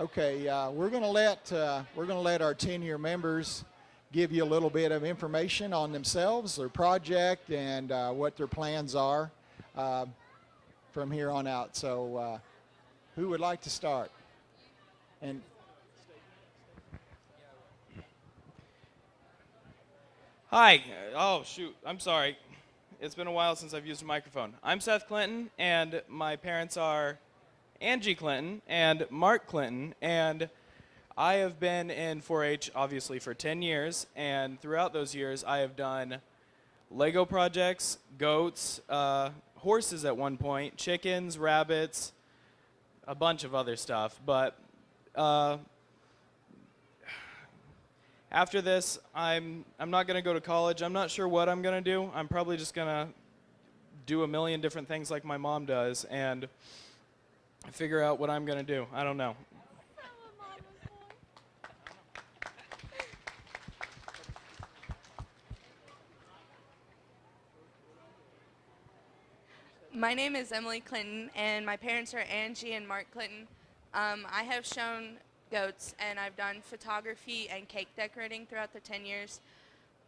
Okay, we're going to let our 10-year members give you a little bit of information on themselves, their project, and what their plans are from here on out. So, who would like to start? And hi. Oh shoot, I'm sorry. It's been a while since I've used a microphone. I'm Seth Clinton, and my parents are Angie Clinton and Mark Clinton, and I have been in 4-H obviously for 10 years, and throughout those years I have done Lego projects, goats, horses at one point, chickens, rabbits, a bunch of other stuff. But after this, I'm not going to go to college. I'm not sure what I'm going to do. I'm probably just going to do a million different things like my mom does and figure out what I'm going to do. I don't know. My name is Emily Clinton, and my parents are Angie and Mark Clinton. I have shown goats, and I've done photography and cake decorating throughout the 10 years.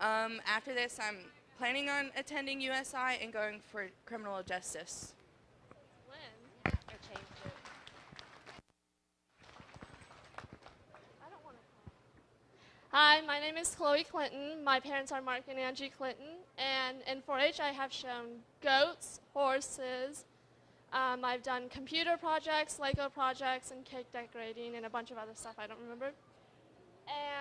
After this, I'm planning on attending USI and going for criminal justice. When? I changed it. I don't want to. Hi, my name is Chloe Clinton. My parents are Mark and Angie Clinton. And in 4-H, I have shown goats, horses. I've done computer projects, Lego projects, and cake decorating, and a bunch of other stuff I don't remember.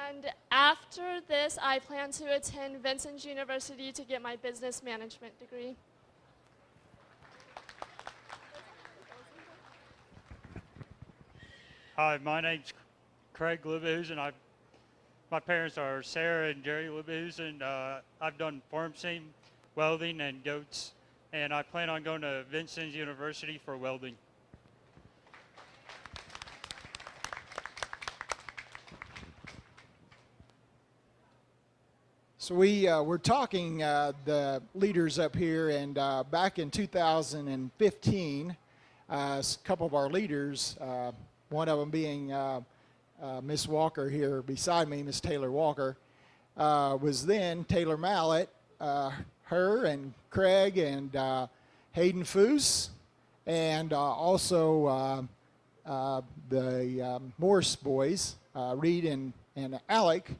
And after this, I plan to attend Vincent's University to get my business management degree. Hi, my name's Craig Libbehusen. My parents are Sarah and Jerry Libbehusen. I've done farm seam, welding, and goats, and I plan on going to Vincent's University for welding. so we're talking the leaders up here, and back in 2015, a couple of our leaders, one of them being Miss Walker here beside me, Miss Taylor Walker, was then Taylor Mallett, her and Craig and Hayden Foose, and also the Morse boys, Reed and Alec,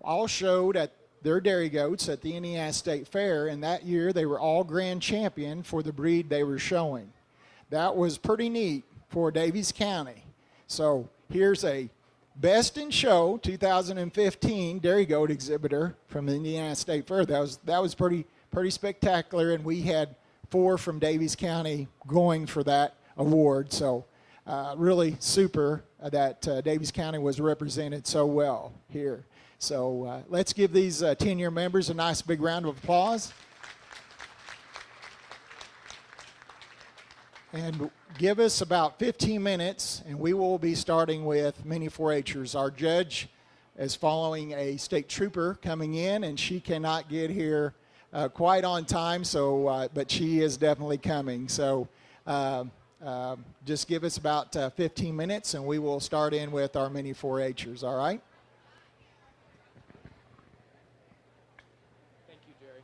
all showed at their dairy goats at the Indiana State Fair, and that year they were all grand champion for the breed they were showing. That was pretty neat for Daviess County. So here's a Best in Show 2015 dairy goat exhibitor from the Indiana State Fair. That was pretty spectacular, and we had 4 from Daviess County going for that award. So really super that Daviess County was represented so well here. So let's give these 10-year members a nice big round of applause. And give us about 15 minutes, and we will be starting with mini 4-Hers. Our judge is following a state trooper coming in, and she cannot get here quite on time, so but she is definitely coming. So just give us about 15 minutes, and we will start in with our mini 4-Hers, all right? Thank you, Jerry.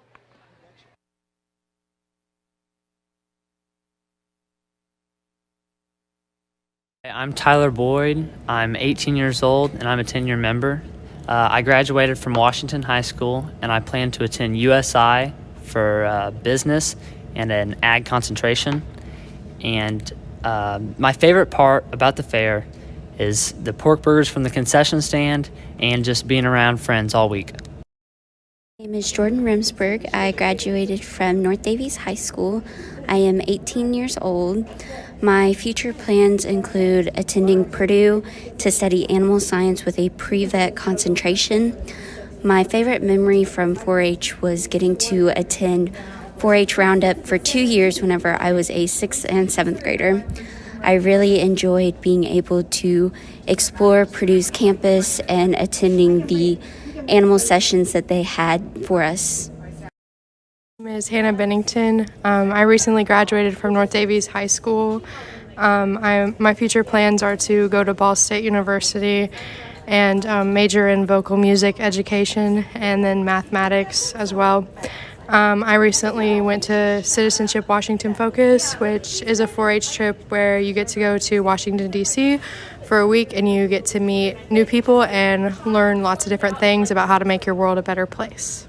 I'm Tyler Boyd. I'm 18 years old, and I'm a 10-year member. I graduated from Washington High School, and I plan to attend USI for business and an ag concentration. And my favorite part about the fair is the pork burgers from the concession stand and just being around friends all week. My name is Jordan Rimsburg. I graduated from North Daviess High School. I am 18 years old. My future plans include attending Purdue to study animal science with a pre-vet concentration. My favorite memory from 4-H was getting to attend 4-H Roundup for 2 years whenever I was a 6th and 7th grader. I really enjoyed being able to explore Purdue's campus and attending the animal sessions that they had for us. My name is Hannah Bennington. I recently graduated from North Daviess High School. My future plans are to go to Ball State University and major in vocal music education and then mathematics as well. I recently went to Citizenship Washington Focus, which is a 4-H trip where you get to go to Washington, D.C. for a week and you get to meet new people and learn lots of different things about how to make your world a better place.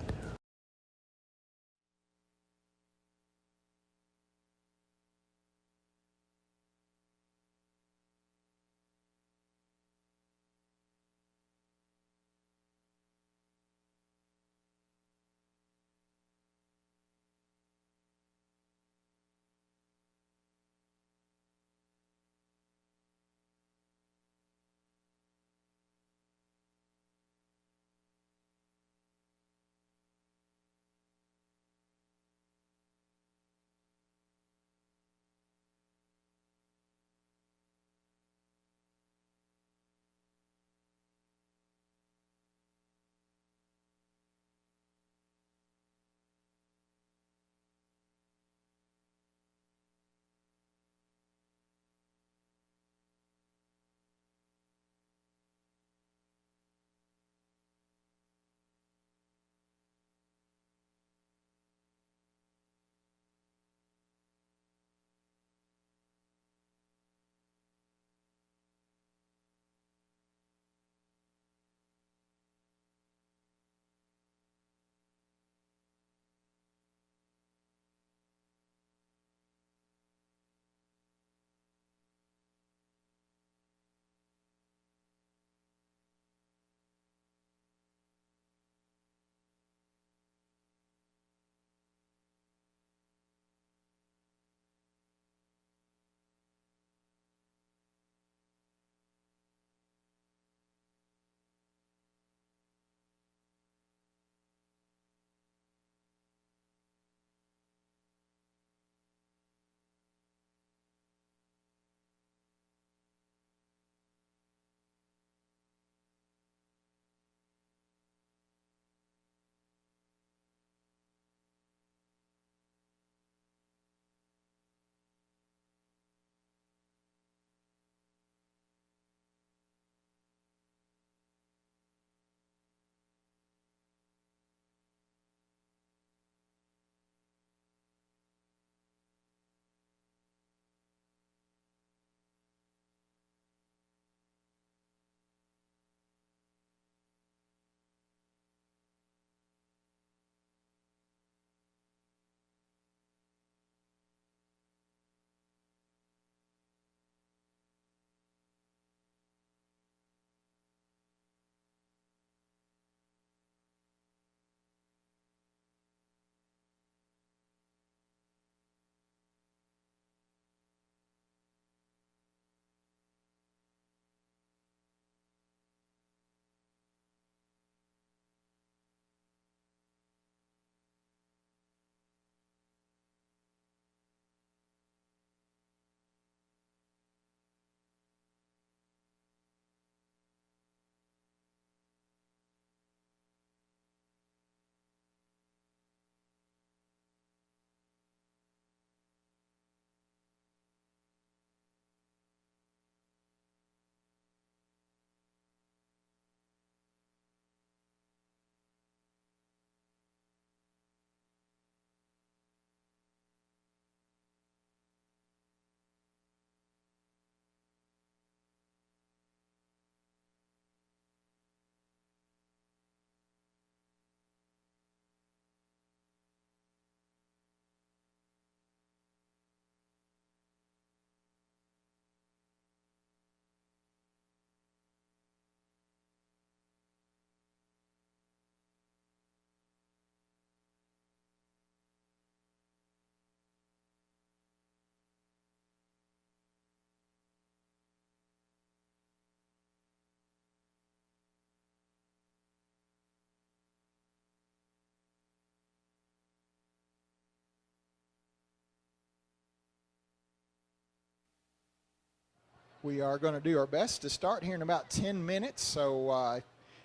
We are going to do our best to start here in about 10 minutes. So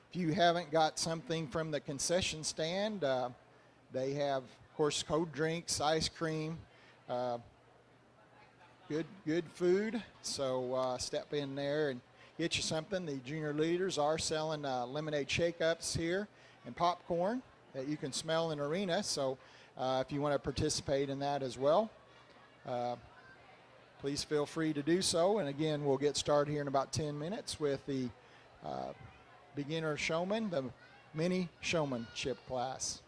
if you haven't got something from the concession stand, they have, of course, cold drinks, ice cream. good food. So step in there and get you something. The junior leaders are selling lemonade shake-ups here and popcorn that you can smell in arena. So if you want to participate in that as well, please feel free to do so. And again, we'll get started here in about 10 minutes with the beginner showman, the mini showmanship class.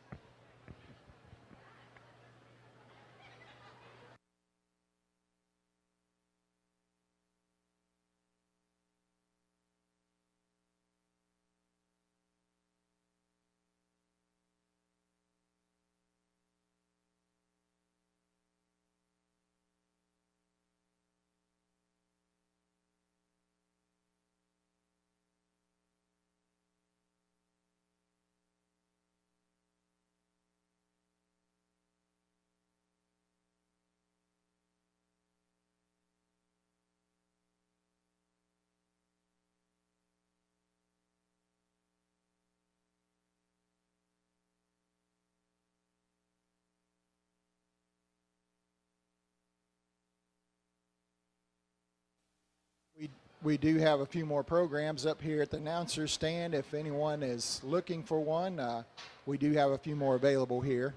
We do have a few more programs up here at the announcer stand. If anyone is looking for one, we do have a few more available here.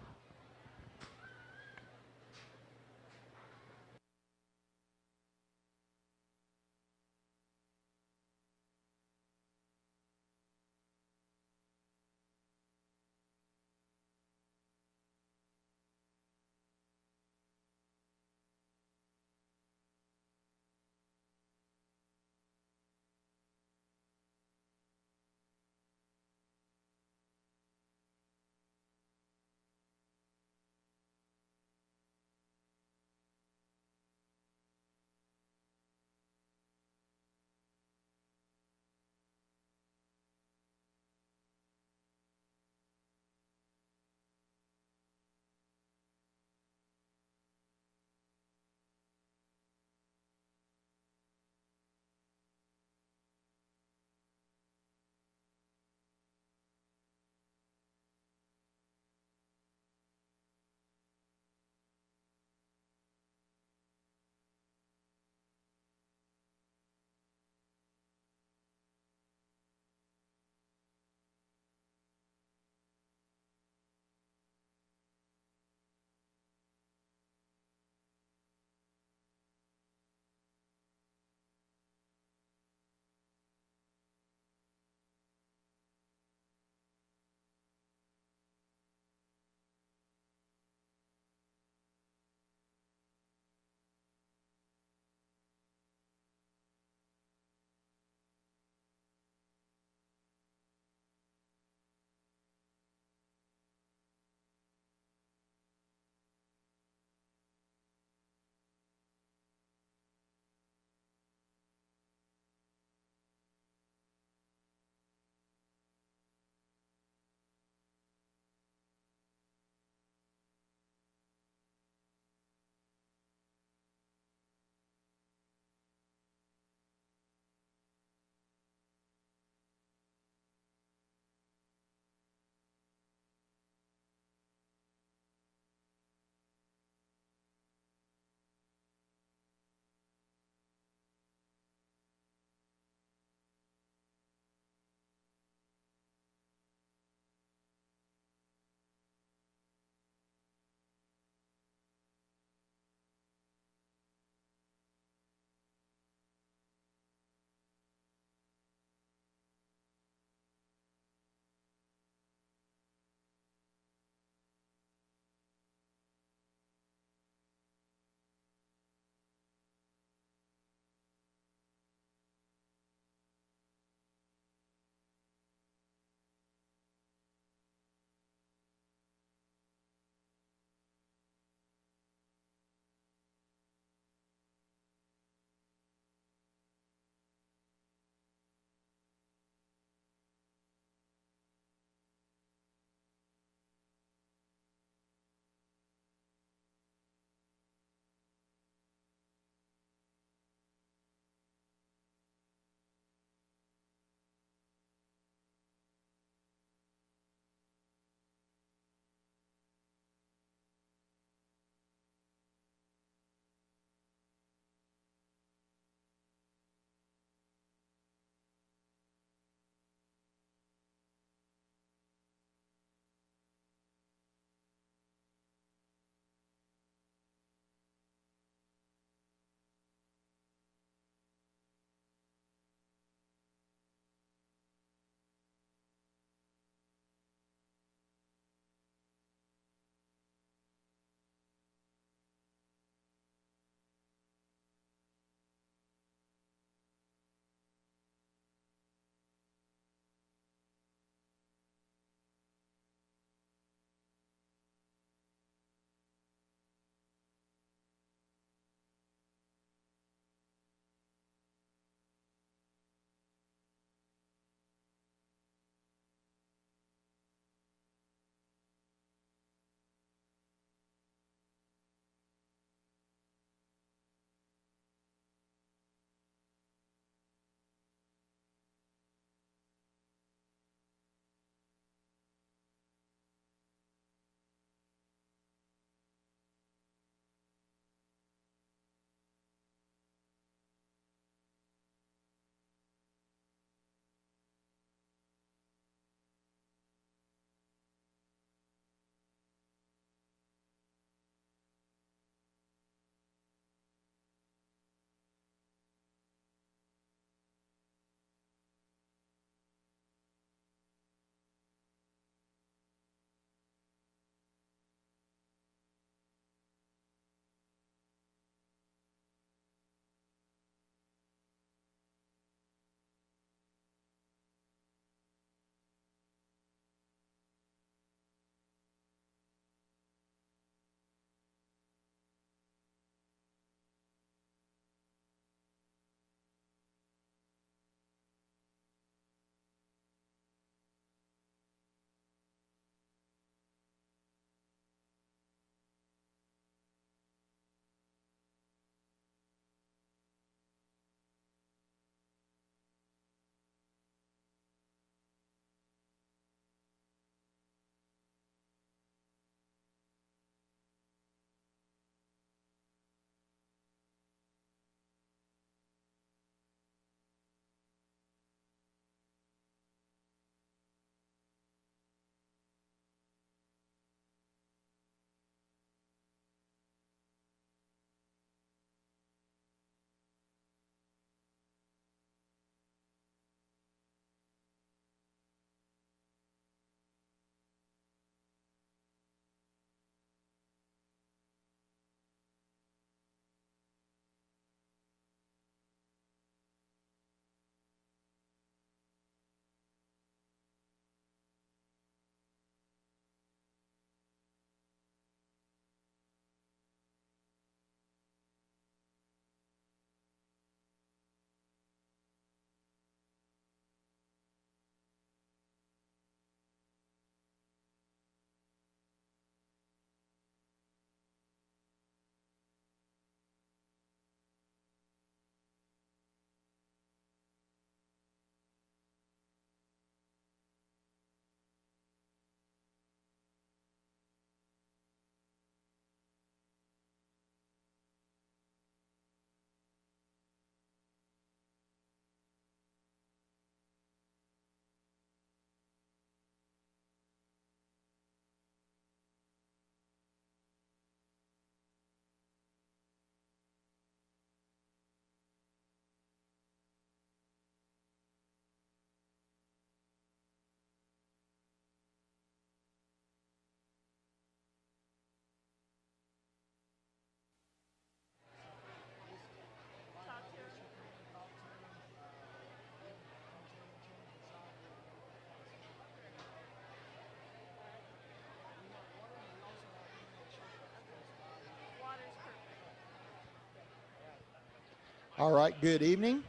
All right, good evening.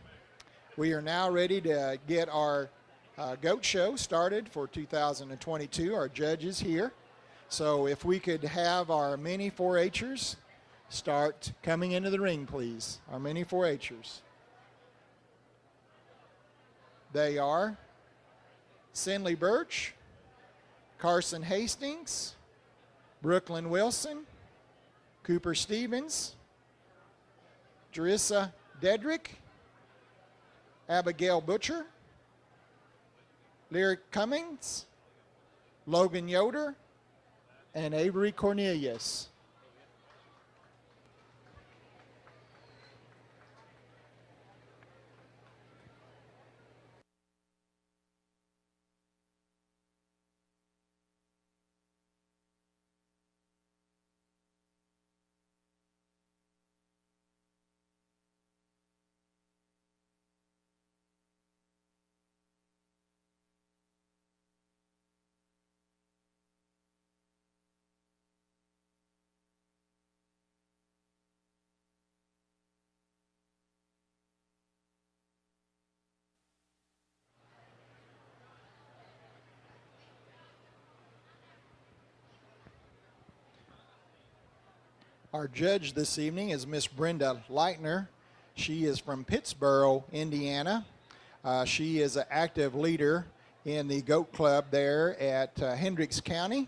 We are now ready to get our goat show started for 2022. Our judge is here. So if we could have our mini 4-H'ers start coming into the ring, please. Our mini 4-H'ers. They are Sinley Birch, Carson Hastings, Brooklyn Wilson, Cooper Stevens, Jerissa Dedrick, Abigail Butcher, Lyric Cummings, Logan Yoder, and Avery Cornelius. Our judge this evening is Miss Brenda Lightner. She is from Pittsboro, Indiana. She is an active leader in the goat club there at Hendricks County.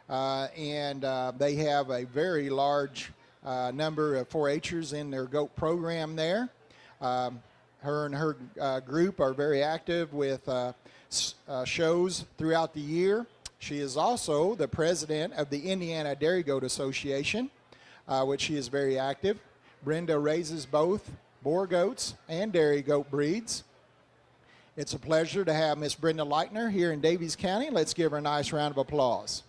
And they have a very large number of 4-H'ers in their goat program there. Her and her group are very active with shows throughout the year. She is also the president of the Indiana Dairy Goat Association, which she is very active. Brenda raises both boar goats and dairy goat breeds. It's a pleasure to have Miss Brenda Lightner here in Daviess County. Let's give her a nice round of applause.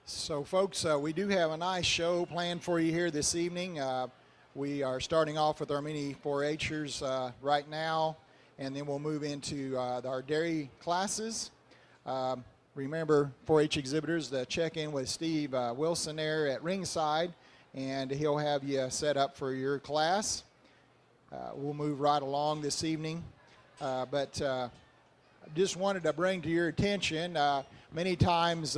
So, folks, we do have a nice show planned for you here this evening. We are starting off with our mini 4-H'ers right now, and then we'll move into our dairy classes. Remember, 4-H exhibitors, to check in with Steve Wilson there at ringside, and he'll have you set up for your class. We'll move right along this evening, but just wanted to bring to your attention, many times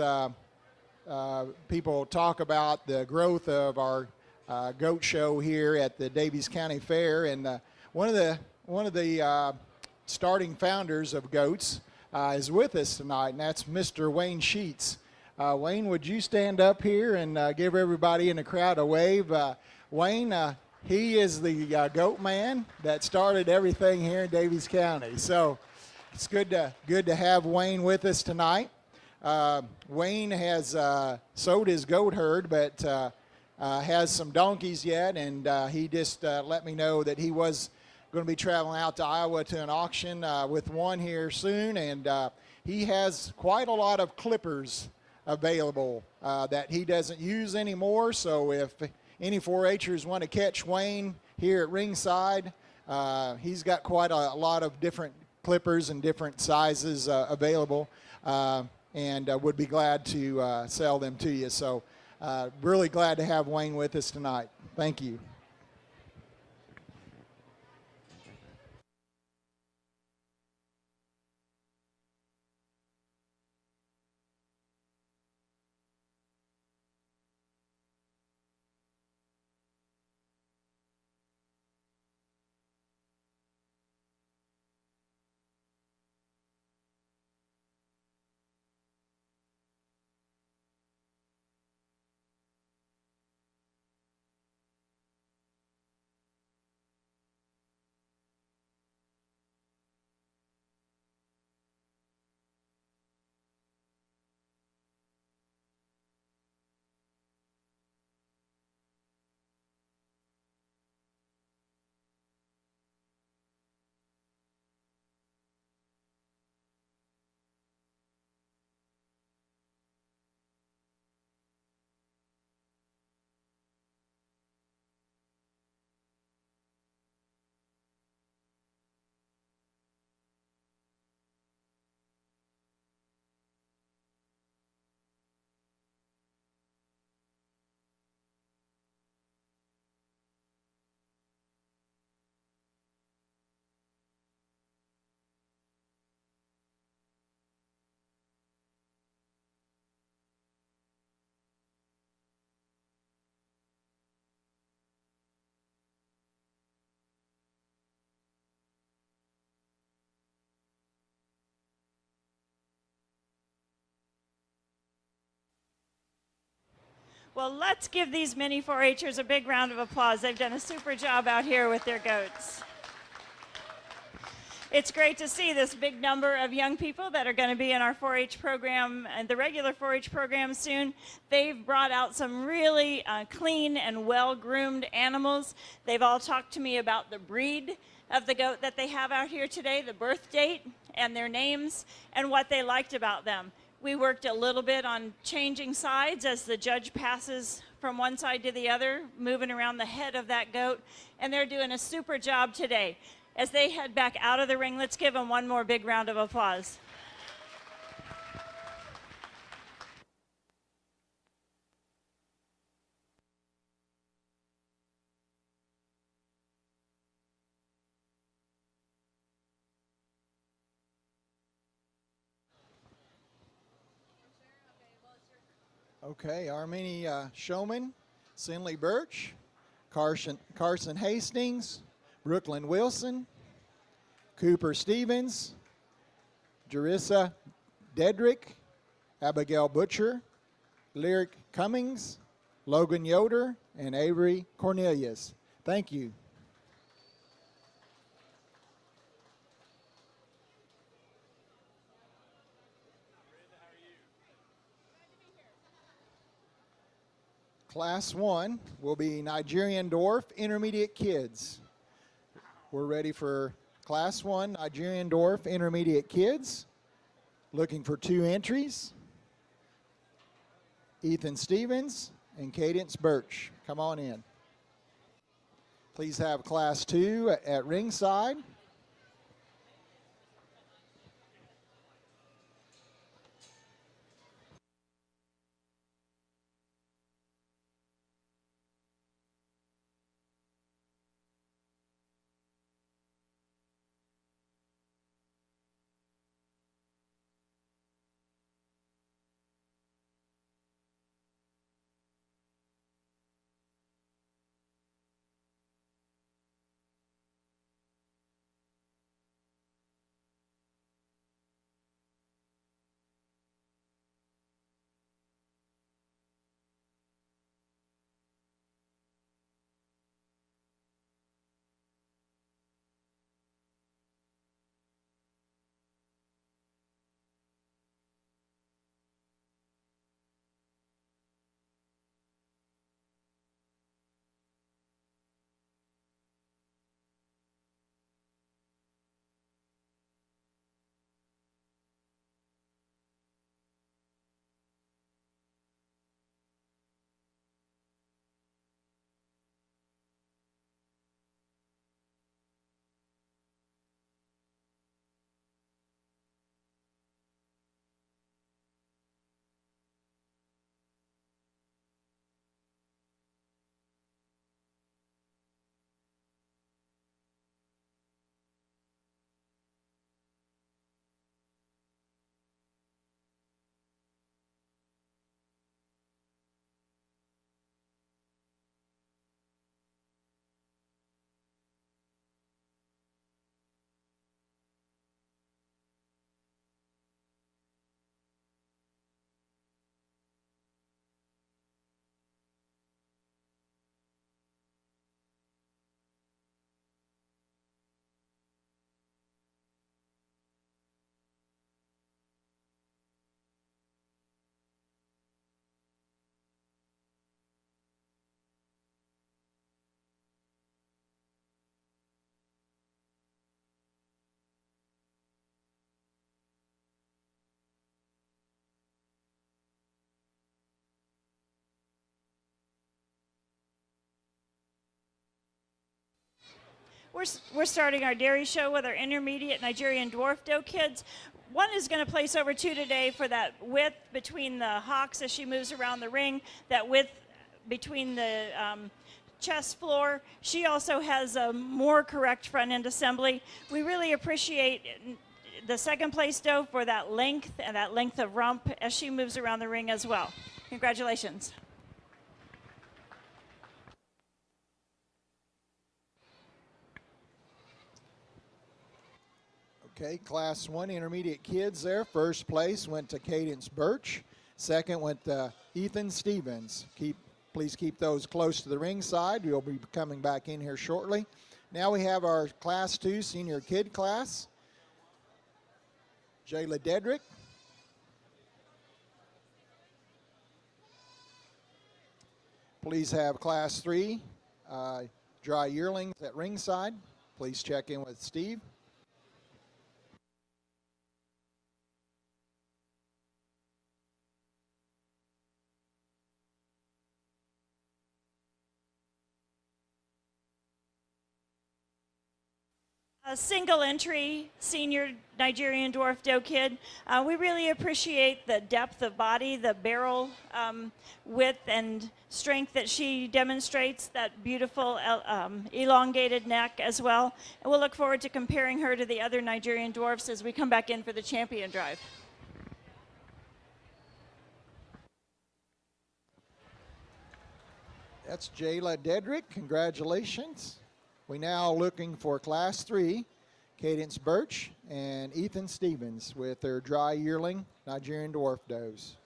people talk about the growth of our goat show here at the Daviess County Fair, and one of the starting founders of goats is with us tonight, and that's Mr. Wayne Sheets. Wayne, would you stand up here and give everybody in the crowd a wave? Wayne, he is the goat man that started everything here in Daviess County. So it's good to have Wayne with us tonight. Wayne has sold his goat herd, but has some donkeys yet, and he just let me know that he was going to be traveling out to Iowa to an auction with one here soon, and he has quite a lot of clippers available that he doesn't use anymore. So if any 4-Hers want to catch Wayne here at ringside, he's got quite a lot of different clippers and different sizes available, and would be glad to sell them to you. So really glad to have Wayne with us tonight. Thank you. Well, let's give these mini 4-Hers a big round of applause. They've done a super job out here with their goats. It's great to see this big number of young people that are going to be in our 4-H program and the regular 4-H program soon. They've brought out some really clean and well-groomed animals. They've all talked to me about the breed of the goat that they have out here today, the birth date, and their names, and what they liked about them. We worked a little bit on changing sides as the judge passes from one side to the other, moving around the head of that goat, and they're doing a super job today. As they head back out of the ring, let's give them one more big round of applause. Okay, our many showmen: Sinley Birch, Carson Hastings, Brooklyn Wilson, Cooper Stevens, Jerissa Dedrick, Abigail Butcher, Lyric Cummings, Logan Yoder, and Avery Cornelius. Thank you. Class 1 will be Nigerian Dwarf Intermediate Kids. We're ready for Class 1 Nigerian Dwarf Intermediate Kids. Looking for 2 entries. Ethan Stevens and Cadence Birch. Come on in. Please have Class 2 at ringside. we're starting our dairy show with our intermediate Nigerian Dwarf doe kids. One is going to place over 2 today for that width between the hocks as she moves around the ring, that width between the chest floor. She also has a more correct front end assembly. We really appreciate the second place doe for that length and that length of rump as she moves around the ring as well. Congratulations. Okay, Class 1 intermediate kids there. First place went to Cadence Birch. Second went to Ethan Stevens. Please keep those close to the ring side. We'll be coming back in here shortly. Now we have our Class 2 senior kid class. Jayla Dedrick. Please have Class 3 dry yearlings at ringside. Please check in with Steve. A single entry senior Nigerian Dwarf doe kid. We really appreciate the depth of body, the barrel width and strength that she demonstrates, that beautiful elongated neck as well. And we'll look forward to comparing her to the other Nigerian Dwarfs as we come back in for the champion drive. That's Jayla Dedrick. Congratulations. We now looking for Class 3, Cadence Birch and Ethan Stevens with their dry yearling Nigerian Dwarf does.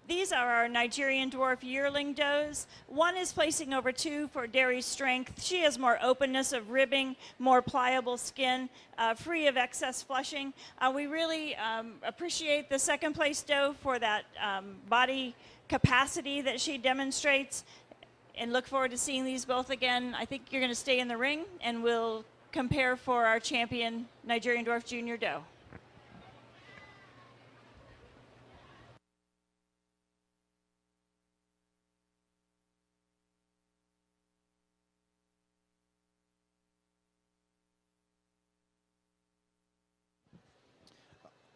These are our Nigerian Dwarf yearling does. One is placing over 2 for dairy strength. She has more openness of ribbing, more pliable skin, free of excess flushing. We really appreciate the second place doe for that body capacity that she demonstrates, and look forward to seeing these both again. I think you're going to stay in the ring, and we'll compare for our champion Nigerian Dwarf Junior doe.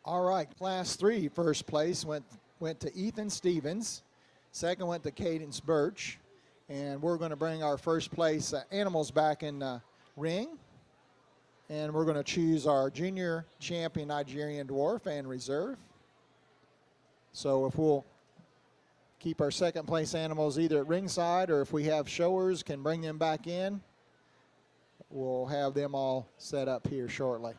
All right, Class 3, first place went to Ethan Stevens. Second went to Cadence Birch. And we're going to bring our first place animals back in the ring. And we're going to choose our junior champion Nigerian Dwarf and reserve. So if we'll keep our second place animals either at ringside, or if we have showers, can bring them back in. We'll have them all set up here shortly.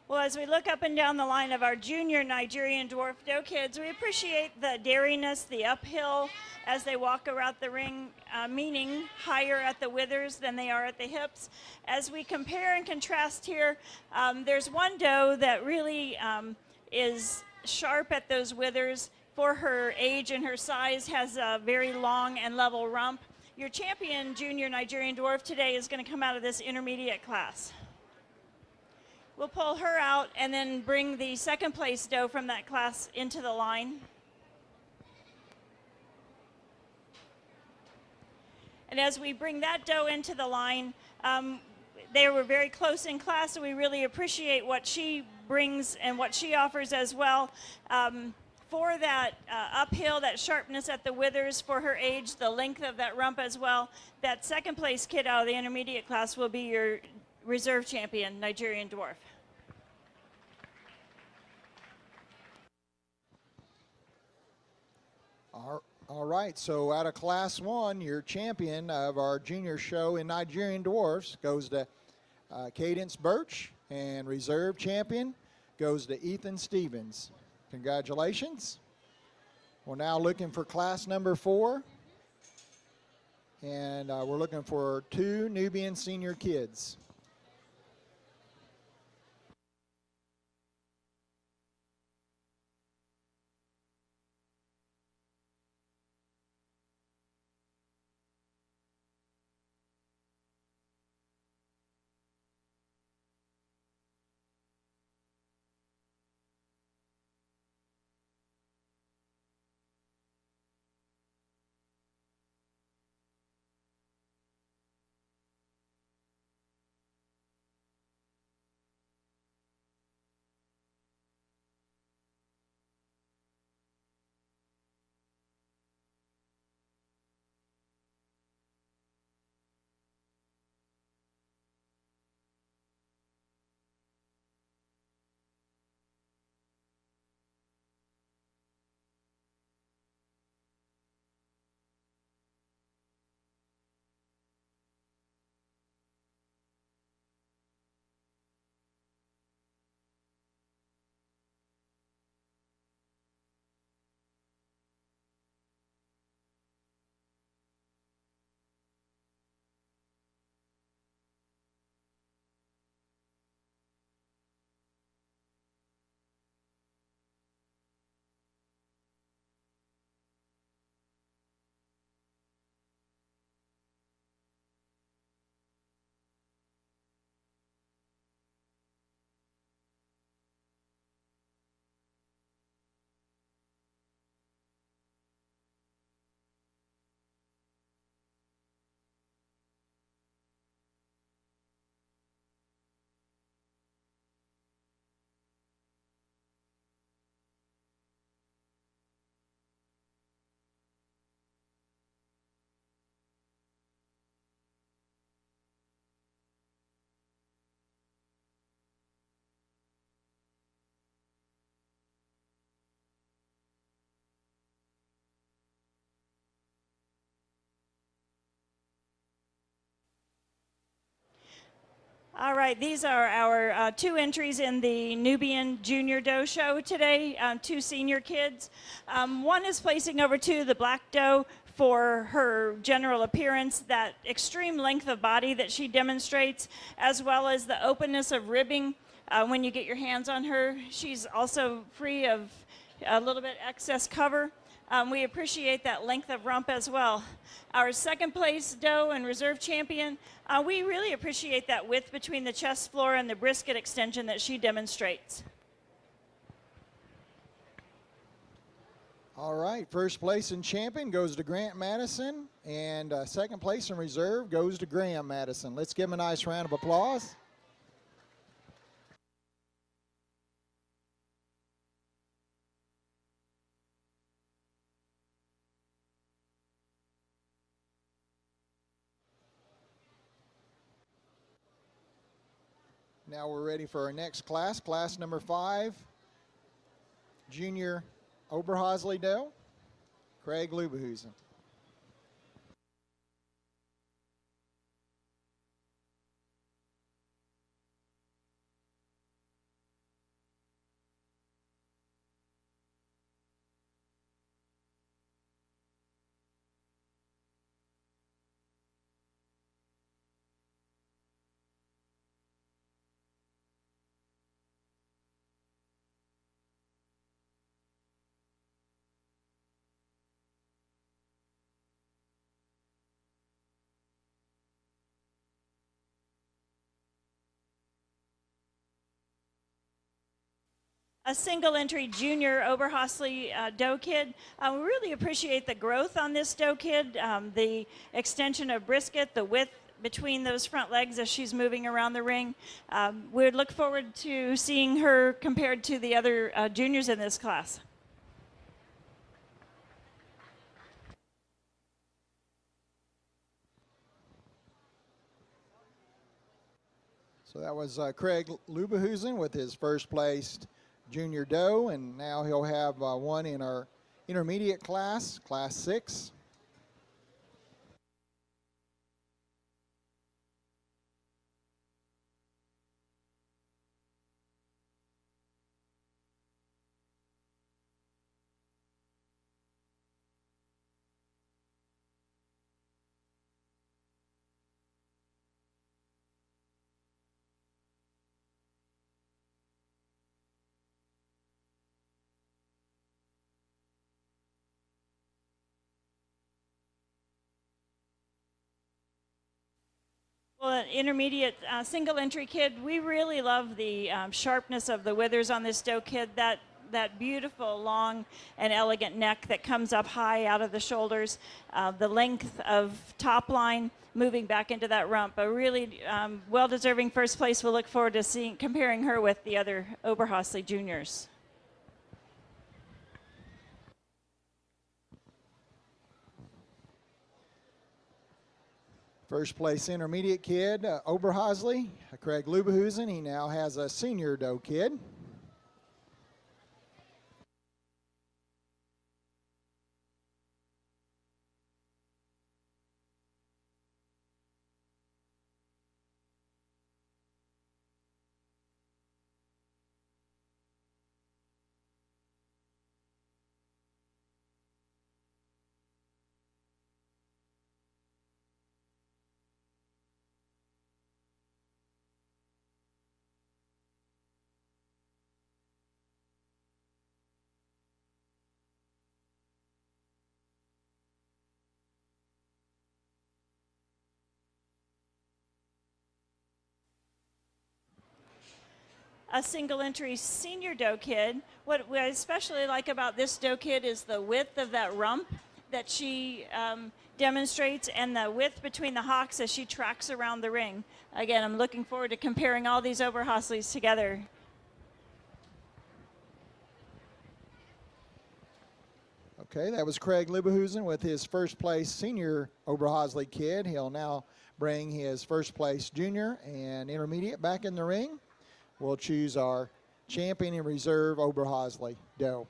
Well, as we look up and down the line of our junior Nigerian dwarf doe kids, we appreciate the dariness, the uphill as they walk around the ring, meaning higher at the withers than they are at the hips. As we compare and contrast here, there's one doe that really is sharp at those withers. For her age and her size, has a very long and level rump. Your champion junior Nigerian dwarf today is going to come out of this intermediate class. We'll pull her out and then bring the second place doe from that class into the line. And as we bring that doe into the line, they were very close in class, so we really appreciate what she brings and what she offers as well. For that uphill, that sharpness at the withers, for her age, the length of that rump as well, that second place kid out of the intermediate class will be your reserve champion, Nigerian dwarf. All right, so out of Class 1, your champion of our junior show in Nigerian Dwarfs goes to Cadence Birch, and reserve champion goes to Ethan Stevens. Congratulations. We're now looking for class number 4, and we're looking for 2 Nubian senior kids. All right, these are our 2 entries in the Nubian Junior Doe show today, 2 senior kids. One is placing over 2, the black doe, for her general appearance, that extreme length of body that she demonstrates, as well as the openness of ribbing when you get your hands on her. She's also free of a little bit excess cover. We appreciate that length of rump as well. Our second place doe and reserve champion, we really appreciate that width between the chest floor and the brisket extension that she demonstrates. All right, first place in champion goes to Grant Madison, and second place in reserve goes to Graham Madison. Let's give him a nice round of applause. Now we're ready for our next class, class number 5, Junior Oberhausley Doe, Craig Lubehusen. A single entry junior Oberhausley doe kid. We really appreciate the growth on this doe kid, the extension of brisket, the width between those front legs as she's moving around the ring. We look forward to seeing her compared to the other juniors in this class. So that was Craig Lubehusen with his first placed Junior Doe, and now he'll have one in our intermediate class, class 6. Well, an intermediate single entry kid, we really love the sharpness of the withers on this doe kid, that beautiful long and elegant neck that comes up high out of the shoulders, the length of top line moving back into that rump. A really well-deserving first place. We'll look forward to comparing her with the other Oberhausley juniors. First place intermediate kid, Oberhausley, Craig Lubehusen. He now has a senior doe kid. A single entry senior doe kid. What I especially like about this doe kid is the width of that rump that she demonstrates, and the width between the hocks as she tracks around the ring. Again, I'm looking forward to comparing all these Oberhausleys together. Okay, that was Craig Lubehusen with his first place senior Oberhausley kid. He'll now bring his first place junior and intermediate back in the ring. We'll choose our champion in reserve Oberhausley doe.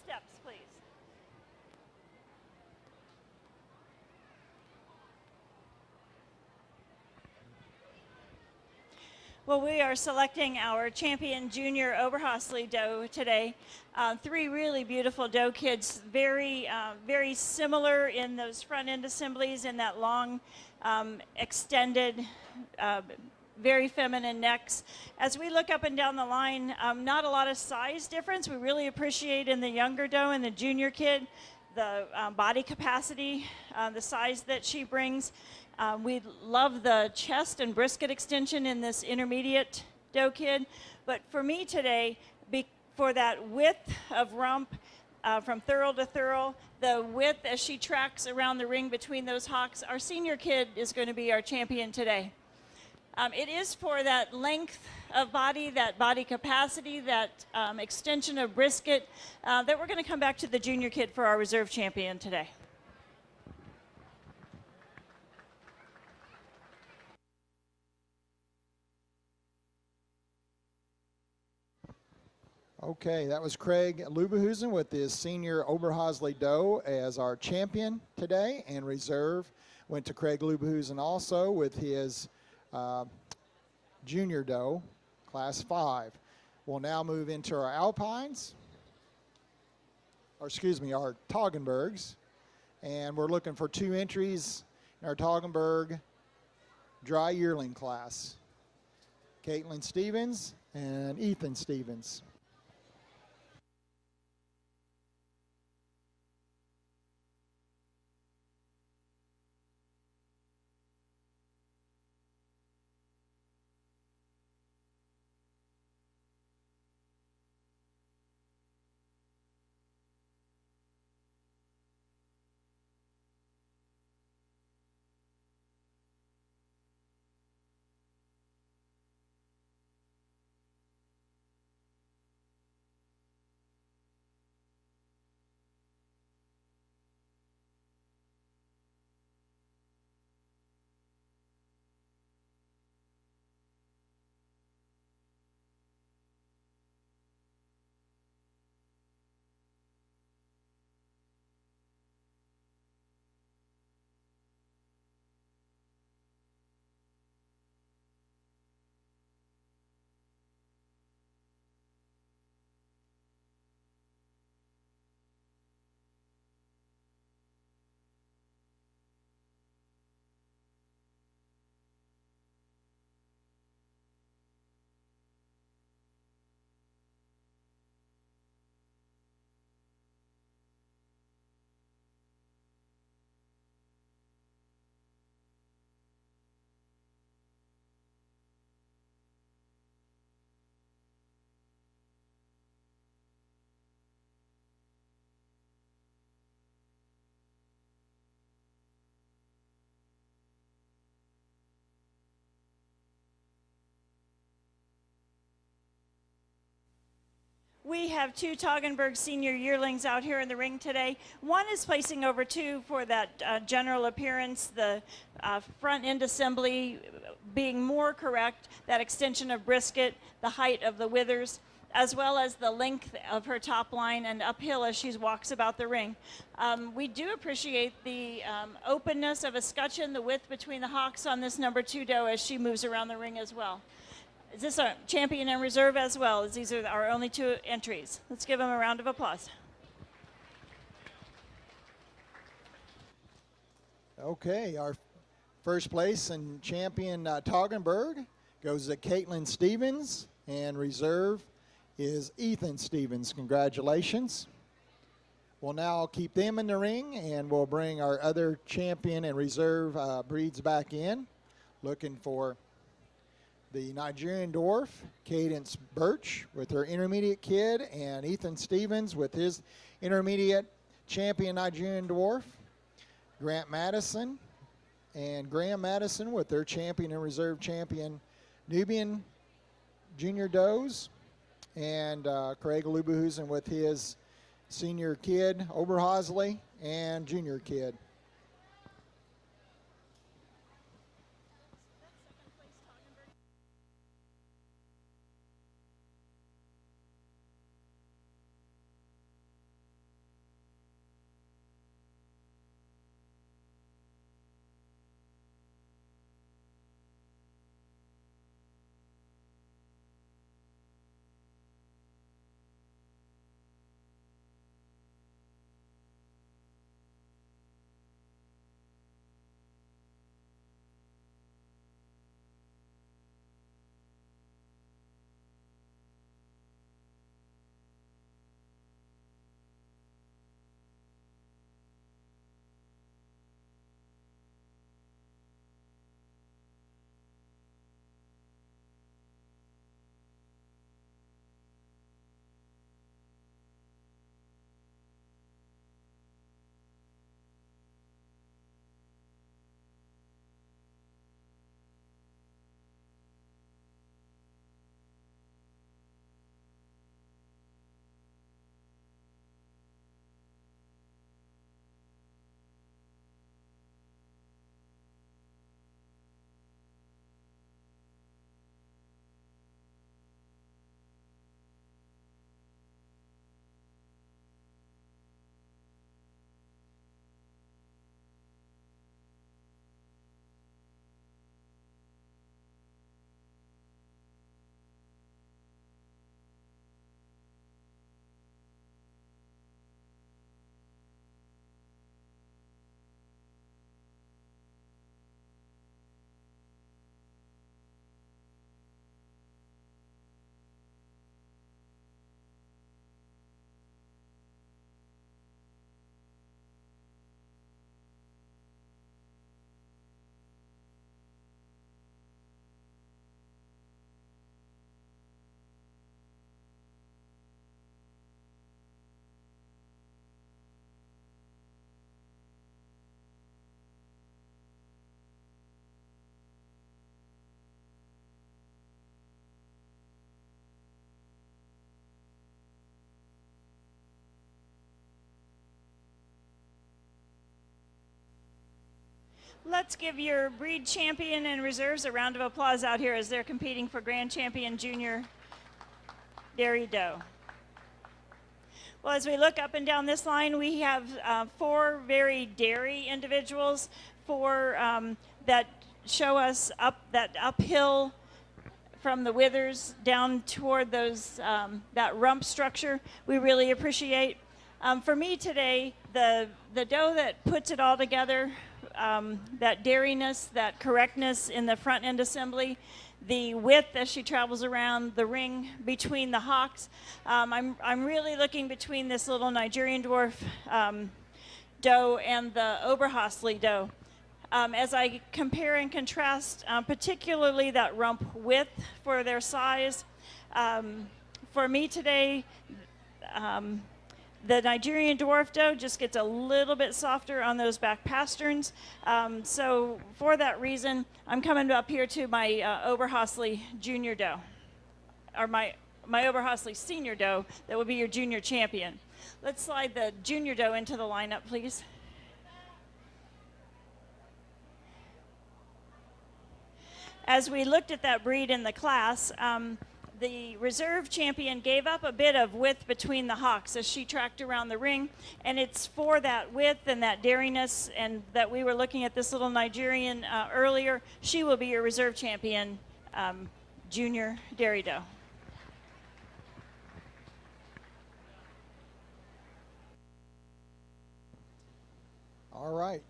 steps, please. Well, we are selecting our champion junior Oberhasli doe today. Three really beautiful doe kids, very similar in those front end assemblies, in that long, extended, very feminine necks. As we look up and down the line, not a lot of size difference. We really appreciate in the younger doe and the junior kid the body capacity, the size that she brings. We love the chest and brisket extension in this intermediate doe kid. But for me today, for that width of rump from thurl to thurl, the width as she tracks around the ring between those hocks, our senior kid is going to be our champion today. It is for that length of body, that body capacity, that extension of brisket, that we're going to come back to the junior kid for our reserve champion today. Okay, that was Craig Lubehusen with his senior Oberhasli doe as our champion today, and reserve went to Craig Lubehusen also with his junior doe, class 5. We'll now move into our Alpines, or excuse me, our Toggenburgs, and we're looking for 2 entries in our Toggenburg dry yearling class. Caitlin Stevens and Ethan Stevens. We have 2 Toggenburg senior yearlings out here in the ring today. One is placing over 2 for that general appearance, the front end assembly being more correct, that extension of brisket, the height of the withers, as well as the length of her top line and uphill as she walks about the ring. We do appreciate the openness of escutcheon, the width between the hocks on this number 2 doe as she moves around the ring as well. Is this a champion and reserve as well, as these are our only 2 entries? Let's give them a round of applause. Okay, our first place and champion Toggenburg goes to Caitlin Stevens, and reserve is Ethan Stevens. Congratulations. We'll now keep them in the ring, and we'll bring our other champion and reserve breeds back in, looking for the Nigerian Dwarf, Cadence Birch with her intermediate kid, and Ethan Stevens with his intermediate champion Nigerian Dwarf, Grant Madison and Graham Madison with their champion and reserve champion Nubian junior does, and Craig Lubehusen with his senior kid Oberhasli and junior kid. Let's give your breed champion and reserves a round of applause out here as they're competing for Grand Champion Junior Dairy Doe. Well, as we look up and down this line, we have 4 very dairy individuals, 4 that show us that uphill from the withers down toward those that rump structure. We really appreciate. For me today, the doe that puts it all together, that dairiness, that correctness in the front end assembly, the width as she travels around the ring between the hocks. I'm really looking between this little Nigerian dwarf doe and the Oberhasli doe. As I compare and contrast, particularly that rump width for their size, for me today, the Nigerian dwarf doe just gets a little bit softer on those back pasterns. So for that reason, I'm coming up here to my Oberhasli junior doe, or my Oberhasli senior doe that will be your junior champion. Let's slide the junior doe into the lineup, please. As we looked at that breed in the class, the reserve champion gave up a bit of width between the hocks as she tracked around the ring, and it's for that width and that dairiness, and that we were looking at this little Nigerian earlier. She will be your reserve champion junior dairy doe. All right.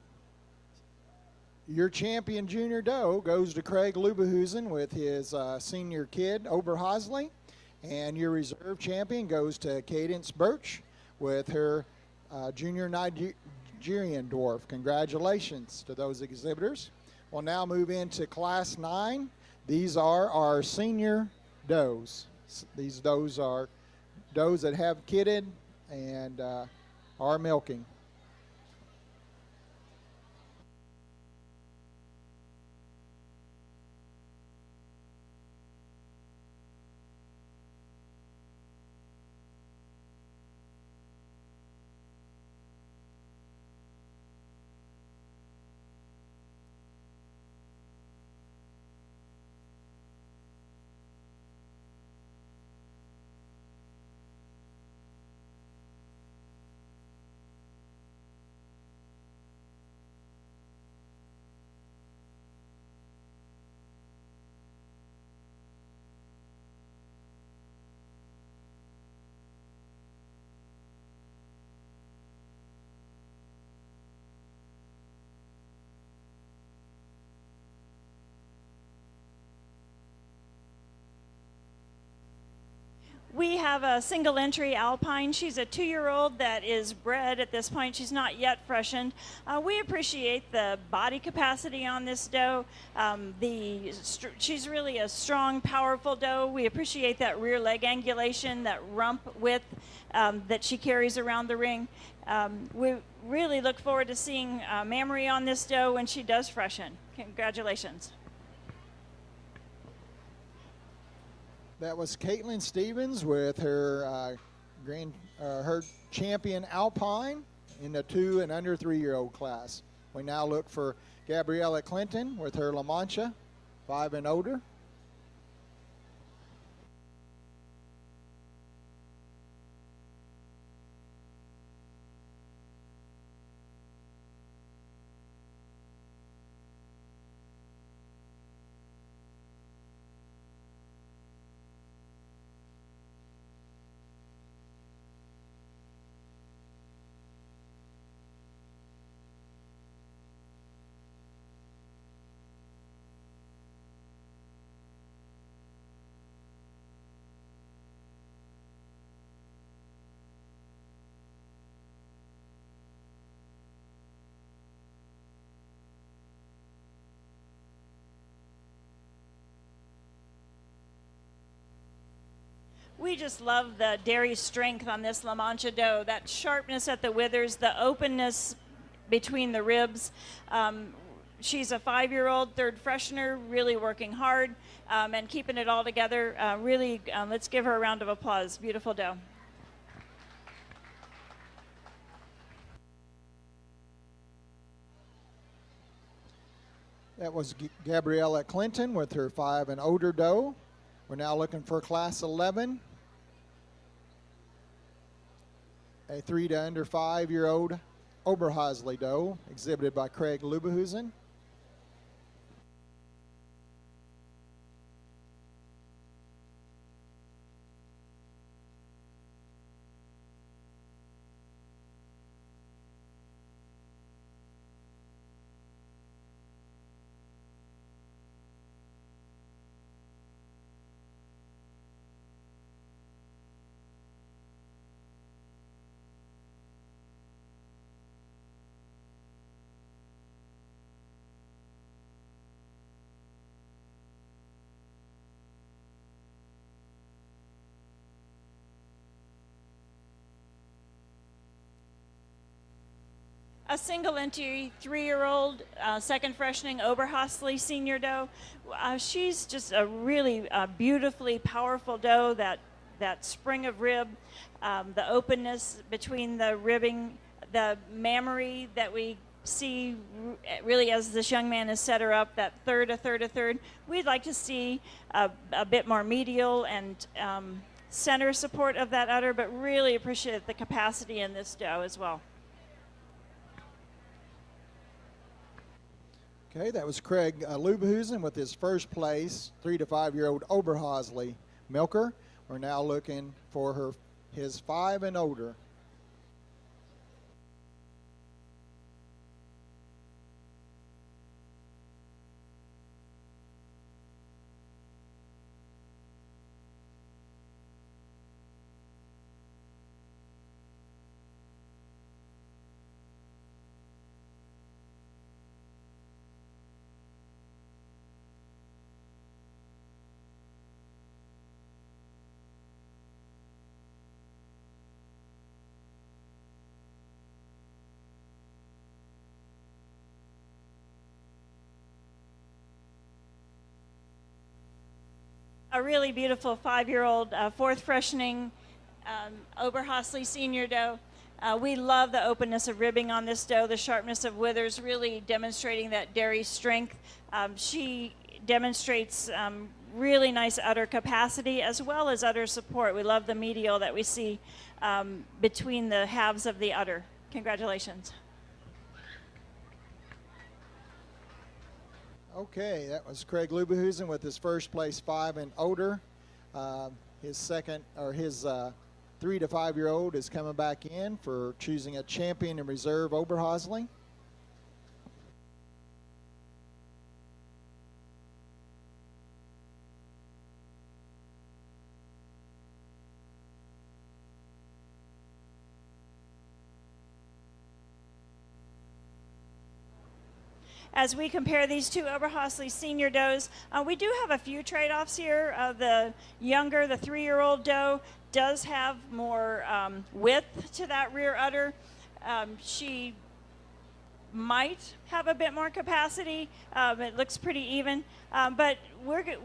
Your champion junior doe goes to Craig Lubehusen with his senior kid, Oberhasli. And your reserve champion goes to Cadence Birch with her junior Nigerian dwarf. Congratulations to those exhibitors. We'll now move into Class 9. These are our senior does. These does are does that have kidded and are milking. We have a single entry Alpine. She's a 2-year-old that is bred at this point. She's not yet freshened. We appreciate the body capacity on this doe. She's really a strong, powerful doe. We appreciate that rear leg angulation, that rump width that she carries around the ring. We really look forward to seeing mammary on this doe when she does freshen. Congratulations. That was Caitlin Stevens with her her champion Alpine in the 2 and under 3-year-old class. We now look for Gabriella Clinton with her La Mancha, 5 and older. We just love the dairy strength on this La Mancha doe, that sharpness at the withers, the openness between the ribs. She's a 5-year-old, 3rd freshener, really working hard and keeping it all together. Let's give her a round of applause. Beautiful doe. That was Gabriella Clinton with her 5 and older doe. We're now looking for class 11. A 3 to under 5-year-old Oberhausley doe, exhibited by Craig Lubehusen. A single entry 3-year-old, second freshening Oberhausley senior doe. She's just a really beautifully powerful doe, that spring of rib, the openness between the ribbing, the mammary that we see really as this young man has set her up, that third, a third, a third. We'd like to see a bit more medial and center support of that udder, but really appreciate the capacity in this doe as well. Okay, that was Craig Lubehusen with his first place 3 to 5-year-old Oberhausley milker. We're now looking for his 5 and older. A really beautiful 5-year-old, 4th freshening Oberhausley senior doe. We love the openness of ribbing on this doe, the sharpness of withers, really demonstrating that dairy strength. She demonstrates really nice udder capacity as well as udder support. We love the medial that we see between the halves of the udder. Congratulations. Okay, that was Craig Lubehusen with his first place 5 and older. His 3 to 5-year-old is coming back in for choosing a champion in reserve Oberhausley. As we compare these two Oberhausley senior does, we do have a few trade-offs here. The younger, the 3-year-old doe, does have more width to that rear udder. She might have a bit more capacity. It looks pretty even, but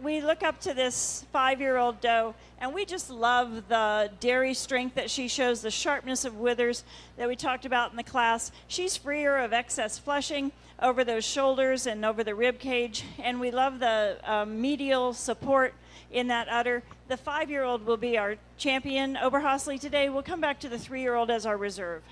we look up to this 5-year-old doe, and we just love the dairy strength that she shows, the sharpness of withers that we talked about in the class. She's freer of excess flushing over those shoulders and over the rib cage, and we love the medial support in that udder. The 5-year-old will be our champion Oberhausley today. We'll come back to the 3-year-old as our reserve.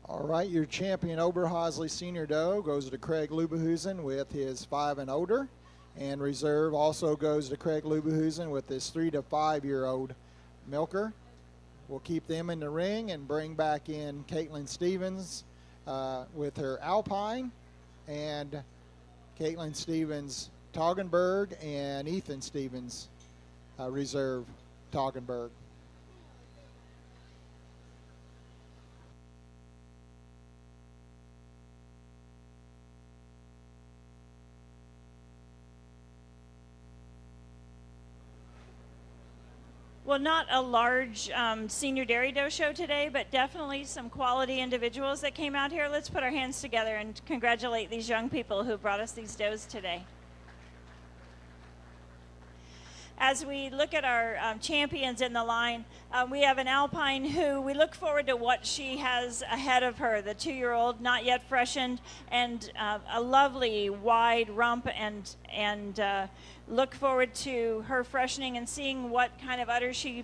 All right, your champion Oberhausley senior doe goes to Craig Lubehusen with his 5 and older, and reserve also goes to Craig Lubehusen with his 3 to 5-year-old milker. We'll keep them in the ring and bring back in Caitlin Stevens with her Alpine, and Caitlin Stevens Toggenburg, and Ethan Stevens reserve Toggenburg. Well, not a large senior dairy doe show today, but definitely some quality individuals that came out here. Let's put our hands together and congratulate these young people who brought us these does today. As we look at our champions in the line, We have an Alpine who we look forward to what she has ahead of her, the 2-year-old, not yet freshened, and a lovely wide rump, and look forward to her freshening and seeing what kind of udder she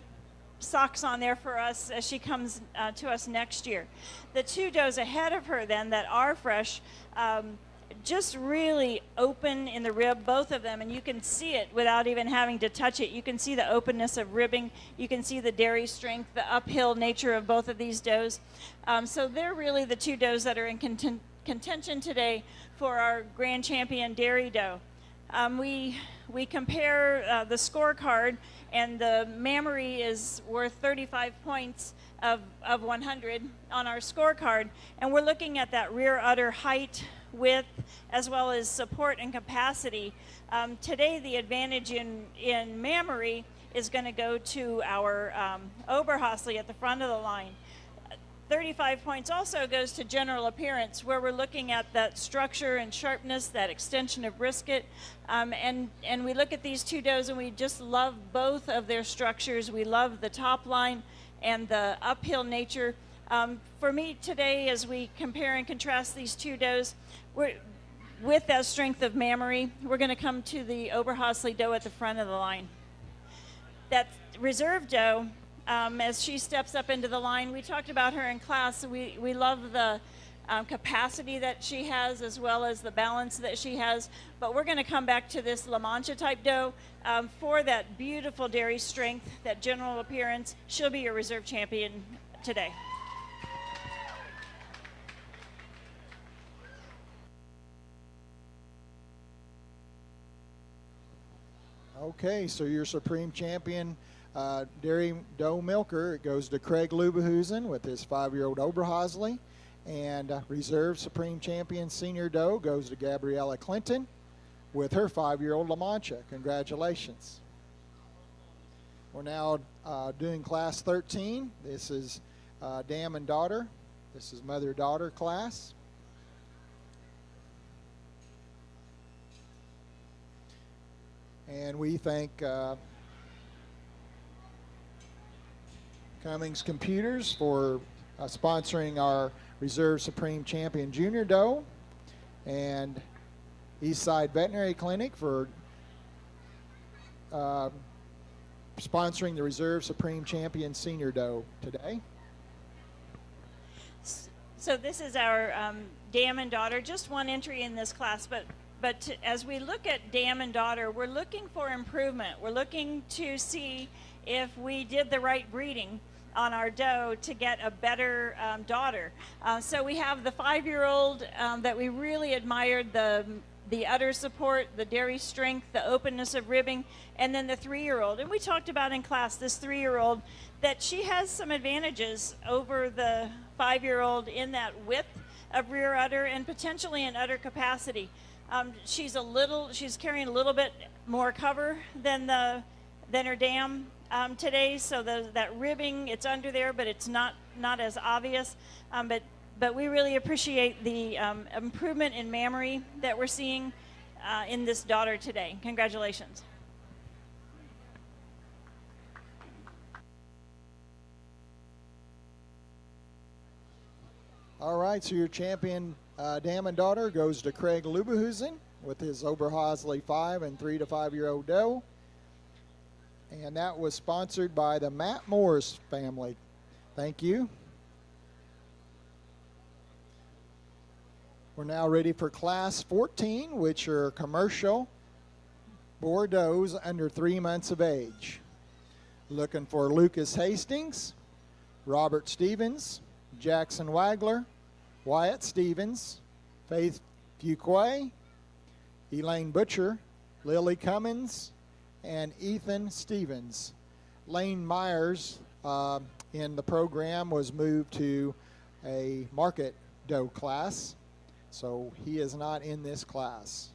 socks on there for us as she comes to us next year. The 2 does ahead of her then that are fresh, just really open in the rib, both of them, and you can see it without even having to touch it. You can see the openness of ribbing. You can see the dairy strength, the uphill nature of both of these does. So they're really the 2 does that are in contention today for our grand champion dairy doe. We compare the scorecard, and the mammary is worth 35 points of 100 on our scorecard, and we're looking at that rear udder height, width, as well as support and capacity. Today, the advantage in mammary is going to go to our Oberhasli at the front of the line. 35 points also goes to general appearance, where we're looking at that structure and sharpness, that extension of brisket, and we look at these 2 does and we just love both of their structures. We love the top line and the uphill nature. For me today, as we compare and contrast these 2 does, with that strength of mammary, we're going to come to the Oberhasli doe at the front of the line. That reserve doe, as she steps up into the line, we talked about her in class. We love the capacity that she has, as well as the balance that she has. But we're going to come back to this La Mancha type doe for that beautiful dairy strength, that general appearance. She'll be your reserve champion today. Okay, so your supreme champion dairy doe milker, it goes to Craig Lubehusen with his 5-year-old Oberhasli, and reserve supreme champion senior doe goes to Gabriella Clinton with her 5-year-old La Mancha. Congratulations. We're now doing class 13. This is dam and daughter. This is mother-daughter class. And we thank Cummings Computers for sponsoring our Reserve Supreme Champion Junior Doe, and Eastside Veterinary Clinic for sponsoring the Reserve Supreme Champion Senior Doe today. So this is our dam and daughter, just one entry in this class, but as we look at dam and daughter, we're looking for improvement. We're looking to see if we did the right breeding on our doe to get a better daughter. So we have the 5-year-old that we really admired, the udder support, the dairy strength, the openness of ribbing, and then the 3-year-old. And we talked about in class this 3-year-old, that she has some advantages over the 5-year-old in that width of rear udder and potentially in udder capacity. She's carrying a little bit more cover than her dam today, so that ribbing, it's under there, but it's not as obvious. But we really appreciate the improvement in mammary that we're seeing in this daughter today. Congratulations. All right, so your champion dam and daughter goes to Craig Lubehusen with his Oberhasli 5 and 3 to 5-year-old doe. And that was sponsored by the Matt Morris family. Thank you. We're now ready for class 14, which are commercial Bordeaux's under 3 months of age. Looking for Lucas Hastings, Robert Stevens, Jackson Wagler, Wyatt Stevens, Faith Fuquay, Elaine Butcher, Lily Cummins, and Ethan Stevens. Lane Myers in the program was moved to a market doe class, so he is not in this class.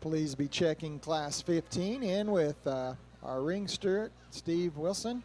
Please be checking Class 15 in with our ring steward, Steve Wilson.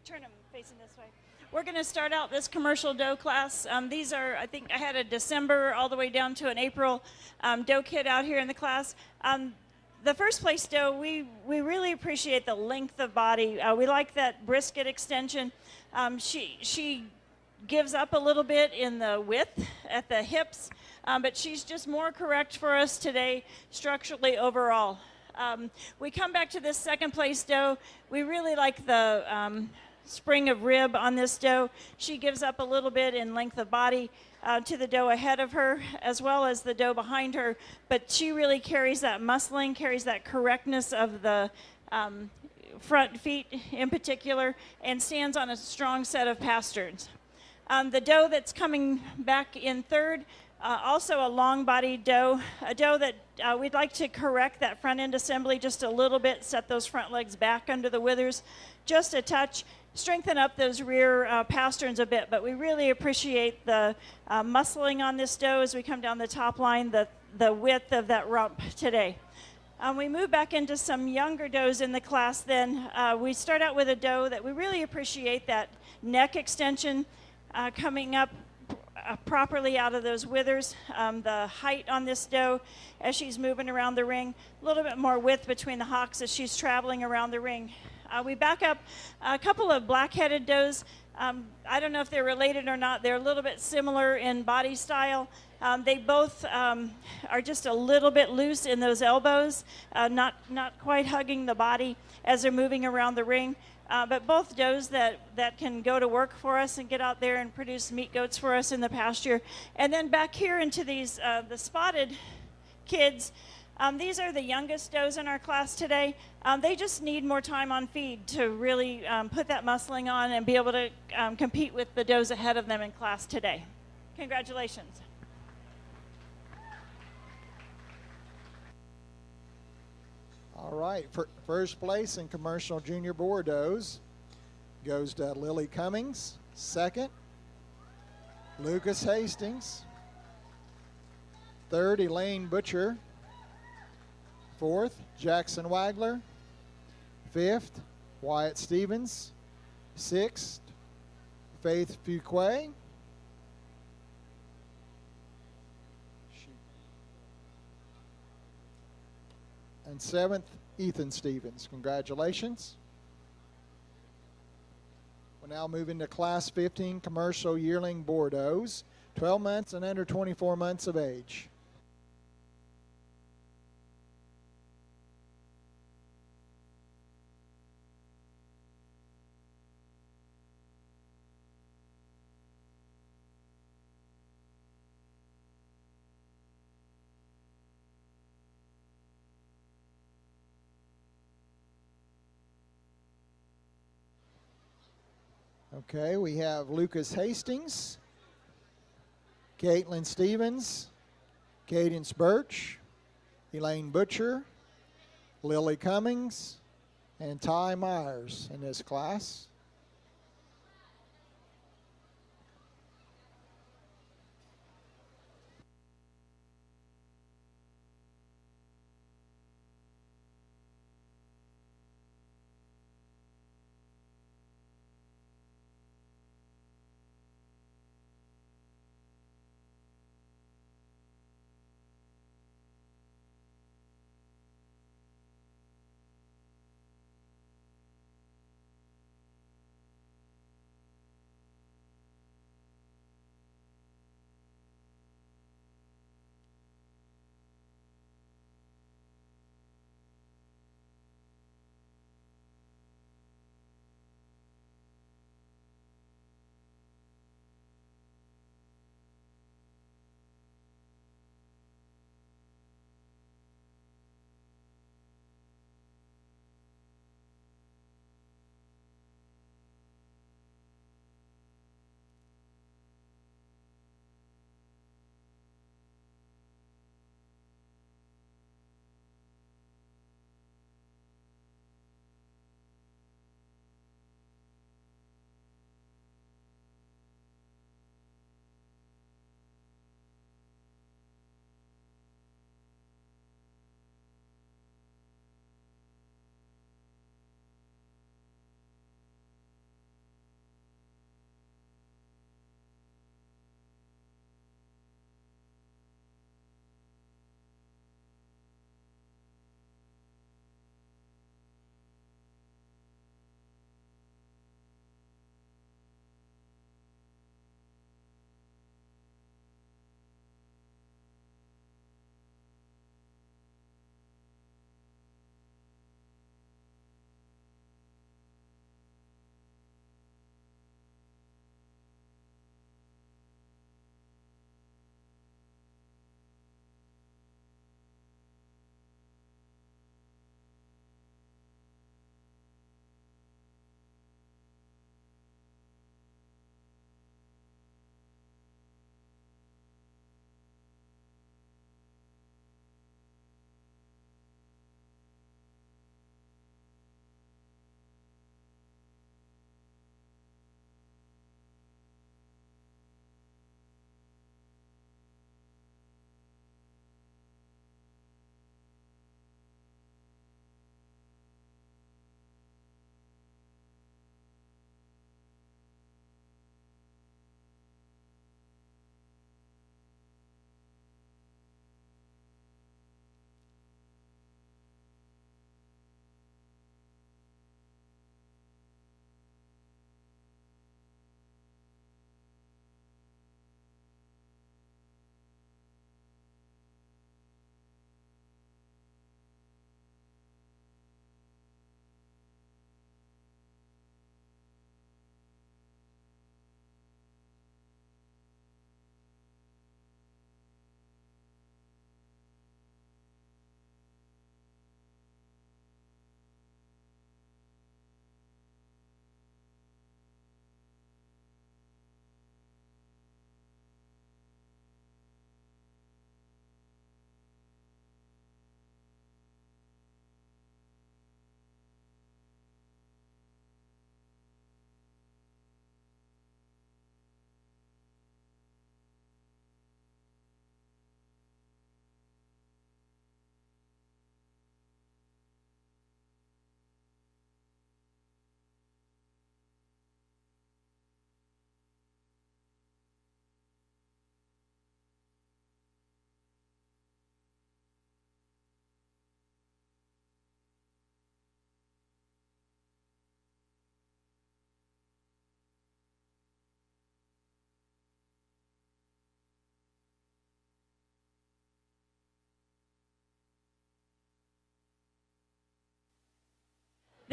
Turn them facing this way. We're going to start out this commercial dough class. These are, I think I had a December all the way down to an April dough kit out here in the class. The first place dough, we really appreciate the length of body. We like that brisket extension. She gives up a little bit in the width at the hips, but she's just more correct for us today structurally overall. We come back to this second place dough. We really like the spring of rib on this dough. She gives up a little bit in length of body to the dough ahead of her as well as the dough behind her, but she really carries that muscling, carries that correctness of the front feet in particular, and stands on a strong set of pasterns. The dough that's coming back in third, Also a long-bodied doe, a doe that we'd like to correct that front end assembly just a little bit, set those front legs back under the withers just a touch, strengthen up those rear pasterns a bit. But we really appreciate the muscling on this doe as we come down the top line, the width of that rump today. We move back into some younger does in the class then. We start out with a doe that we really appreciate that neck extension coming up properly out of those withers. The height on this doe as she's moving around the ring, a little bit more width between the hocks as she's traveling around the ring. We back up a couple of black-headed does. I don't know if they're related or not. They're a little bit similar in body style. They both are just a little bit loose in those elbows, not quite hugging the body as they're moving around the ring. But both does that can go to work for us and get out there and produce meat goats for us in the pasture. And then back here into these the spotted kids. These are the youngest does in our class today. They just need more time on feed to really put that muscling on and be able to compete with the does ahead of them in class today. Congratulations. All right, first place in commercial junior boar does goes to Lily Cummings. Second, Lucas Hastings. Third, Elaine Butcher. Fourth, Jackson Wagler. Fifth, Wyatt Stevens. Sixth, Faith Fuquay. And seventh, Ethan Stevens. Congratulations. We'll now move into Class 15 commercial yearling boar does, 12 months and under 24 months of age. Okay, we have Lucas Hastings, Caitlin Stevens, Cadence Birch, Elaine Butcher, Lily Cummings, and Ty Myers in this class.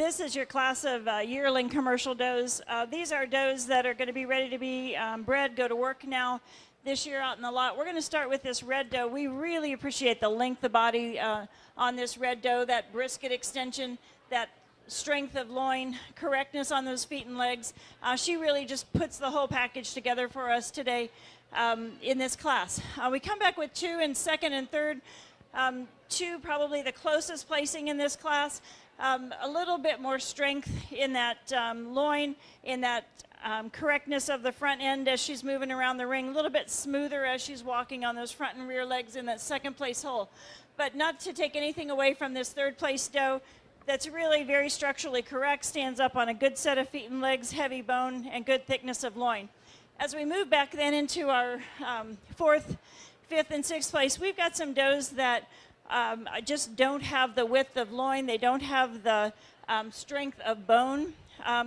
This is your class of yearling commercial does. These are does that are going to be ready to be bred, go to work now this year out in the lot. We're going to start with this red doe. We really appreciate the length of body on this red doe, that brisket extension, that strength of loin, correctness on those feet and legs. She really just puts the whole package together for us today in this class. We come back with 2 in second and third. 2 probably the closest placing in this class. A little bit more strength in that loin, in that correctness of the front end as she's moving around the ring, a little bit smoother as she's walking on those front and rear legs in that second place hole. But not to take anything away from this third place doe that's really very structurally correct, stands up on a good set of feet and legs, heavy bone, and good thickness of loin. As we move back then into our 4th, 5th, and 6th place, we've got some does that just don't have the width of loin. They don't have the strength of bone.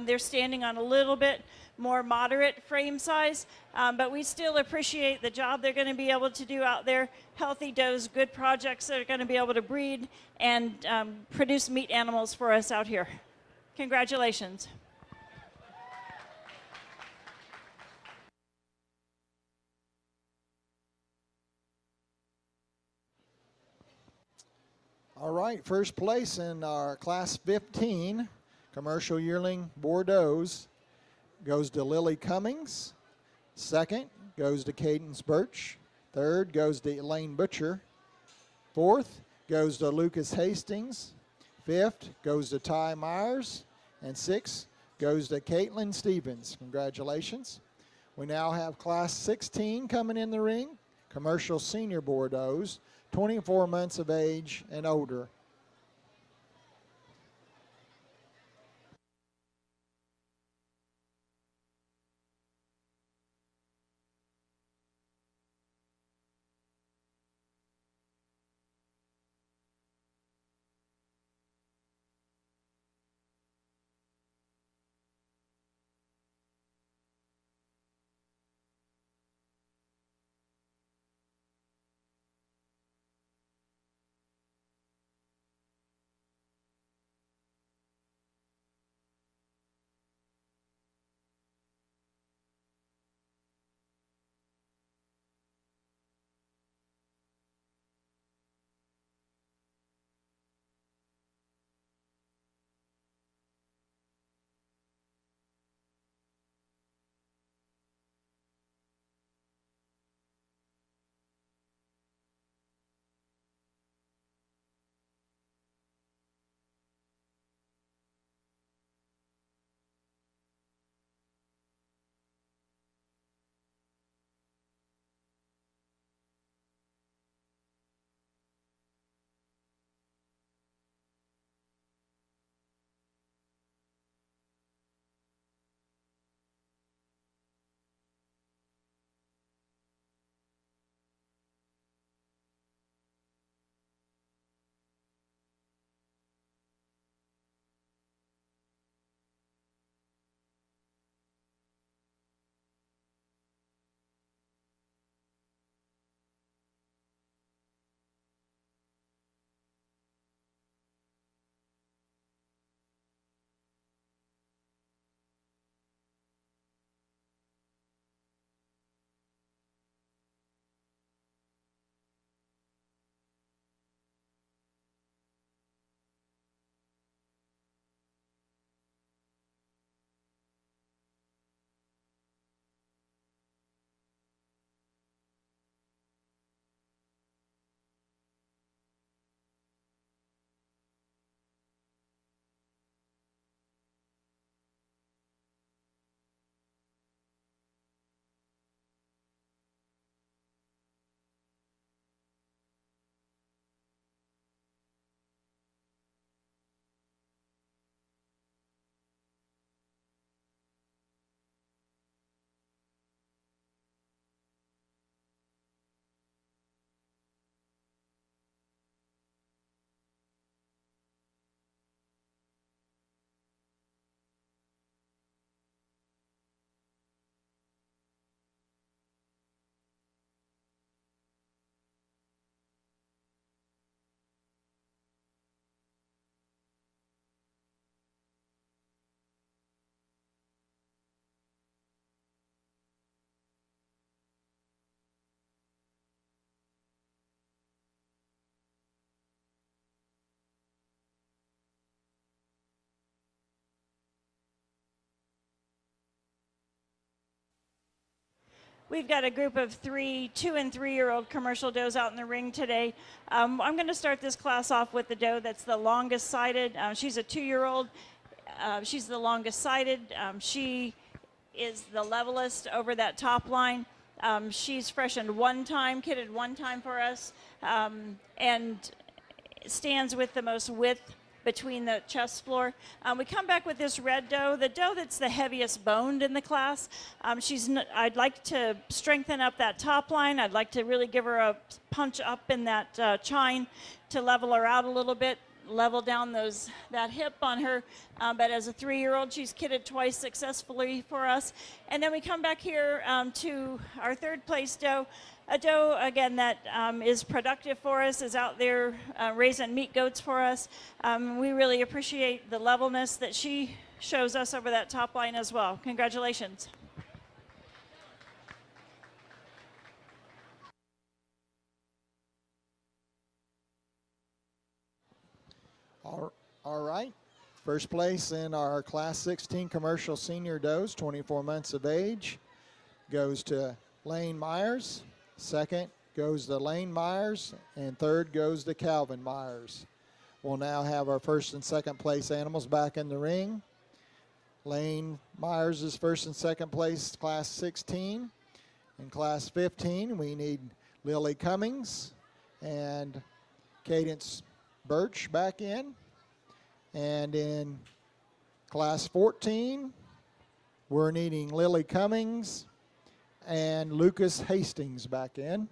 They're standing on a little bit more moderate frame size, but we still appreciate the job they're going to be able to do out there. Healthy does, good projects that are going to be able to breed and produce meat animals for us out here. Congratulations. All right, first place in our class 15, commercial yearling Bordeaux, goes to Lily Cummings. Second goes to Cadence Birch. Third goes to Elaine Butcher. Fourth goes to Lucas Hastings. Fifth goes to Ty Myers. And sixth goes to Caitlin Stevens. Congratulations. We now have class 16 coming in the ring, commercial senior Bordeaux, 24 months of age and older. we've got a group of 2 and 3-year-old commercial does out in the ring today. I'm going to start this class off with the doe that's the longest sighted. She's a 2-year-old. She's the longest sighted. She is the levelest over that top line. She's freshened one time, kidded one time for us, and stands with the most width between the chest floor. We come back with this red doe, the doe that's the heaviest boned in the class. I'd like to strengthen up that top line. I'd like to really give her a punch up in that chine to level her out a little bit, level down that hip on her. But as a 3-year-old, she's kidded twice successfully for us. And then we come back here to our 3rd place doe. A doe, again, that is productive for us, is out there raising meat goats for us. We really appreciate the levelness that she shows us over that top line as well. Congratulations. All right. First place in our Class 16 commercial senior does, 24 months of age, goes to Lane Myers. Second goes to Lane Myers, and third goes to Calvin Myers. We'll now have our first and second place animals back in the ring. Lane Myers is first and second place, Class 16. In Class 15, we need Lily Cummings and Cadence Birch back in. And in Class 14, we're needing Lily Cummings and Lucas Hastings back in.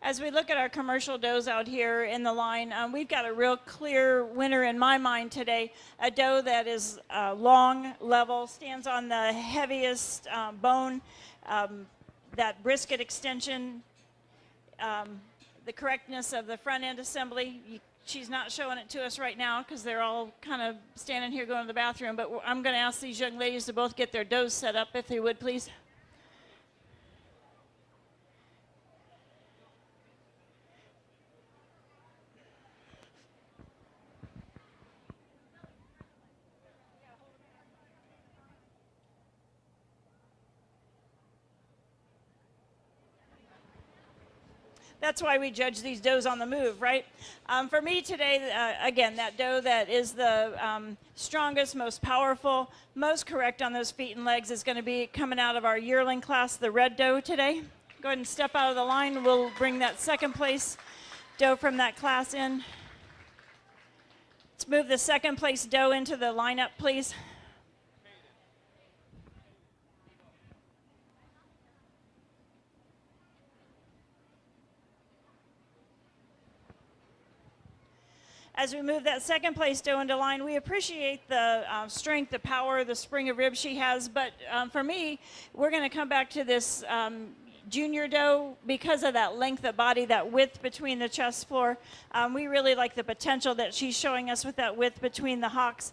As we look at our commercial does out here in the line, we've got a real clear winner in my mind today. A doe that is long, level, stands on the heaviest bone, that brisket extension, the correctness of the front end assembly. She's not showing it to us right now because they're all kind of standing here going to the bathroom, but I'm going to ask these young ladies to both get their does set up, if they would, please. That's why we judge these does on the move, right? For me today, again, that doe that is the strongest, most powerful, most correct on those feet and legs is going to be coming out of our yearling class, the red doe today. Go ahead and step out of the line. We'll bring that second place doe from that class in. Let's move the second place doe into the lineup, please. As we move that second place doe into line, we appreciate the strength, the power, the spring of ribs she has. But for me, we're going to come back to this junior doe because of that length of body, that width between the chest floor. We really like the potential that she's showing us with that width between the hocks.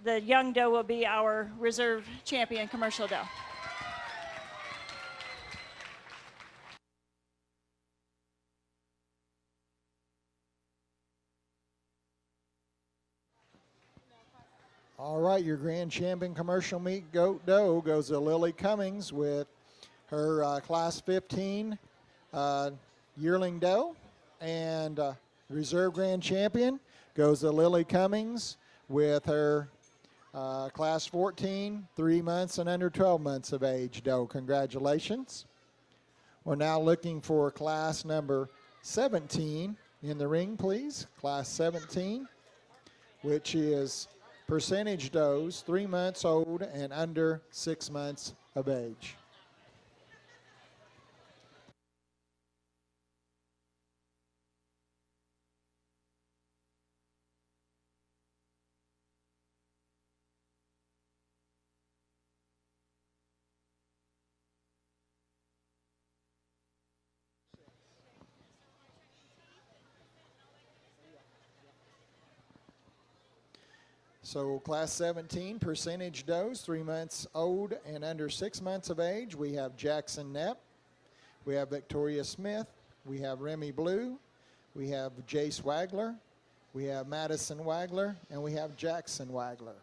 The young doe will be our reserve champion commercial doe. All right, your grand champion commercial meat goat doe goes to Lily Cummings with her Class 15 yearling doe. And reserve grand champion goes to Lily Cummings with her class 14, 3 months and under 12 months of age doe. Congratulations. We're now looking for class number 17 in the ring, please. Class 17, which is percentage does, 3 months old and under 6 months of age. So class 17, percentage does, 3 months old and under 6 months of age. We have Jackson Knapp, we have Victoria Smith, we have Remy Blue, we have Jace Wagler, we have Madison Wagler, and we have Jackson Wagler.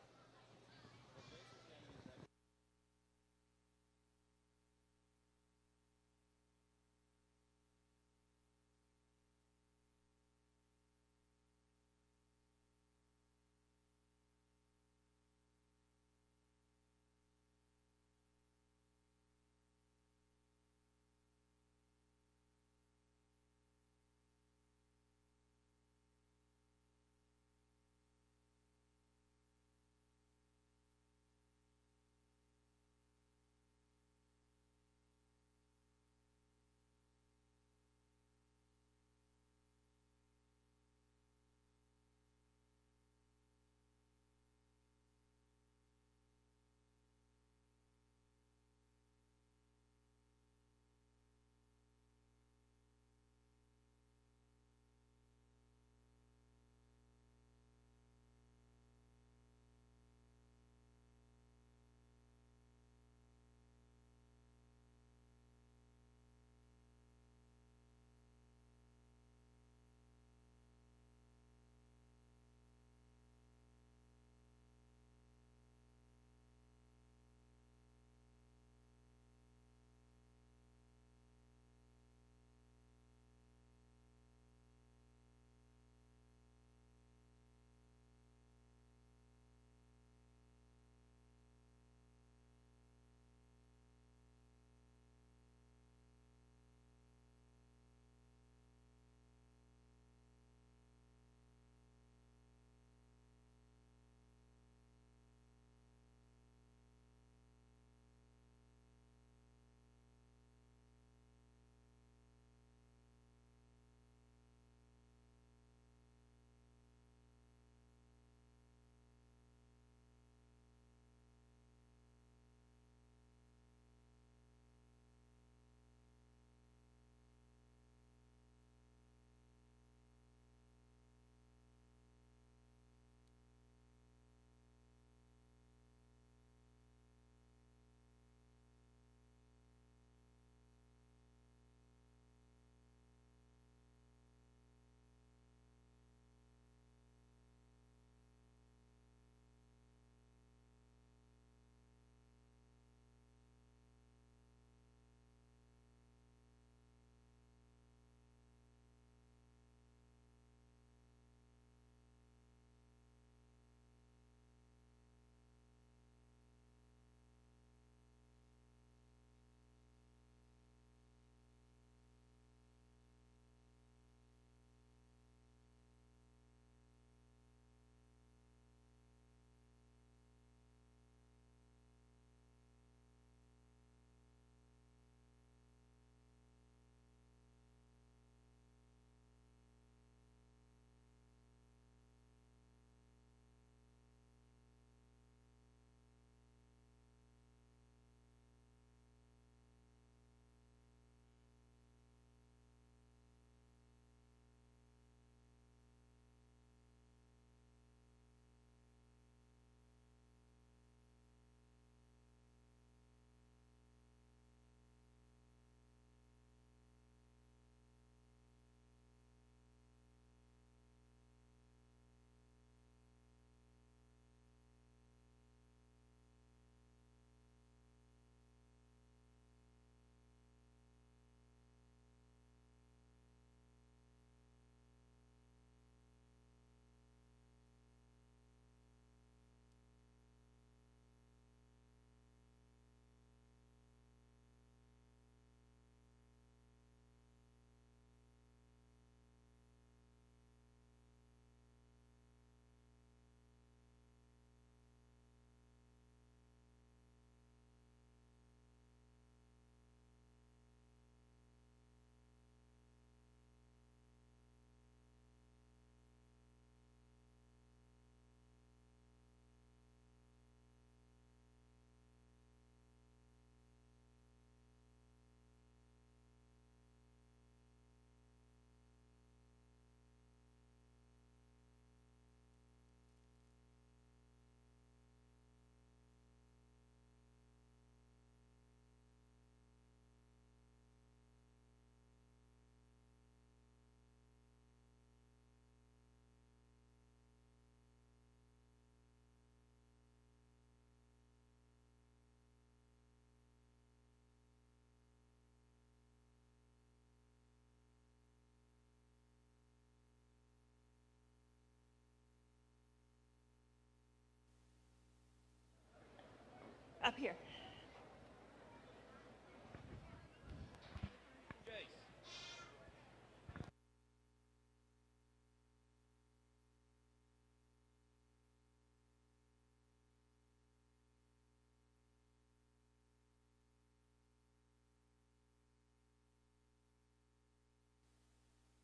Up here.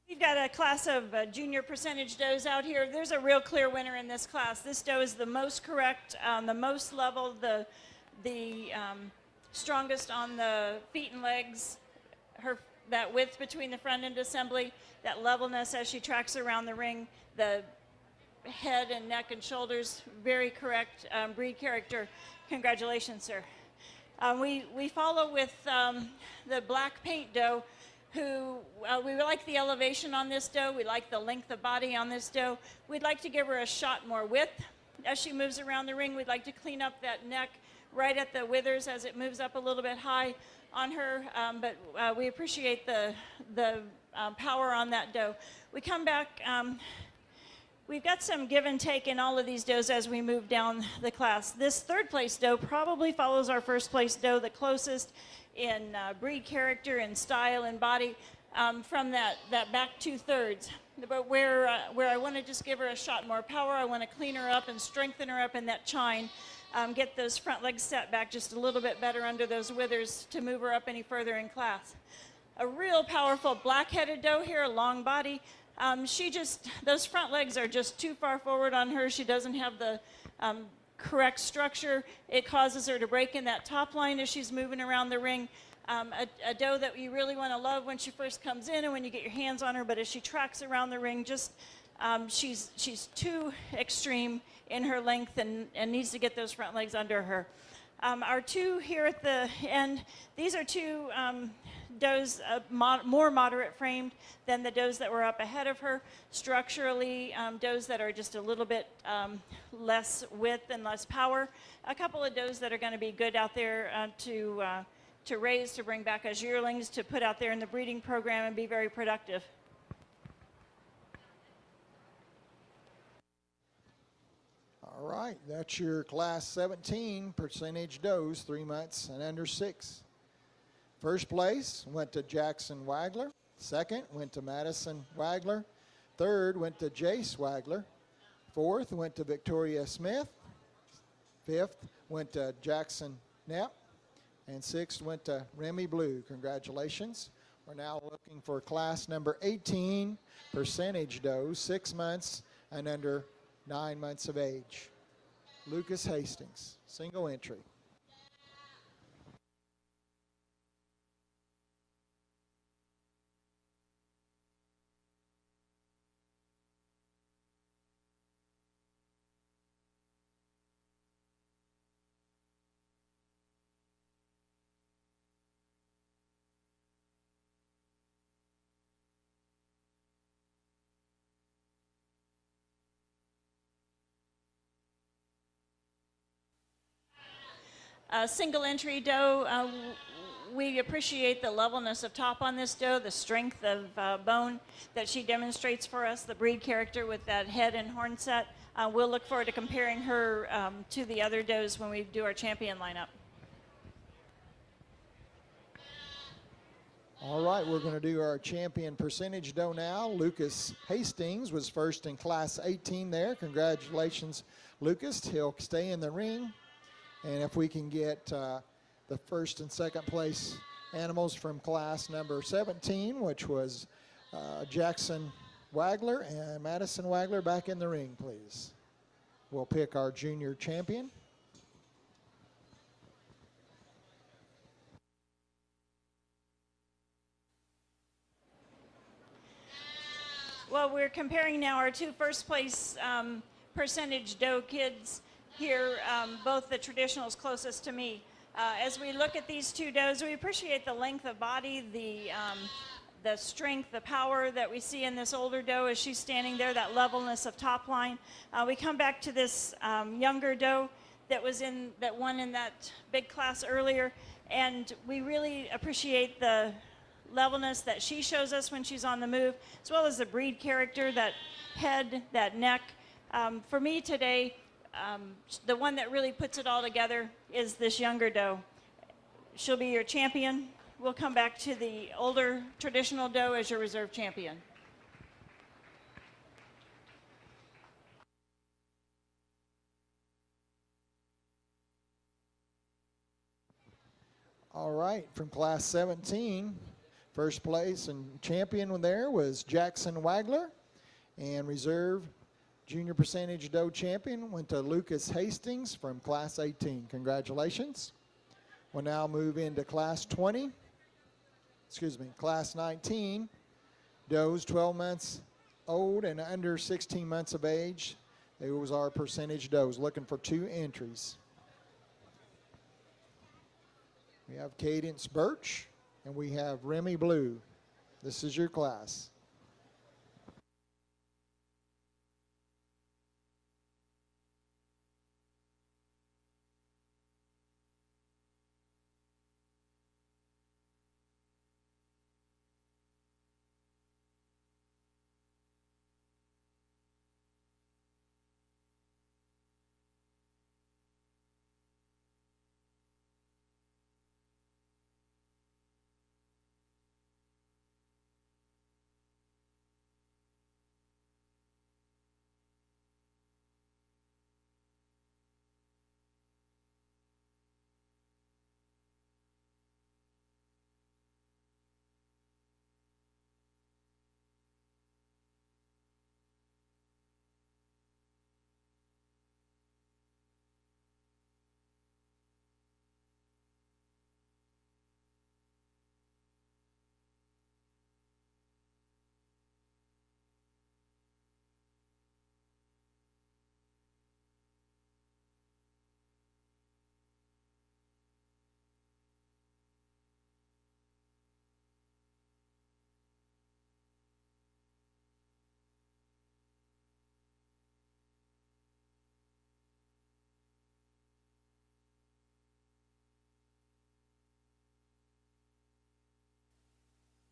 We've got a class of junior percentage does out here. There's a real clear winner in this class. This doe is the most correct, the most level, the strongest on the feet and legs. That width between the front end assembly, that levelness as she tracks around the ring, the head and neck and shoulders, very correct breed character. Congratulations, sir. We follow with the black paint doe, who we like the elevation on this doe. We like the length of body on this doe. We'd like to give her a shot more width as she moves around the ring. We'd like to clean up that neck right at the withers as it moves up a little bit high on her, but we appreciate the power on that doe. We come back, we've got some give and take in all of these does as we move down the class. This third place doe probably follows our first place doe the closest in breed character and style and body from that back 2/3. But where I want to just give her a shot more power, I want to clean her up and strengthen her up in that chine, get those front legs set back just a little bit better under those withers to move her up any further in class. A real powerful black-headed doe here, a long body. Those front legs are just too far forward on her. She doesn't have the correct structure. It causes her to break in that top line as she's moving around the ring. A doe that you really want to love when she first comes in and when you get your hands on her, but as she tracks around the ring, just she's too extreme in her length and needs to get those front legs under her. Our two here at the end, these are two does more moderate framed than the does that were up ahead of her. Structurally, does that are just a little bit less width and less power. A couple of does that are going to be good out there to raise, to bring back as yearlings, to put out there in the breeding program and be very productive. All right, that's your class 17 percentage does, 3 months and under 6. First place went to Jackson Wagler. Second went to Madison Wagler. Third went to Jace Wagler. Fourth went to Victoria Smith. Fifth went to Jackson Knapp. And sixth went to Remy Blue. Congratulations. We're now looking for class number 18 percentage does, 6 months and under 9 months of age. Lucas Hastings, single entry. Single entry doe, we appreciate the levelness of top on this doe, the strength of bone that she demonstrates for us, the breed character with that head and horn set. We'll look forward to comparing her to the other does when we do our champion lineup. All right, we're going to do our champion percentage doe now. Lucas Hastings was first in class 18 there. Congratulations, Lucas. He'll stay in the ring. And if we can get the first and second place animals from class number 17, which was Jackson Wagler and Madison Wagler, back in the ring, please. We'll pick our junior champion. Well, we're comparing now our two first place percentage doe kids here, both the traditionals closest to me. As we look at these two does, we appreciate the length of body, the strength, the power that we see in this older doe as she's standing there, that levelness of top line. We come back to this younger doe that won in that big class earlier, and we really appreciate the levelness that she shows us when she's on the move, as well as the breed character, that head, that neck. For me today, the one that really puts it all together is this younger doe. She'll be your champion. We'll come back to the older traditional doe as your reserve champion. All right, from class 17, first place and champion there was Jackson Wagler, and reserve junior percentage doe champion went to Lucas Hastings from class 18. Congratulations. We'll now move into class 19, does 12 months old and under 16 months of age. Those are percentage does, looking for 2 entries. We have Cadence Birch, and we have Remy Blue. This is your class.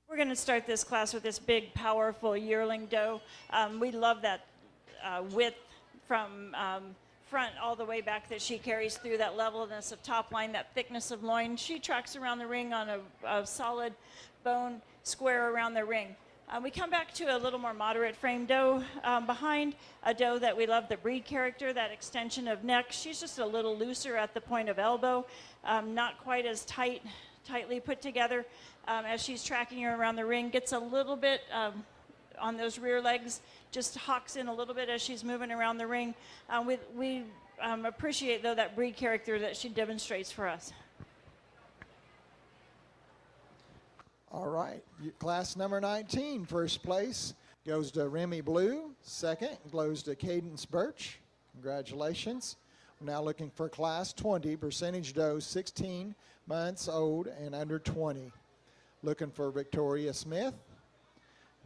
We're going to start this class with this big, powerful yearling doe. We love that width from front all the way back that she carries through, that levelness of top line, that thickness of loin. She tracks around the ring on a solid bone square around the ring. We come back to a little more moderate frame doe behind, a doe that we love, the breed character, that extension of neck. She's just a little looser at the point of elbow, not quite as tightly put together as she's tracking her around the ring. Gets a little bit on those rear legs, just hocks in a little bit as she's moving around the ring. We appreciate, though, that breed character that she demonstrates for us. All right, class number 19, first place goes to Remy Blue. Second goes to Cadence Birch. Congratulations. We're now looking for class 20, percentage doe, 16 months old and under 20. Looking for Victoria Smith,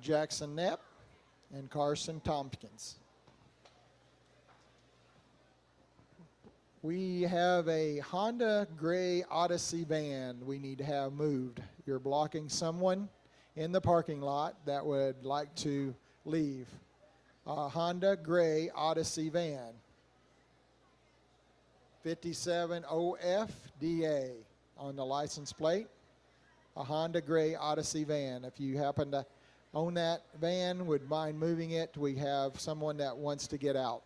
Jackson Knapp, and Carson Tompkins. We have a Honda gray Odyssey van we need to have moved. You're blocking someone in the parking lot that would like to leave. A Honda gray Odyssey van. 57OFDA on the license plate. A Honda gray Odyssey van. If you happen to own that van, would mind moving it, we have someone that wants to get out.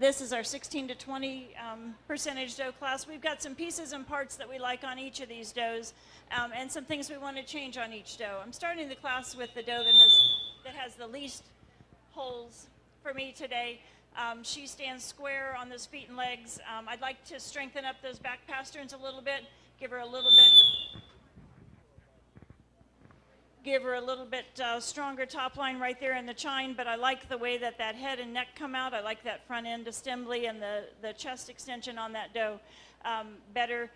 This is our 16 to 20 percentage dough class. We've got some pieces and parts that we like on each of these doughs, and some things we want to change on each dough. I'm starting the class with the dough that has the least holes for me today. She stands square on those feet and legs. I'd like to strengthen up those back pasterns a little bit, give her a little bit stronger top line right there in the chine, but I like the way that head and neck come out. I like that front end assembly and the chest extension on that dough better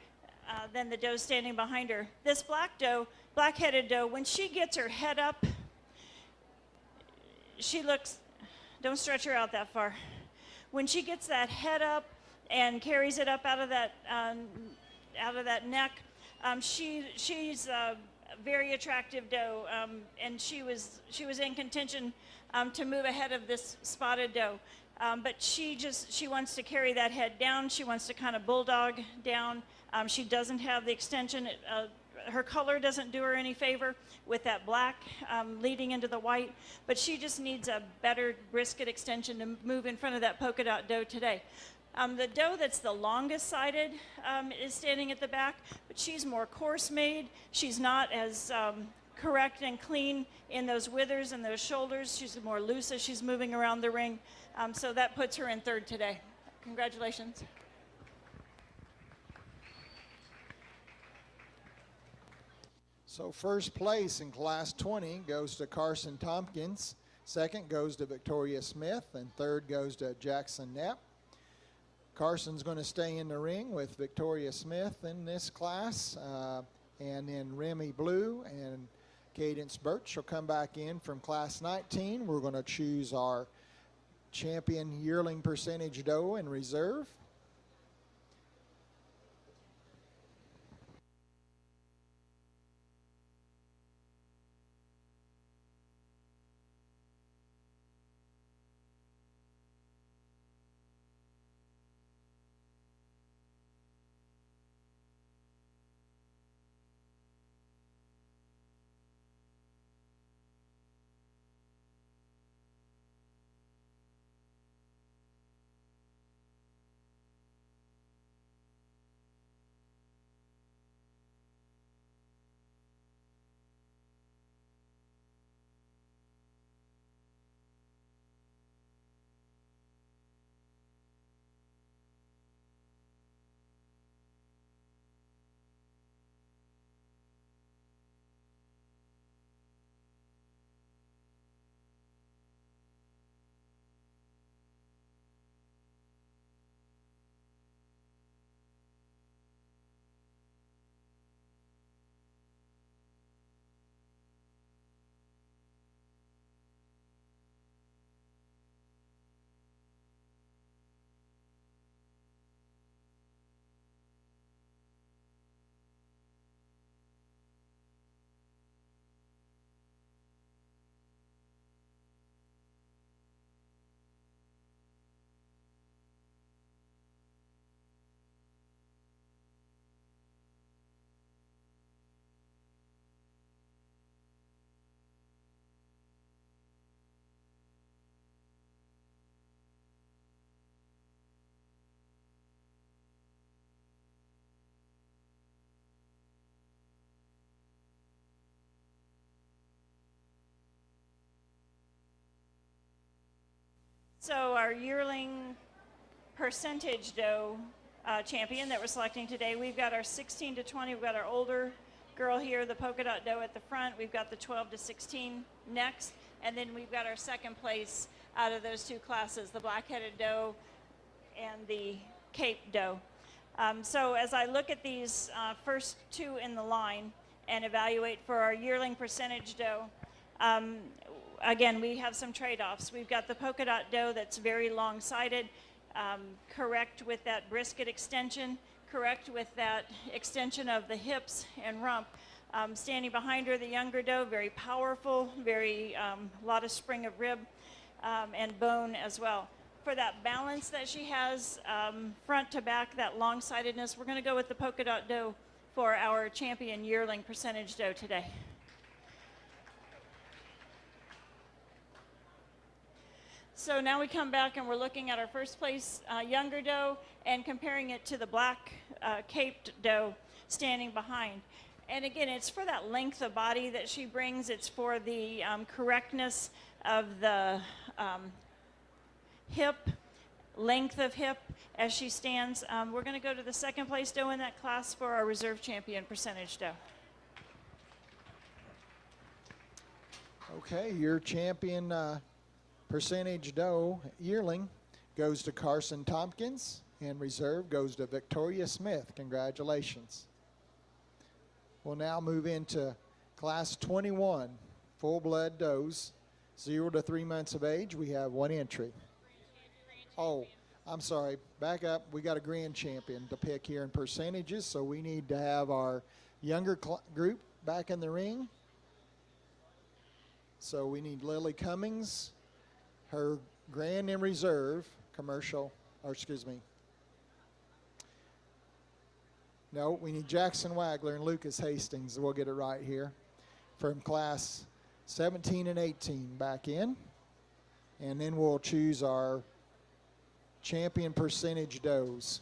than the dough standing behind her. This black-headed dough, when she gets her head up, she looks, don't stretch her out that far. When she gets that head up and carries it up out of that neck, she's very attractive dough, and she was in contention to move ahead of this spotted dough, but she wants to carry that head down. She wants to kind of bulldog down. She doesn't have the extension. Her color doesn't do her any favor with that black leading into the white, but she just needs a better brisket extension to move in front of that polka dot dough today. The dough that's the longest sided is standing at the back, but she's more coarse made. She's not as correct and clean in those withers and those shoulders. She's more loose as she's moving around the ring. So that puts her in third today. Congratulations. So first place in class 20 goes to Carson Tompkins. Second goes to Victoria Smith, and third goes to Jackson Knapp. Carson's going to stay in the ring with Victoria Smith in this class, and then Remy Blue and Cadence Birch will come back in from class 19. We're going to choose our champion yearling percentage dough in reserve. So our yearling percentage dough champion that we're selecting today, we've got our 16 to 20, we've got our older girl here, the polka dot dough at the front, we've got the 12 to 16 next, and then we've got our second place out of those two classes, the black-headed dough and the cape dough. So as I look at these first two in the line and evaluate for our yearling percentage dough, again, we have some trade-offs. We've got the polka dot dough that's very long-sided, correct with that brisket extension, correct with that extension of the hips and rump. Standing behind her, the younger dough, very powerful, very lot of spring of rib and bone as well. For that balance that she has, front to back, that long-sidedness, we're going to go with the polka dot dough for our champion yearling percentage dough today. So now we come back and we're looking at our first place younger doe and comparing it to the black caped doe standing behind. And again, it's for that length of body that she brings. It's for the correctness of the hip, length of hip as she stands. We're going to go to the second place doe in that class for our reserve champion percentage doe. Okay, your champion percentage doe yearling goes to Carson Tompkins, and reserve goes to Victoria Smith. Congratulations. We'll now move into class 21, full-blood does, 0 to 3 months of age. We have one entry. Oh, I'm sorry, back up. We got a grand champion to pick here in percentages, so we need to have our younger group back in the ring. So we need Lily Cummings, her grand in reserve, No, we need Jackson Wagler and Lucas Hastings. We'll get it right here. From class 17 and 18 back in. And then we'll choose our champion percentage does.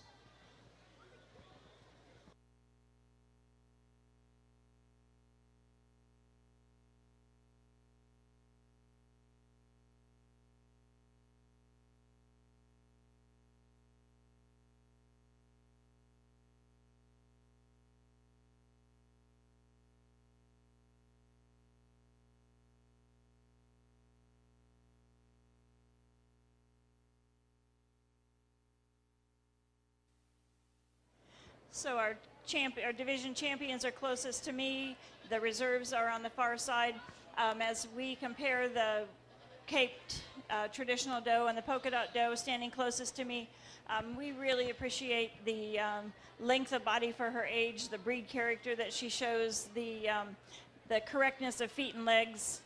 So our division champions are closest to me. The reserves are on the far side. As we compare the caped traditional doe and the polka dot doe standing closest to me, we really appreciate the length of body for her age, the breed character that she shows, the correctness of feet and legs.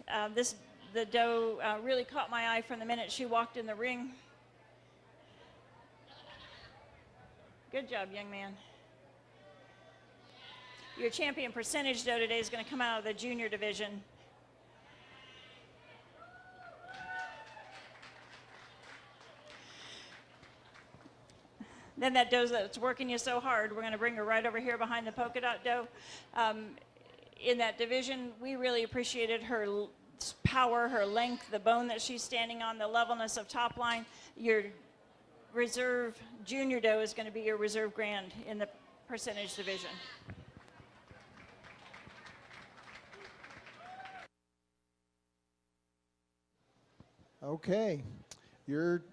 The doe really caught my eye from the minute she walked in the ring. Good job, young man. Your champion percentage doe today is going to come out of the junior division. Then that doe that's working you so hard, we're going to bring her right over here behind the polka dot doe. In that division, we really appreciated her power, her length, the bone that she's standing on, the levelness of top line. Your reserve junior doe is going to be your reserve grand in the percentage division. Okay, your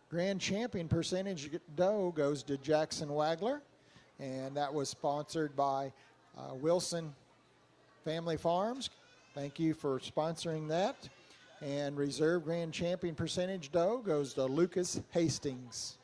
grand champion percentage doe goes to Jackson Wagler, and that was sponsored by Wilson Family Farms. Thank you for sponsoring that. And reserve grand champion percentage doe goes to Lucas Hastings.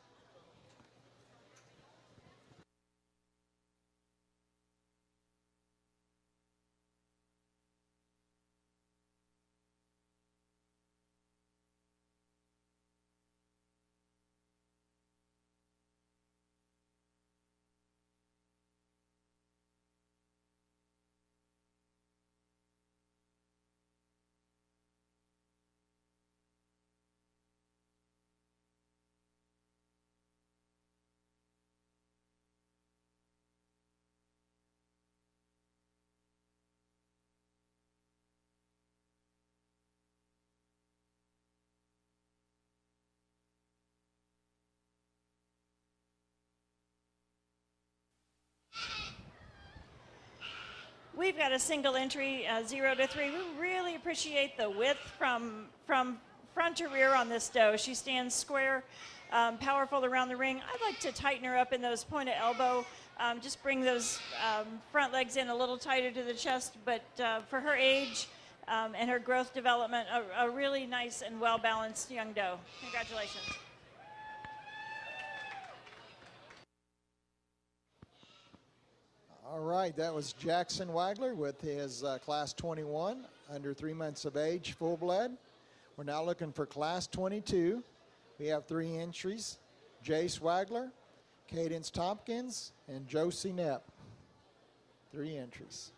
We've got a single entry, 0 to 3. We really appreciate the width from front to rear on this doe. She stands square, powerful around the ring. I'd like to tighten her up in those point of elbow, just bring those front legs in a little tighter to the chest. But for her age and her growth development, a really nice and well-balanced young doe. Congratulations. All right, that was Jackson Wagler with his class 21, under 3 months of age, full blood. We're now looking for class 22. We have 3 entries: Jace Wagler, Cadence Tompkins, and Josie Knapp. 3 entries.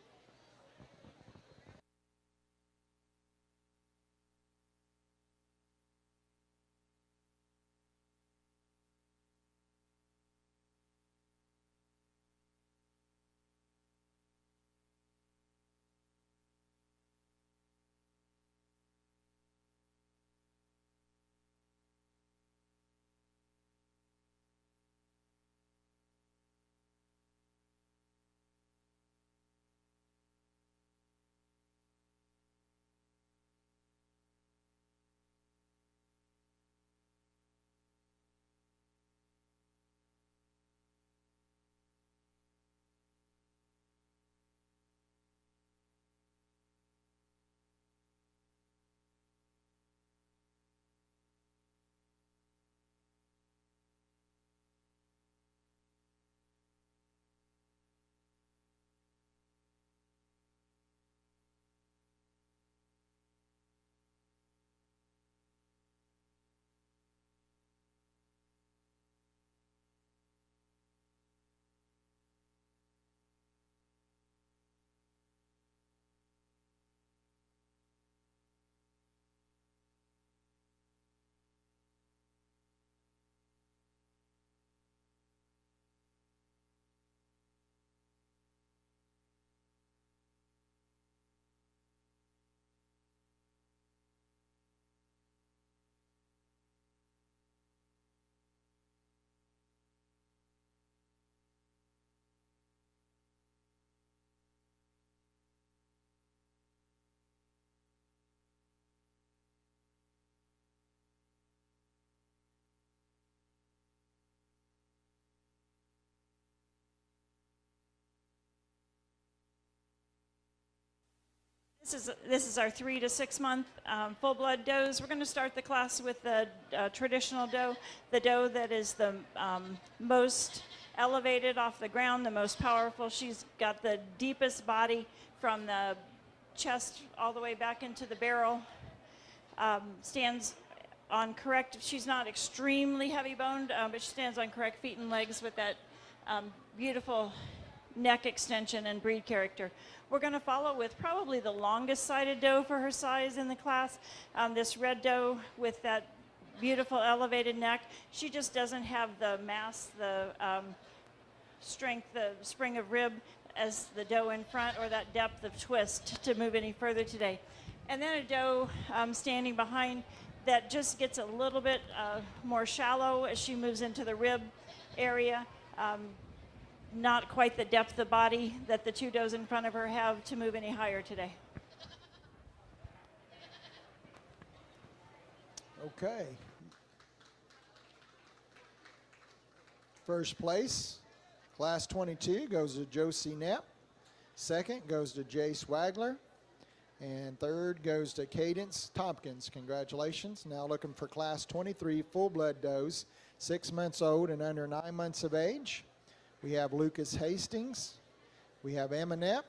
This is our 3 to 6 month full-blood does. We're going to start the class with the traditional doe, the doe that is the most elevated off the ground, the most powerful. She's got the deepest body from the chest all the way back into the barrel. Stands on correct, she's not extremely heavy boned, but she stands on correct feet and legs with that beautiful neck extension and breed character. We're going to follow with probably the longest sided doe for her size in the class. This red doe with that beautiful elevated neck. She just doesn't have the mass, the strength, the spring of rib as the doe in front, or that depth of twist to move any further today. And then a doe standing behind that just gets a little bit more shallow as she moves into the rib area. Not quite the depth of body that the two does in front of her have to move any higher today. Okay. First place, class 22, goes to Josie Knapp. Second goes to Jay Swagler. And third goes to Cadence Tompkins. Congratulations. Now looking for class 23 full-blood does, 6 months old and under 9 months of age. We have Lucas Hastings, we have Eminette,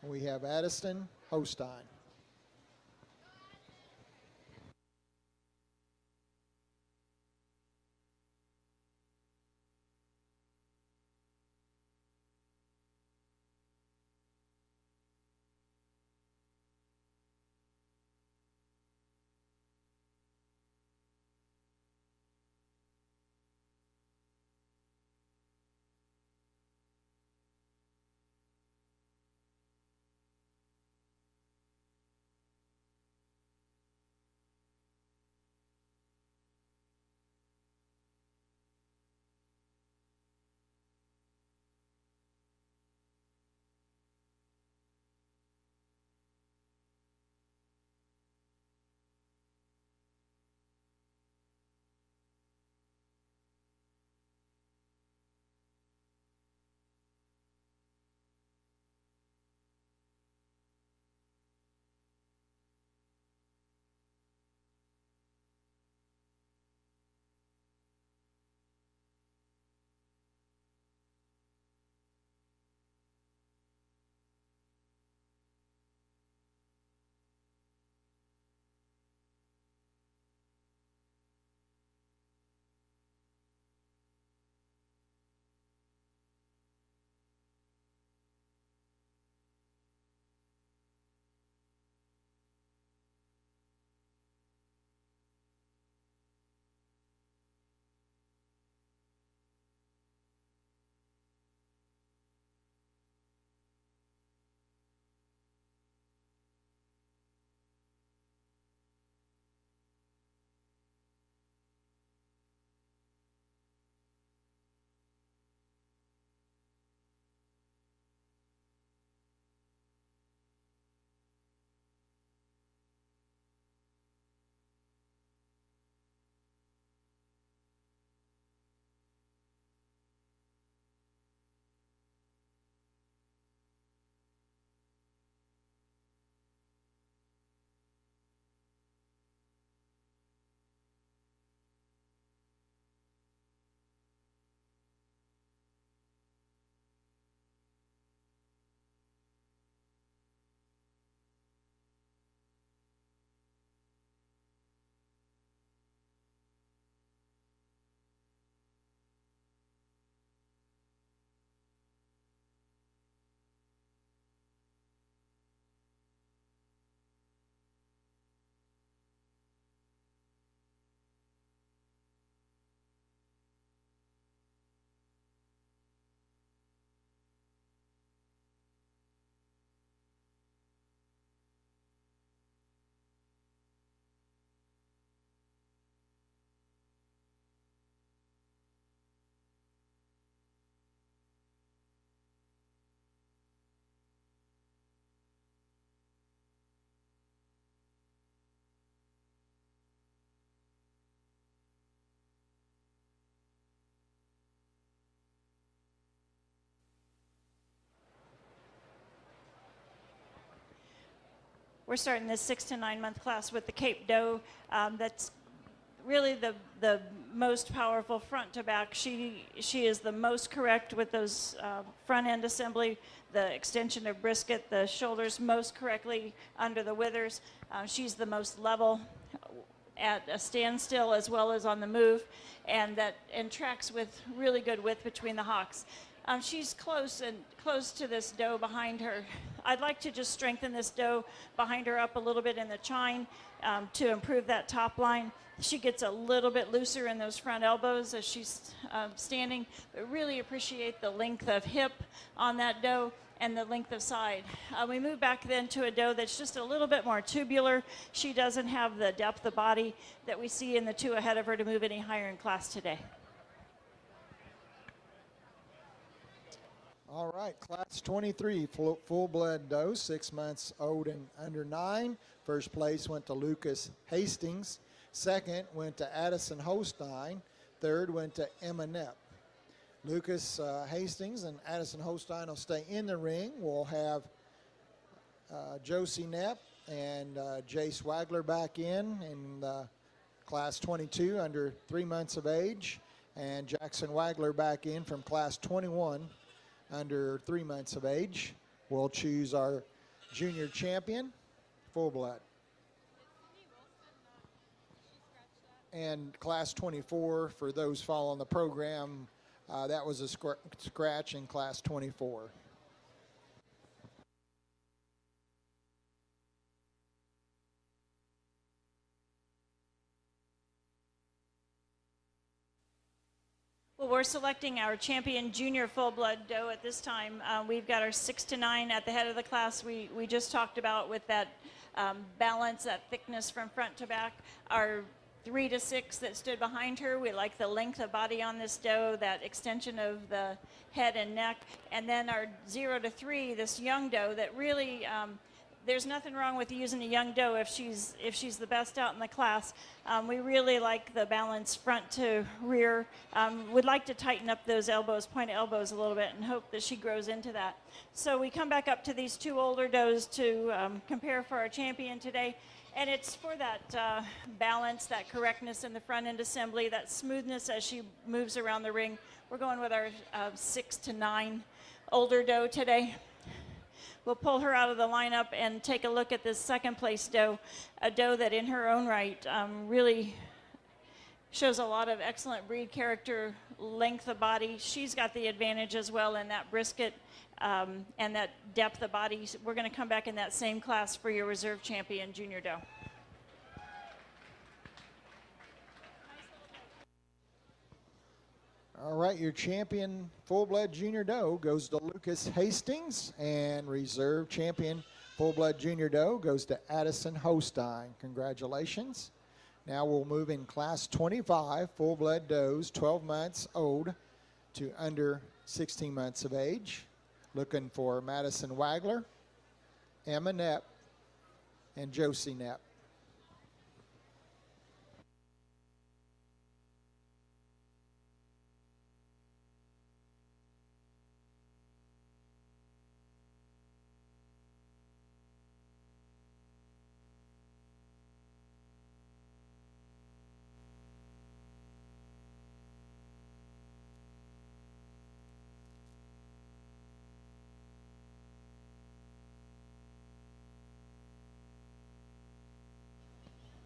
we have Addiston Hostein. we're starting this 6 to 9 month class with the Cape doe. That's really the most powerful front to back. She is the most correct with those front end assembly, the extension of brisket, the shoulders most correctly under the withers. She's the most level at a standstill as well as on the move, and tracks with really good width between the hocks. She's close to this doe behind her. I'd like to just strengthen this doe behind her up a little bit in the chine to improve that top line. She gets a little bit looser in those front elbows as she's standing, but really appreciate the length of hip on that doe and the length of side. We move back then to a doe that's just a little bit more tubular. She doesn't have the depth of body that we see in the two ahead of her to move any higher in class today. All right, class 23, full-blood doe, 6 months old and under 9. First place went to Lucas Hastings. Second went to Addison Holstein. Third went to Emma Knepp. Lucas Hastings and Addison Holstein will stay in the ring. We'll have Josie Knepp and Jay Swagler back in class 22 under 3 months of age, and Jackson Wagler back in from class 21 under 3 months of age. We'll choose our junior champion, full blood. And class 24, for those following the program, that was a scratch in class 24. Well, we're selecting our champion junior full-blood doe at this time. We've got our 6 to 9 at the head of the class we just talked about with that balance, that thickness from front to back. Our 3 to 6 that stood behind her, we like the length of body on this doe, that extension of the head and neck. And then our 0 to 3, this young doe that really, there's nothing wrong with using a young doe if she's the best out in the class. We really like the balance front to rear. Would like to tighten up those elbows, pointed elbows a little bit, and hope that she grows into that. So we come back up to these 2 older does to compare for our champion today. And it's for that balance, that correctness in the front end assembly, that smoothness as she moves around the ring. We're going with our 6 to 9 older doe today. We'll pull her out of the lineup and take a look at this second place doe, a doe that in her own right really shows a lot of excellent breed character, length of body. She's got the advantage as well in that brisket and that depth of body. We're going to come back in that same class for your reserve champion junior doe. All right, your champion full-blood junior doe goes to Lucas Hastings, and reserve champion full-blood junior doe goes to Addison Holstein. Congratulations. Now we'll move in class 25, full-blood does, 12 months old to under 16 months of age. Looking for Madison Wagler, Emma Knepp, and Josie Knepp.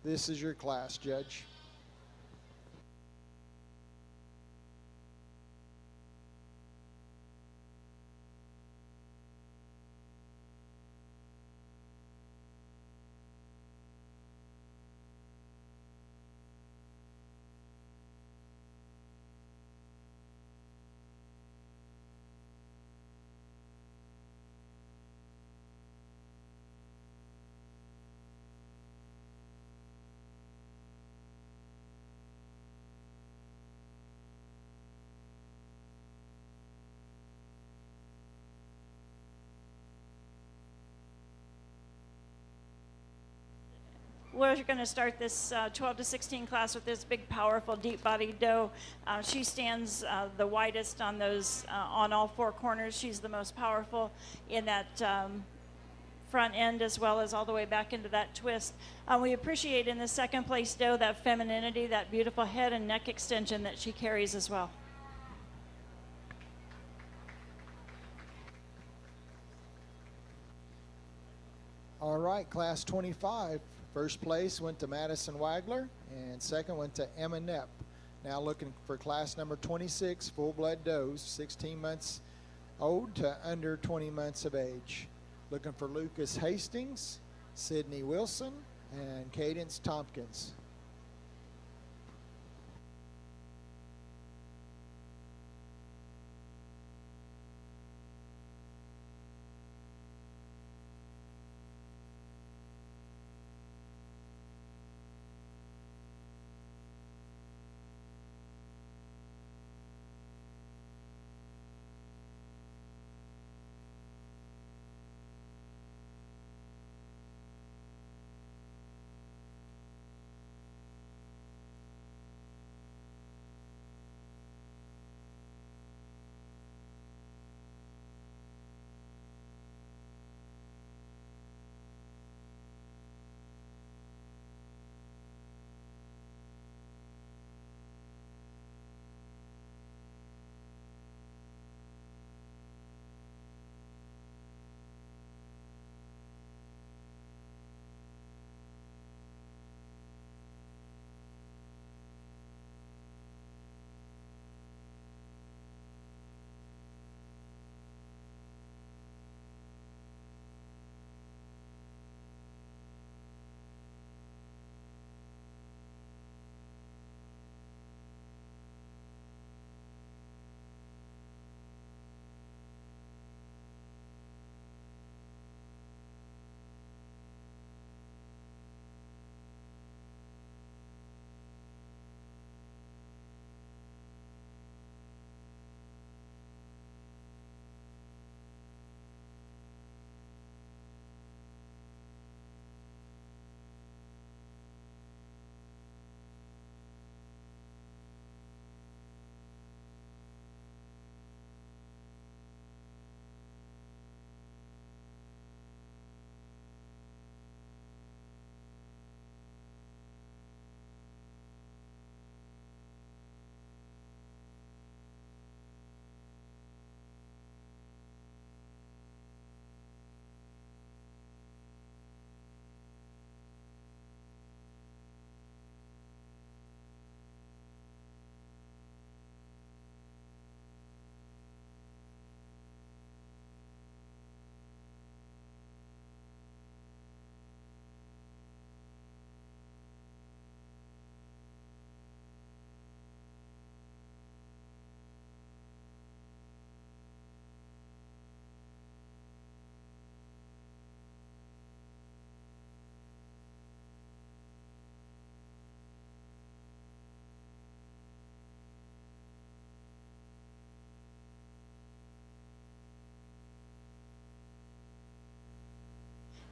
This is your class, Judge. We're going to start this 12 to 16 class with this big, powerful, deep-bodied doe. She stands the widest on those on all 4 corners. She's the most powerful in that front end as well as all the way back into that twist. We appreciate in the second place doe that femininity, that beautiful head and neck extension that she carries as well. All right, class 25. First place went to Madison Wagler, and second went to Emma Knepp. Now looking for class number 26, full-blood does, 16 months old to under 20 months of age. Looking for Lucas Hastings, Sydney Wilson, and Cadence Tompkins.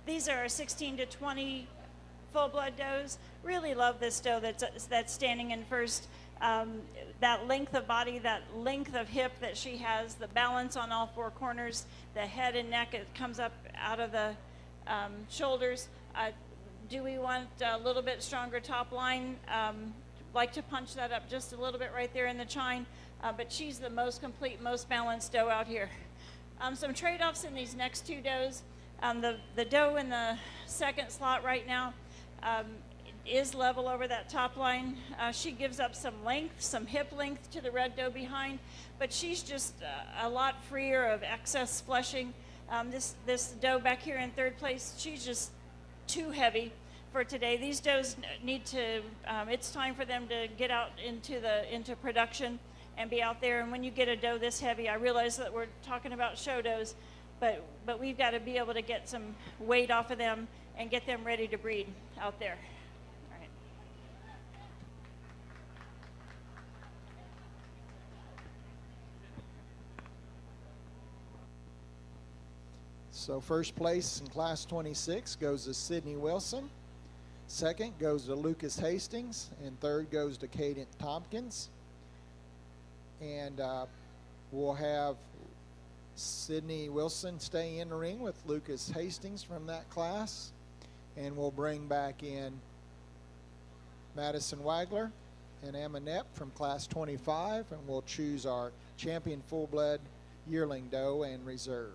These are 16 to 20 full-blood does. Really love this doe that's standing in first. That length of body, that length of hip that she has, the balance on all four corners, the head and neck, it comes up out of the shoulders. Do we want a little bit stronger top line? Like to punch that up just a little bit right there in the chine, but she's the most complete, most balanced doe out here. Some trade-offs in these next two does. The doe in the second slot right now is level over that top line. She gives up some length, some hip length to the red doe behind, but she's just a lot freer of excess fleshing. This doe back here in third place, she's just too heavy for today. These does need to, it's time for them to get out into production and be out there. And when you get a doe this heavy, I realize that we're talking about show does, but we've got to be able to get some weight off of them and get them ready to breed out there. All right. So first place in class 26 goes to Sydney Wilson. Second goes to Lucas Hastings, and third goes to Cadence Tompkins. And we'll have Sydney Wilson stay in the ring with Lucas Hastings from that class. And we'll bring back in Madison Wagler and Emma Knepp from class 25, and we'll choose our champion full-blood yearling doe and reserve.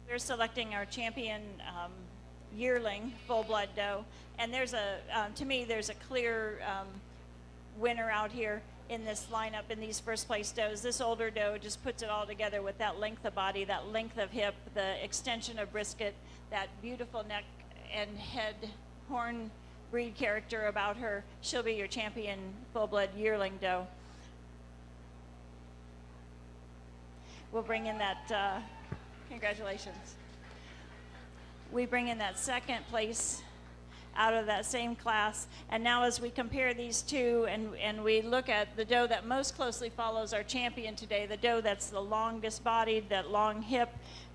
We're selecting our champion yearling full-blood doe, and there's to me, there's a clear winner out here in this lineup in these first place does. This older doe just puts it all together with that length of body, that length of hip, the extension of brisket, that beautiful neck and head horn breed character about her. She'll be your champion full-blood yearling doe. We'll bring in that, congratulations. We bring in that second place out of that same class. And now as we compare these two and we look at the doe that most closely follows our champion today, the doe that's the longest bodied, that long hip,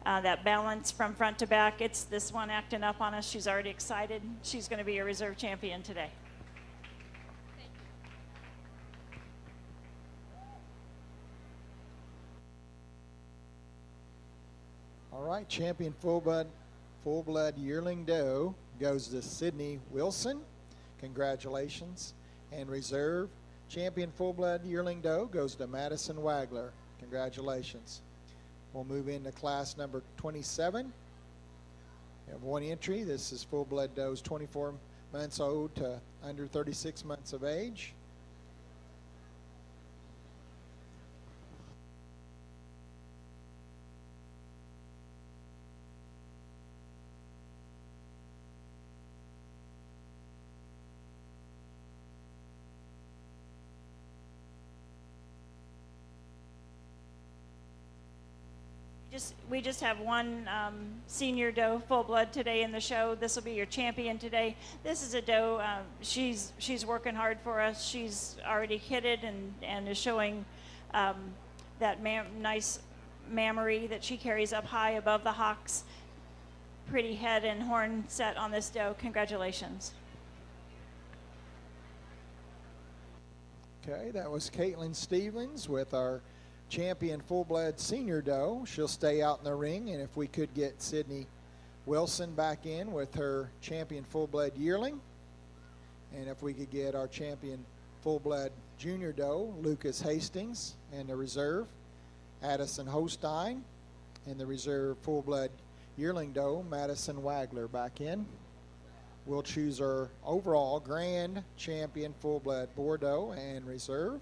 that balance from front to back, it's this one acting up on us. She's already excited. She's going to be a reserve champion today. All right, champion full-blood yearling doe goes to Sydney Wilson. Congratulations. And reserve champion full-blood yearling doe goes to Madison Wagler. Congratulations. We'll move into class number 27. We have one entry. This is full-blood does 24 months old to under 36 months of age. We just have one senior doe full blood today in the show. This will be your champion today. This is a doe. She's working hard for us. She's already kitted and is showing that nice mammary that she carries up high above the hocks. Pretty head and horn set on this doe. Congratulations. Okay, that was Caitlin Stevens with our champion full-blood senior doe. She'll stay out in the ring, and if we could get Sydney Wilson back in with her champion full-blood yearling, and if we could get our champion full-blood junior doe, Lucas Hastings, and the reserve, Addison Holstein, and the reserve full-blood yearling doe, Madison Wagler, back in. We'll choose our overall grand champion full-blood Bordeaux and reserve.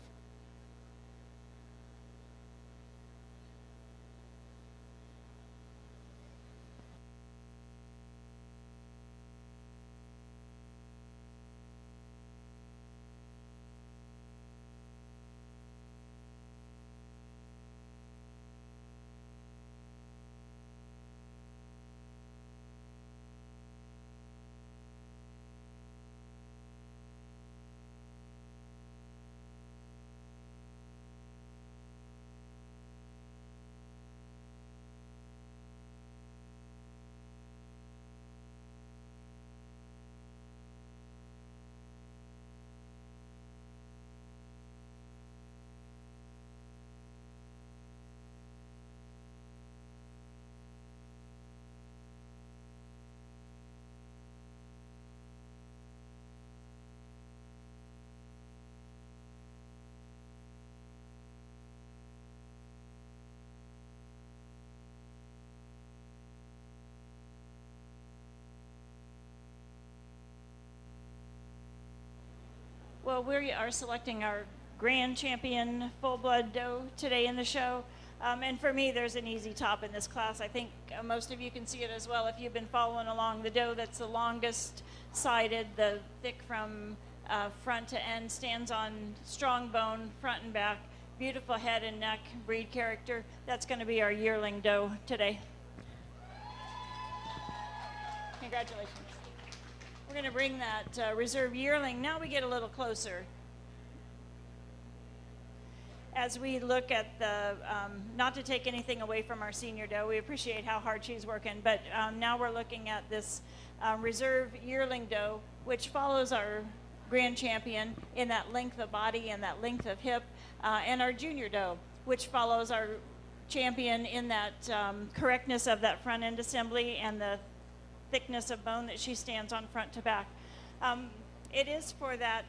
Well, we are selecting our grand champion full-blood doe today in the show. And for me, there's an easy top in this class. I think most of you can see it as well if you've been following along. The doe that's the longest sided, the thick from front to end, stands on strong bone, front and back, beautiful head and neck, breed character. That's going to be our yearling doe today. Congratulations. We're going to bring that reserve yearling. Now we get a little closer. As we look at the, not to take anything away from our senior doe, we appreciate how hard she's working, but now we're looking at this reserve yearling doe, which follows our grand champion in that length of body and that length of hip, and our junior doe, which follows our champion in that correctness of that front end assembly and the thickness of bone that she stands on front to back. It is for that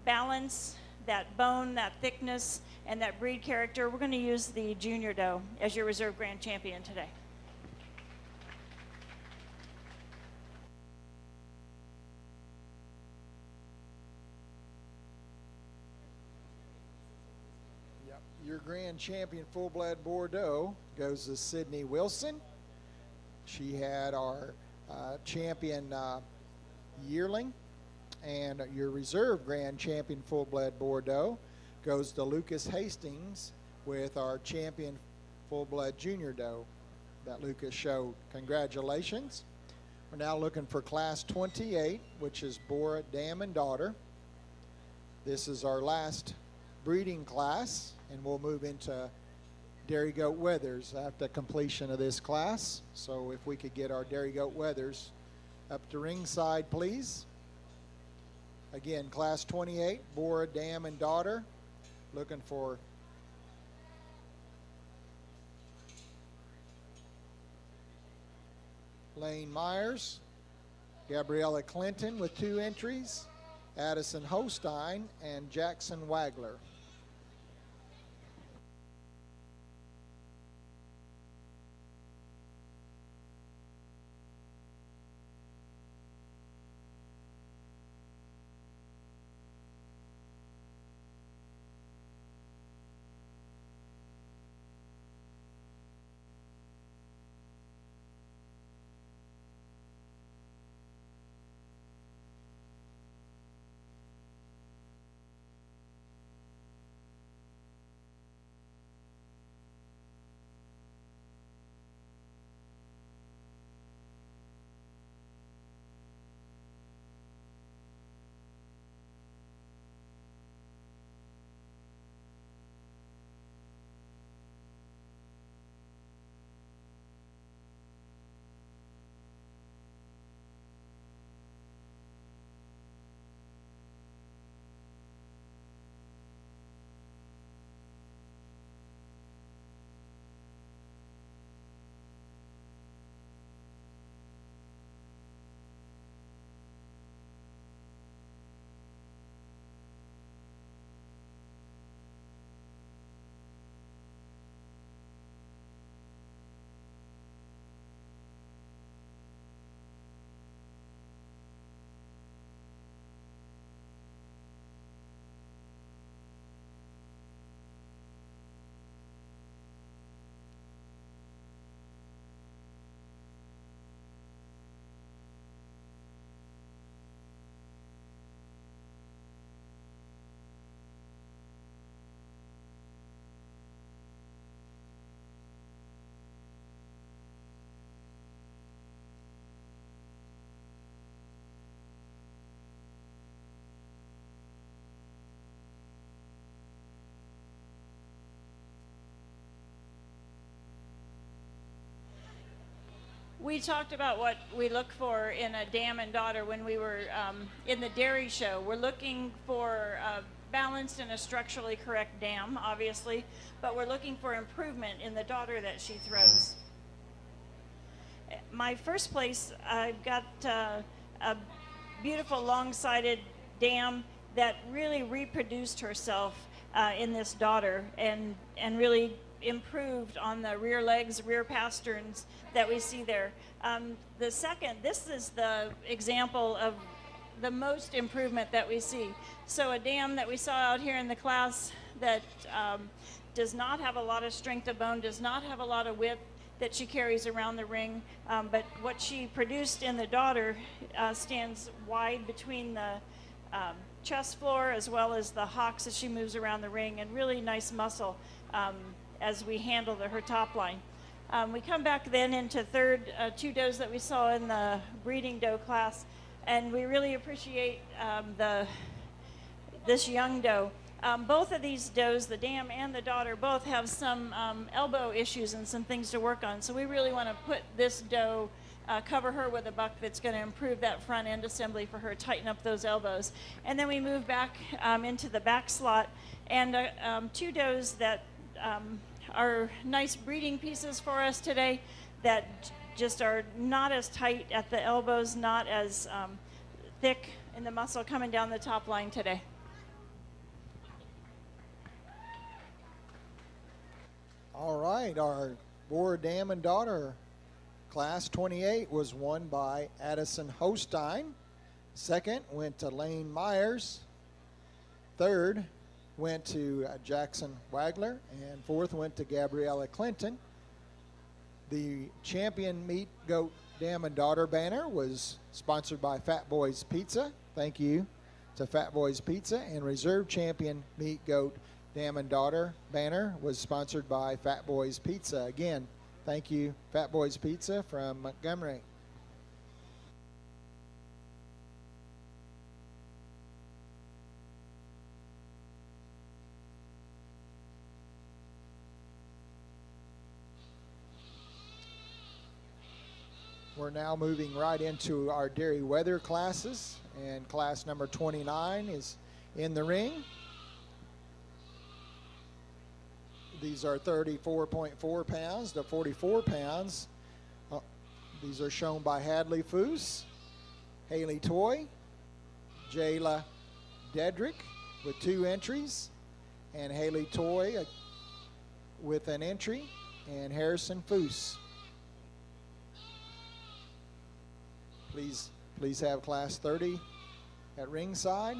balance, that bone, that thickness, and that breed character. We're going to use the junior doe as your reserve grand champion today. Yep. Your grand champion full-blood Bordeaux goes to Sydney Wilson. She had our champion yearling. And your reserve grand champion full-blood Bordeaux goes to Lucas Hastings with our champion full-blood junior doe that Lucas showed. Congratulations. We're now looking for class 28, which is Bora Dam and Daughter. This is our last breeding class, and we'll move into dairy goat wethers after completion of this class. So if we could get our dairy goat wethers up to ringside, please. Again, class 28, Bora Dam and Daughter, looking for Lane Myers, Gabriella Clinton with 2 entries, Addison Hostein, and Jackson Wagler. We talked about what we look for in a dam and daughter when we were in the dairy show. We're looking for a balanced and a structurally correct dam, obviously, but we're looking for improvement in the daughter that she throws. My first place, I've got a beautiful long-sided dam that really reproduced herself in this daughter and really improved on the rear legs, rear pasterns that we see there. The second, this is the example of the most improvement that we see. So a dam that we saw out here in the class that does not have a lot of strength of bone, does not have a lot of width that she carries around the ring, but what she produced in the daughter stands wide between the chest floor as well as the hocks as she moves around the ring, and really nice muscle as we handle her top line. We come back then into two does that we saw in the breeding doe class, and we really appreciate this young doe. Both of these does, the dam and the daughter, both have some elbow issues and some things to work on. So we really want to put this doe, cover her with a buck that's going to improve that front end assembly for her, tighten up those elbows. And then we move back into the back slot, and two does that are nice breeding pieces for us today that just are not as tight at the elbows, not as thick in the muscle coming down the top line today. All right, our boar, dam, and daughter class 28 was won by Addison Hostein. Second went to Lane Myers. Third went to Jackson Wagler, and fourth went to Gabriella Clinton. The champion meat, goat, dam, and daughter banner was sponsored by Fat Boys Pizza. Thank you to Fat Boys Pizza. And reserve champion meat, goat, dam, and daughter banner was sponsored by Fat Boys Pizza. Again, thank you, Fat Boys Pizza from Montgomery. We're now moving right into our dairy weather classes, and class number 29 is in the ring. These are 34.4 pounds to 44 pounds. These are shown by Hadley Foose, Haley Toy, Jayla Dedrick with 2 entries, and Haley Toy with an entry, and Harrison Foose. Please have class 30 at ringside.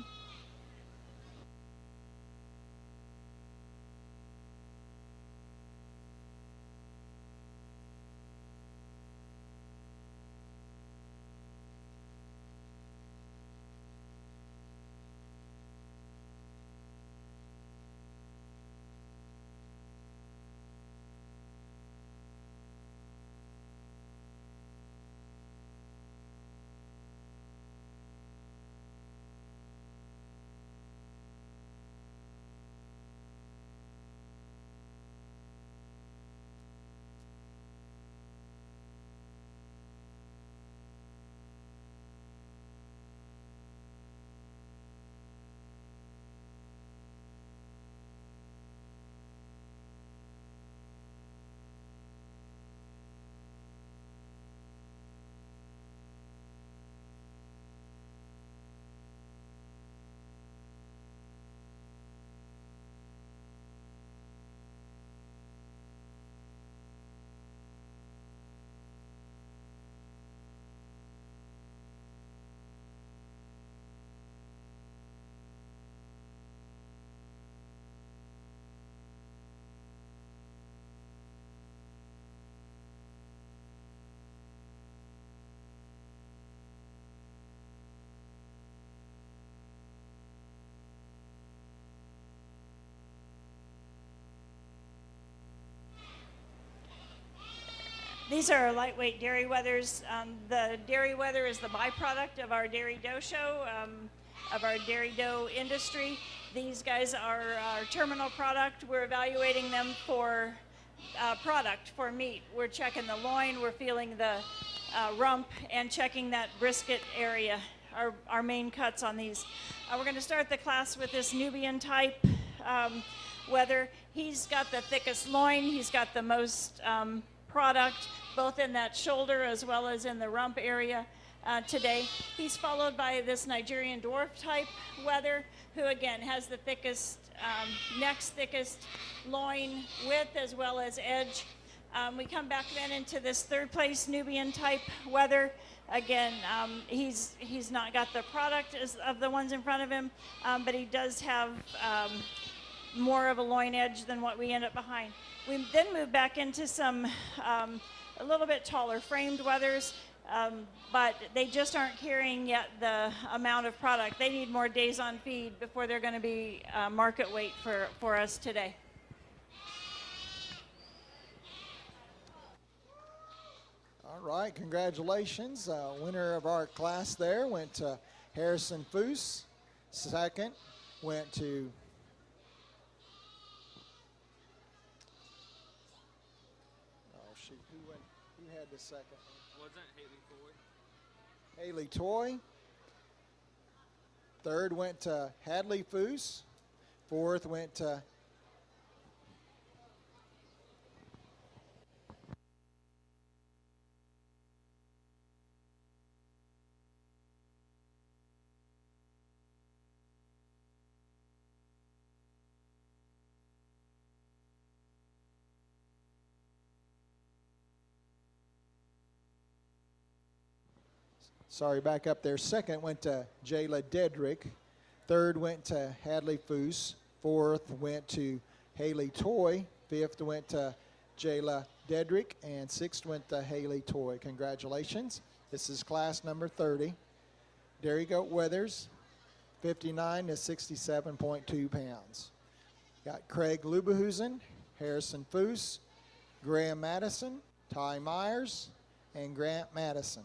These are lightweight dairy weathers. The dairy weather is the byproduct of our dairy doe show, of our dairy doe industry. These guys are our terminal product. We're evaluating them for product, for meat. We're checking the loin, we're feeling the rump, and checking that brisket area, our main cuts on these. We're going to start the class with this Nubian type weather. He's got the thickest loin, he's got the most product, both in that shoulder as well as in the rump area today. He's followed by this Nigerian dwarf type weather, who again has the thickest, next thickest loin width as well as edge. We come back then into this third place Nubian type weather. Again, he's not got the product of the ones in front of him, but he does have more of a loin edge than what we end up behind. We then move back into some a little bit taller framed wethers, but they just aren't carrying yet the amount of product. They need more days on feed before they're going to be market weight for us today. All right, congratulations. Winner of our class there went to Harrison Foose. Second went to who had the second? Wasn't Haley Toy? Haley Toy. Third went to Hadley Foose. Fourth went to back up there. Second went to Jayla Dedrick. Third went to Hadley Foose. Fourth went to Haley Toy. Fifth went to Jayla Dedrick. And sixth went to Haley Toy. Congratulations. This is class number 30. Dairy Goat Weathers, 59 to 67.2 pounds. Got Craig Lubehusen, Harrison Foose, Graham Madison, Ty Myers, and Grant Madison.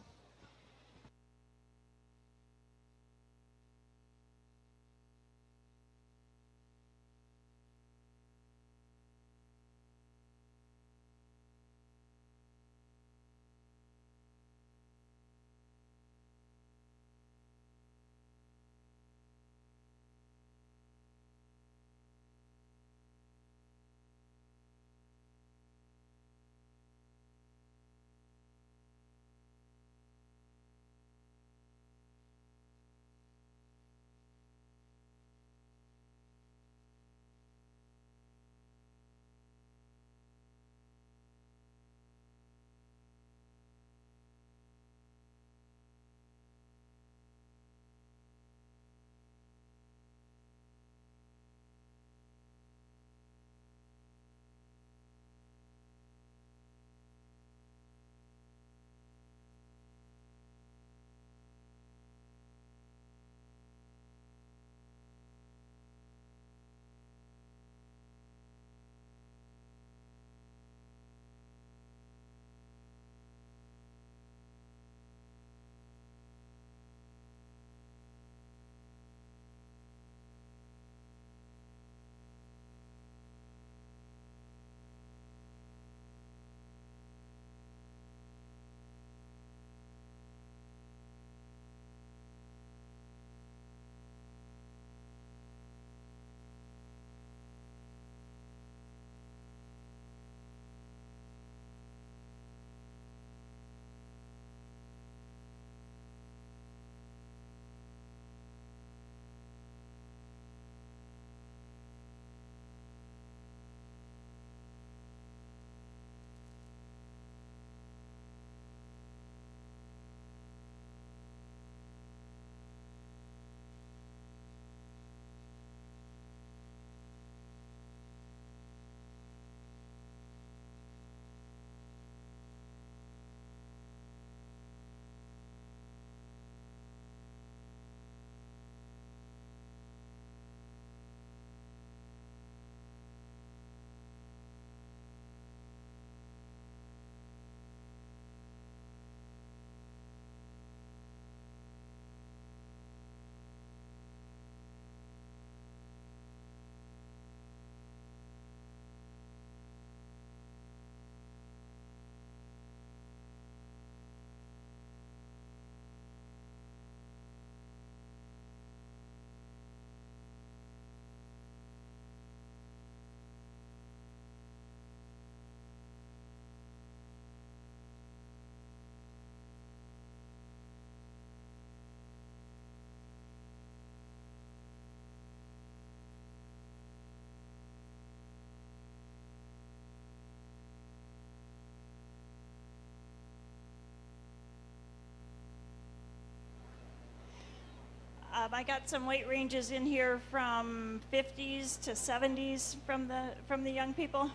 I got some weight ranges in here from 50s to 70s from the young people.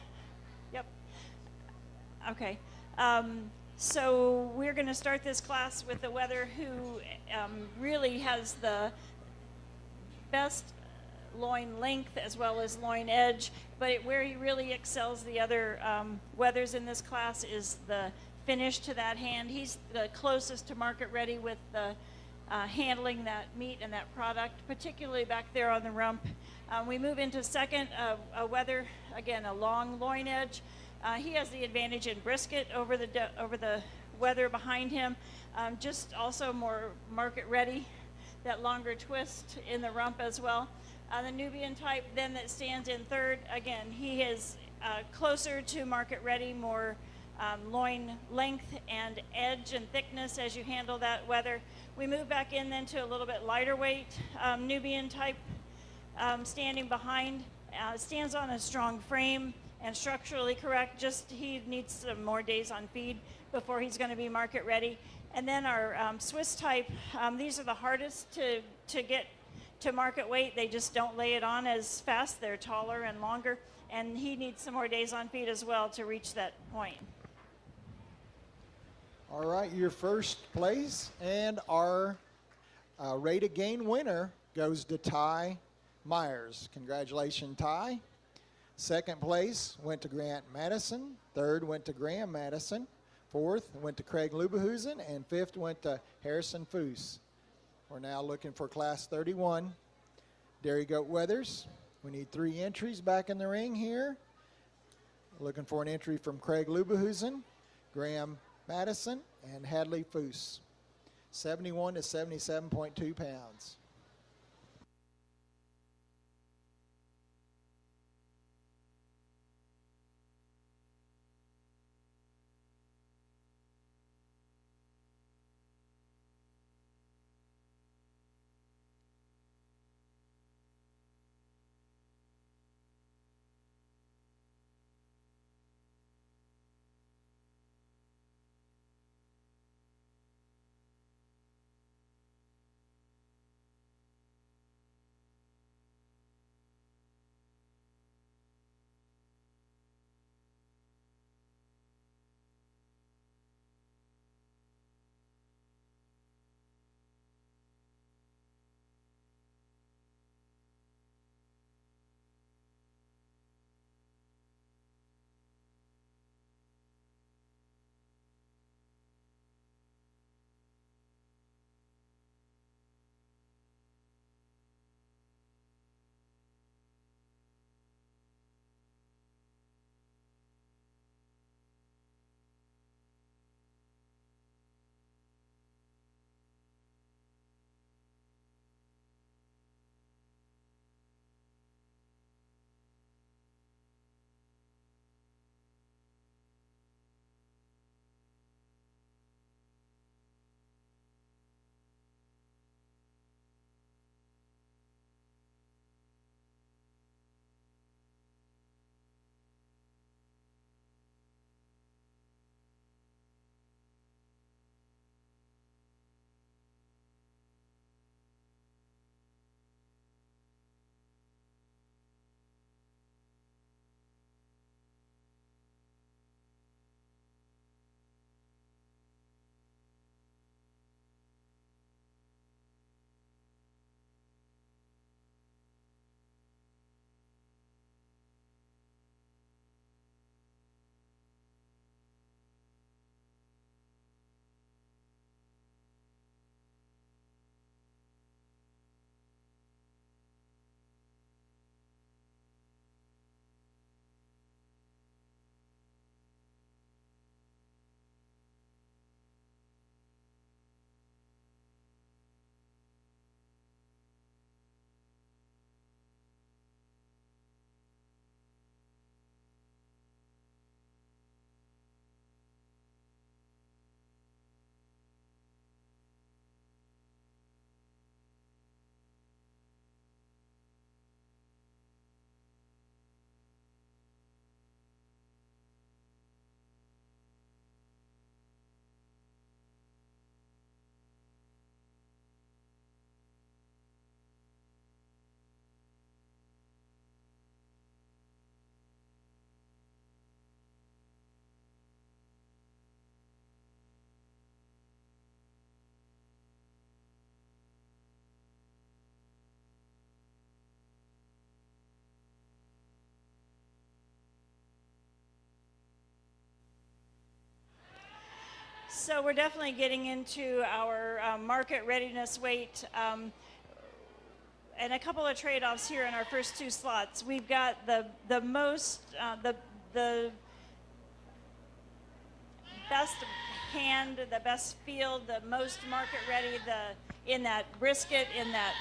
Yep. Okay. So we're going to start this class with the weather who really has the best loin length as well as loin edge, but where he really excels the other weathers in this class is the finish to that hand. He's the closest to market ready with the handling that meat and that product, particularly back there on the rump. We move into second, a weather, again, a long loin edge. He has the advantage in brisket over the weather behind him, just also more market ready, that longer twist in the rump as well. The Nubian type then that stands in third, again, he is closer to market ready, more loin length and edge and thickness as you handle that weather. We move back in then to a little bit lighter weight Nubian type standing behind, stands on a strong frame and structurally correct, just he needs some more days on feed before he's going to be market ready. And then our Swiss type, these are the hardest to get to market weight. They just don't lay it on as fast. They're taller and longer, and he needs some more days on feed as well to reach that point. All right, your first place and our rate of gain winner goes to Ty Myers. Congratulations, Ty. Second place went to Grant Madison. Third went to Graham Madison. Fourth went to Craig Lubehusen. And fifth went to Harrison Foose. We're now looking for Class 31 Dairy Goat Weathers. We need 3 entries back in the ring here. Looking for an entry from Craig Lubehusen, Graham Madison, and Hadley Foose. 71 to 77.2 pounds. So we're definitely getting into our market readiness weight. And a couple of trade-offs here in our first two slots. We've got the best hand, the best field, the most market ready, in that brisket, in that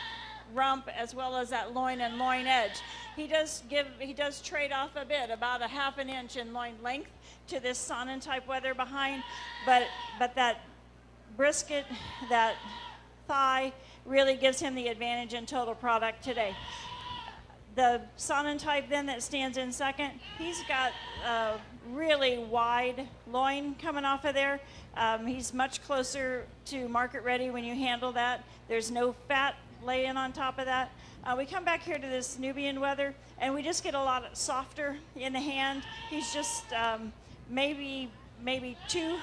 rump, as well as that loin and loin edge. He does trade off a bit, about a half an inch in loin length to this Sonnen type weather behind, but that brisket, that thigh, really gives him the advantage in total product today. The Sonnen type then that stands in second, he's got a really wide loin coming off of there. He's much closer to market ready when you handle that. There's no fat laying on top of that. We come back here to this Nubian weather, and we just get a lot softer in the hand. He's just maybe too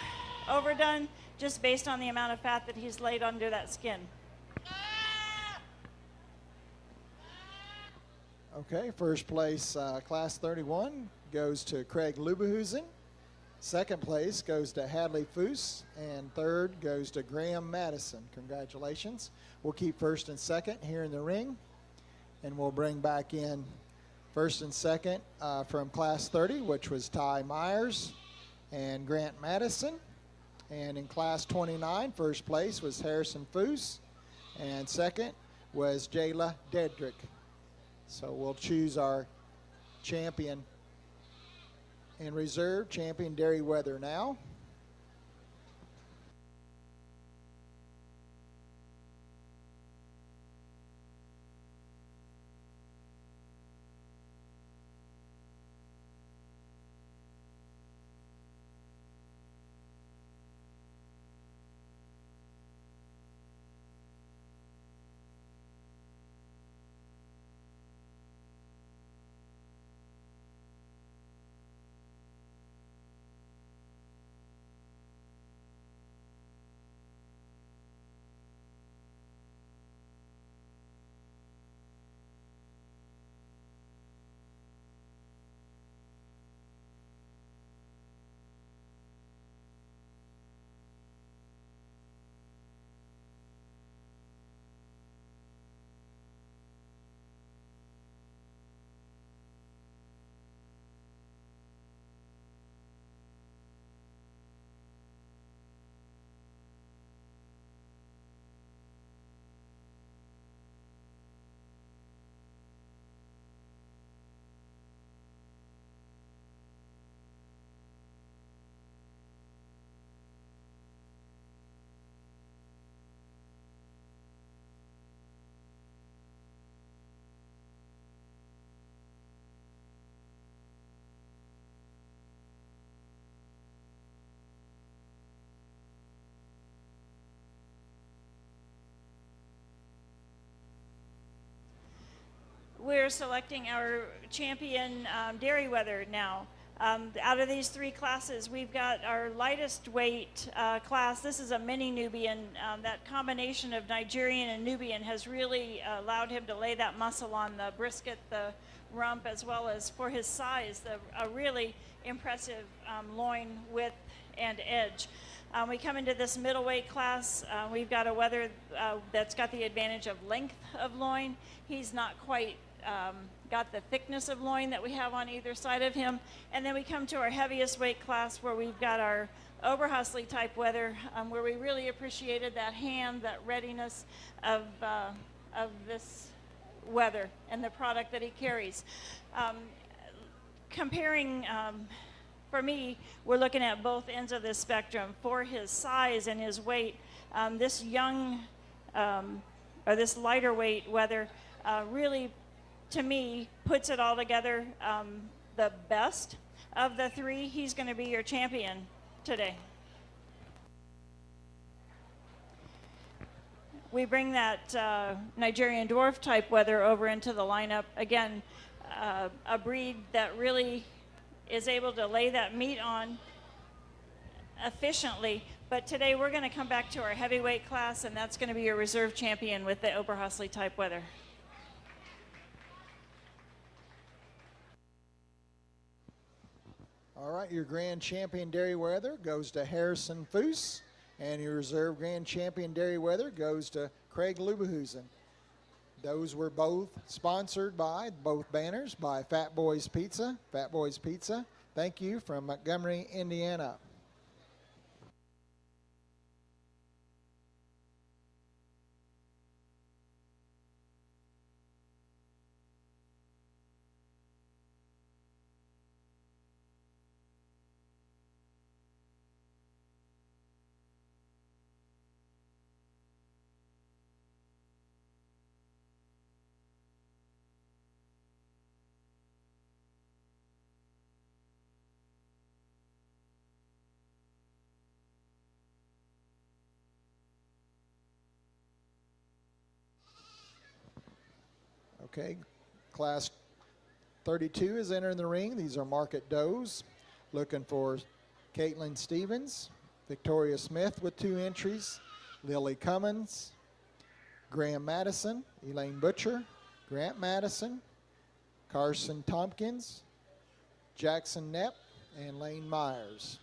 overdone, just based on the amount of fat that he's laid under that skin. Okay, first place, Class 31, goes to Craig Lubehusen. Second place goes to Hadley Foose. And third goes to Graham Madison. Congratulations. We'll keep first and second here in the ring. And we'll bring back in first and second from Class 30, which was Ty Myers and Grant Madison. And in Class 29, first place was Harrison Foose. And second was Jayla Dedrick. So we'll choose our champion in reserve, champion Dairy Weather now. We're selecting our champion Dairy Weather now. Out of these three classes, we've got our lightest weight class. This is a mini Nubian. That combination of Nigerian and Nubian has really allowed him to lay that muscle on the brisket, the rump, as well as for his size, a really impressive loin width and edge. We come into this middleweight class. We've got a weather that's got the advantage of length of loin. He's not quite got the thickness of loin that we have on either side of him. And then we come to our heaviest weight class, where we've got our Oberhasli type weather, where we really appreciated that hand, that readiness of this weather and the product that he carries. Comparing, for me, we're looking at both ends of this spectrum. For his size and his weight, this young, or this lighter weight weather really, to me, puts it all together. The best of the three, he's going to be your champion today. We bring that Nigerian dwarf type weather over into the lineup. Again, a breed that really is able to lay that meat on efficiently. But today we're going to come back to our heavyweight class, and that's going to be your reserve champion with the Oberhasli type weather. All right, your grand champion Dairy Weather goes to Harrison Foose. And your reserve grand champion Dairy Weather goes to Craig Lubehusen. Those were both sponsored by, both banners, by Fat Boys Pizza. Fat Boys Pizza, thank you, from Montgomery, Indiana. Okay, class 32 is entering the ring. These are market does. Looking for Caitlin Stevens, Victoria Smith with 2 entries, Lily Cummins, Graham Madison, Elaine Butcher, Grant Madison, Carson Tompkins, Jackson Knepp, and Lane Myers.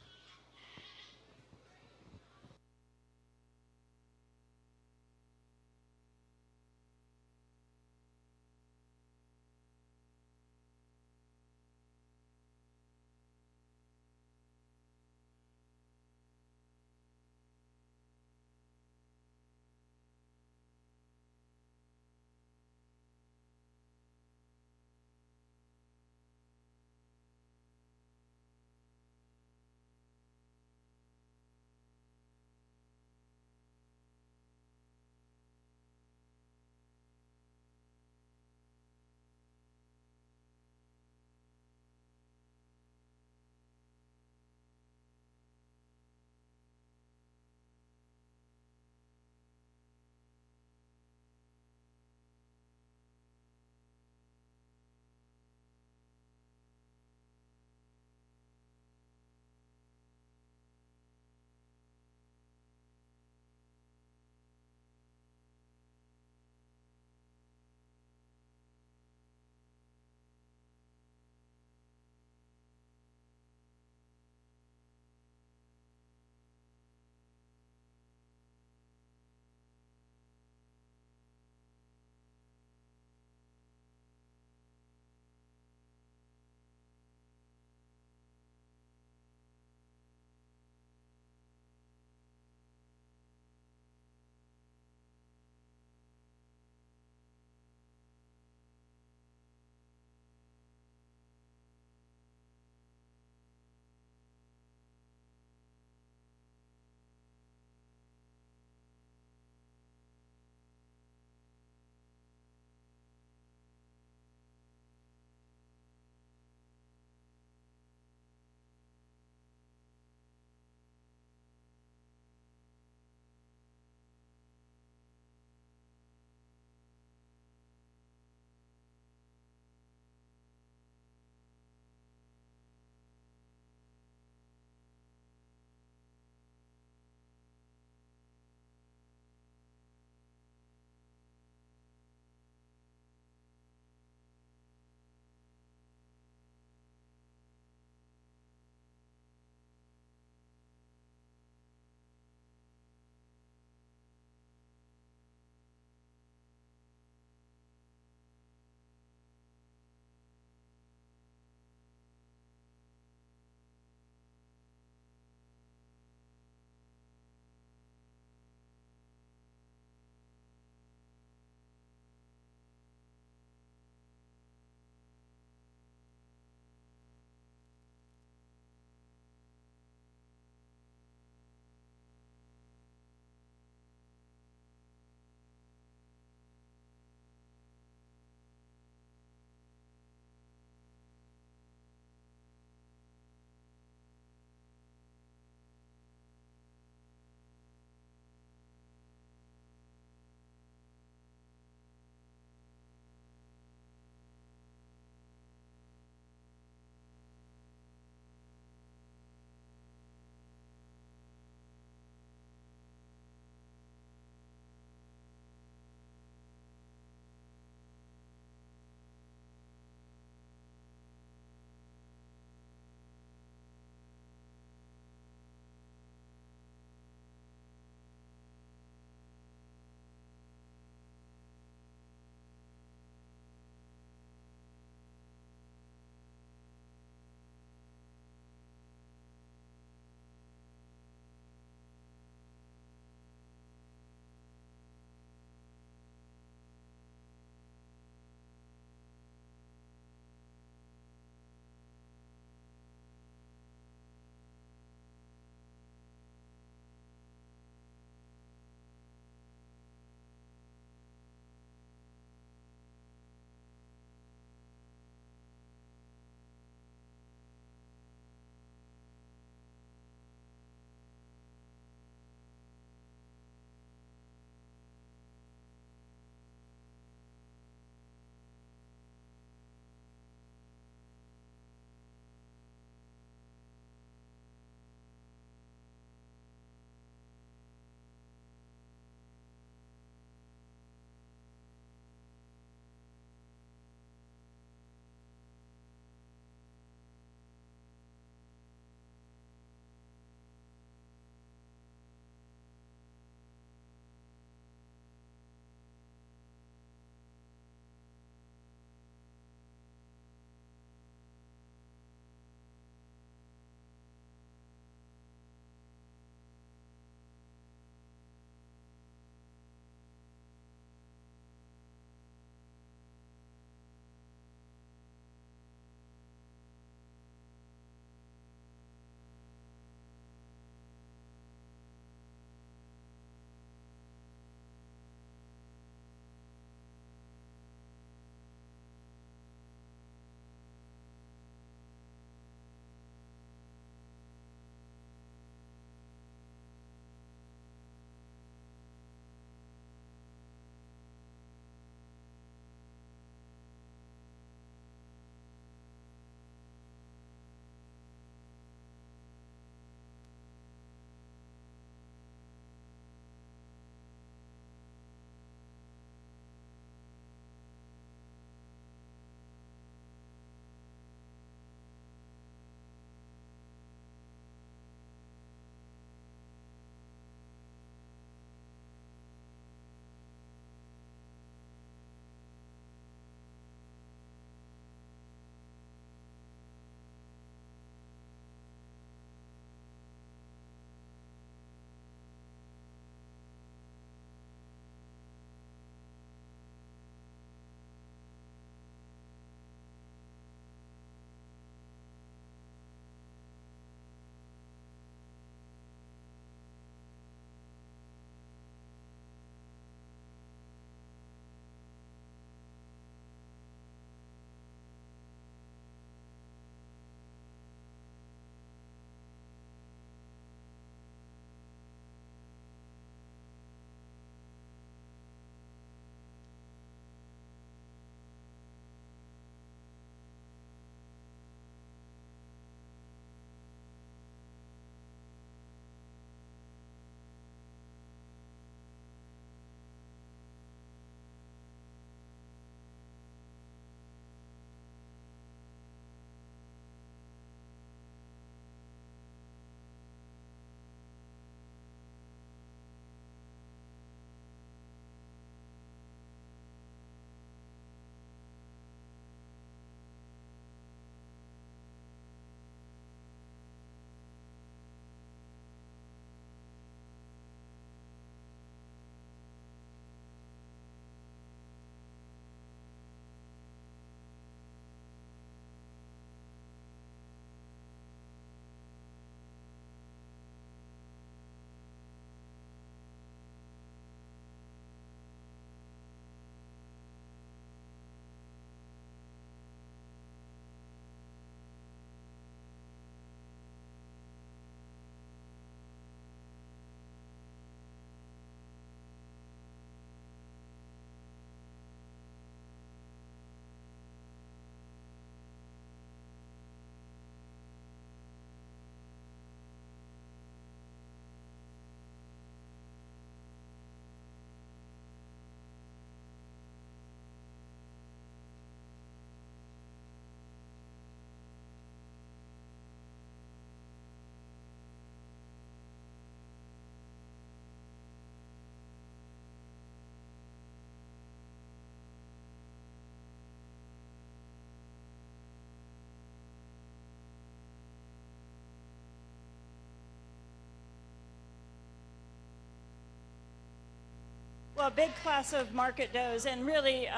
a big class of market does, and really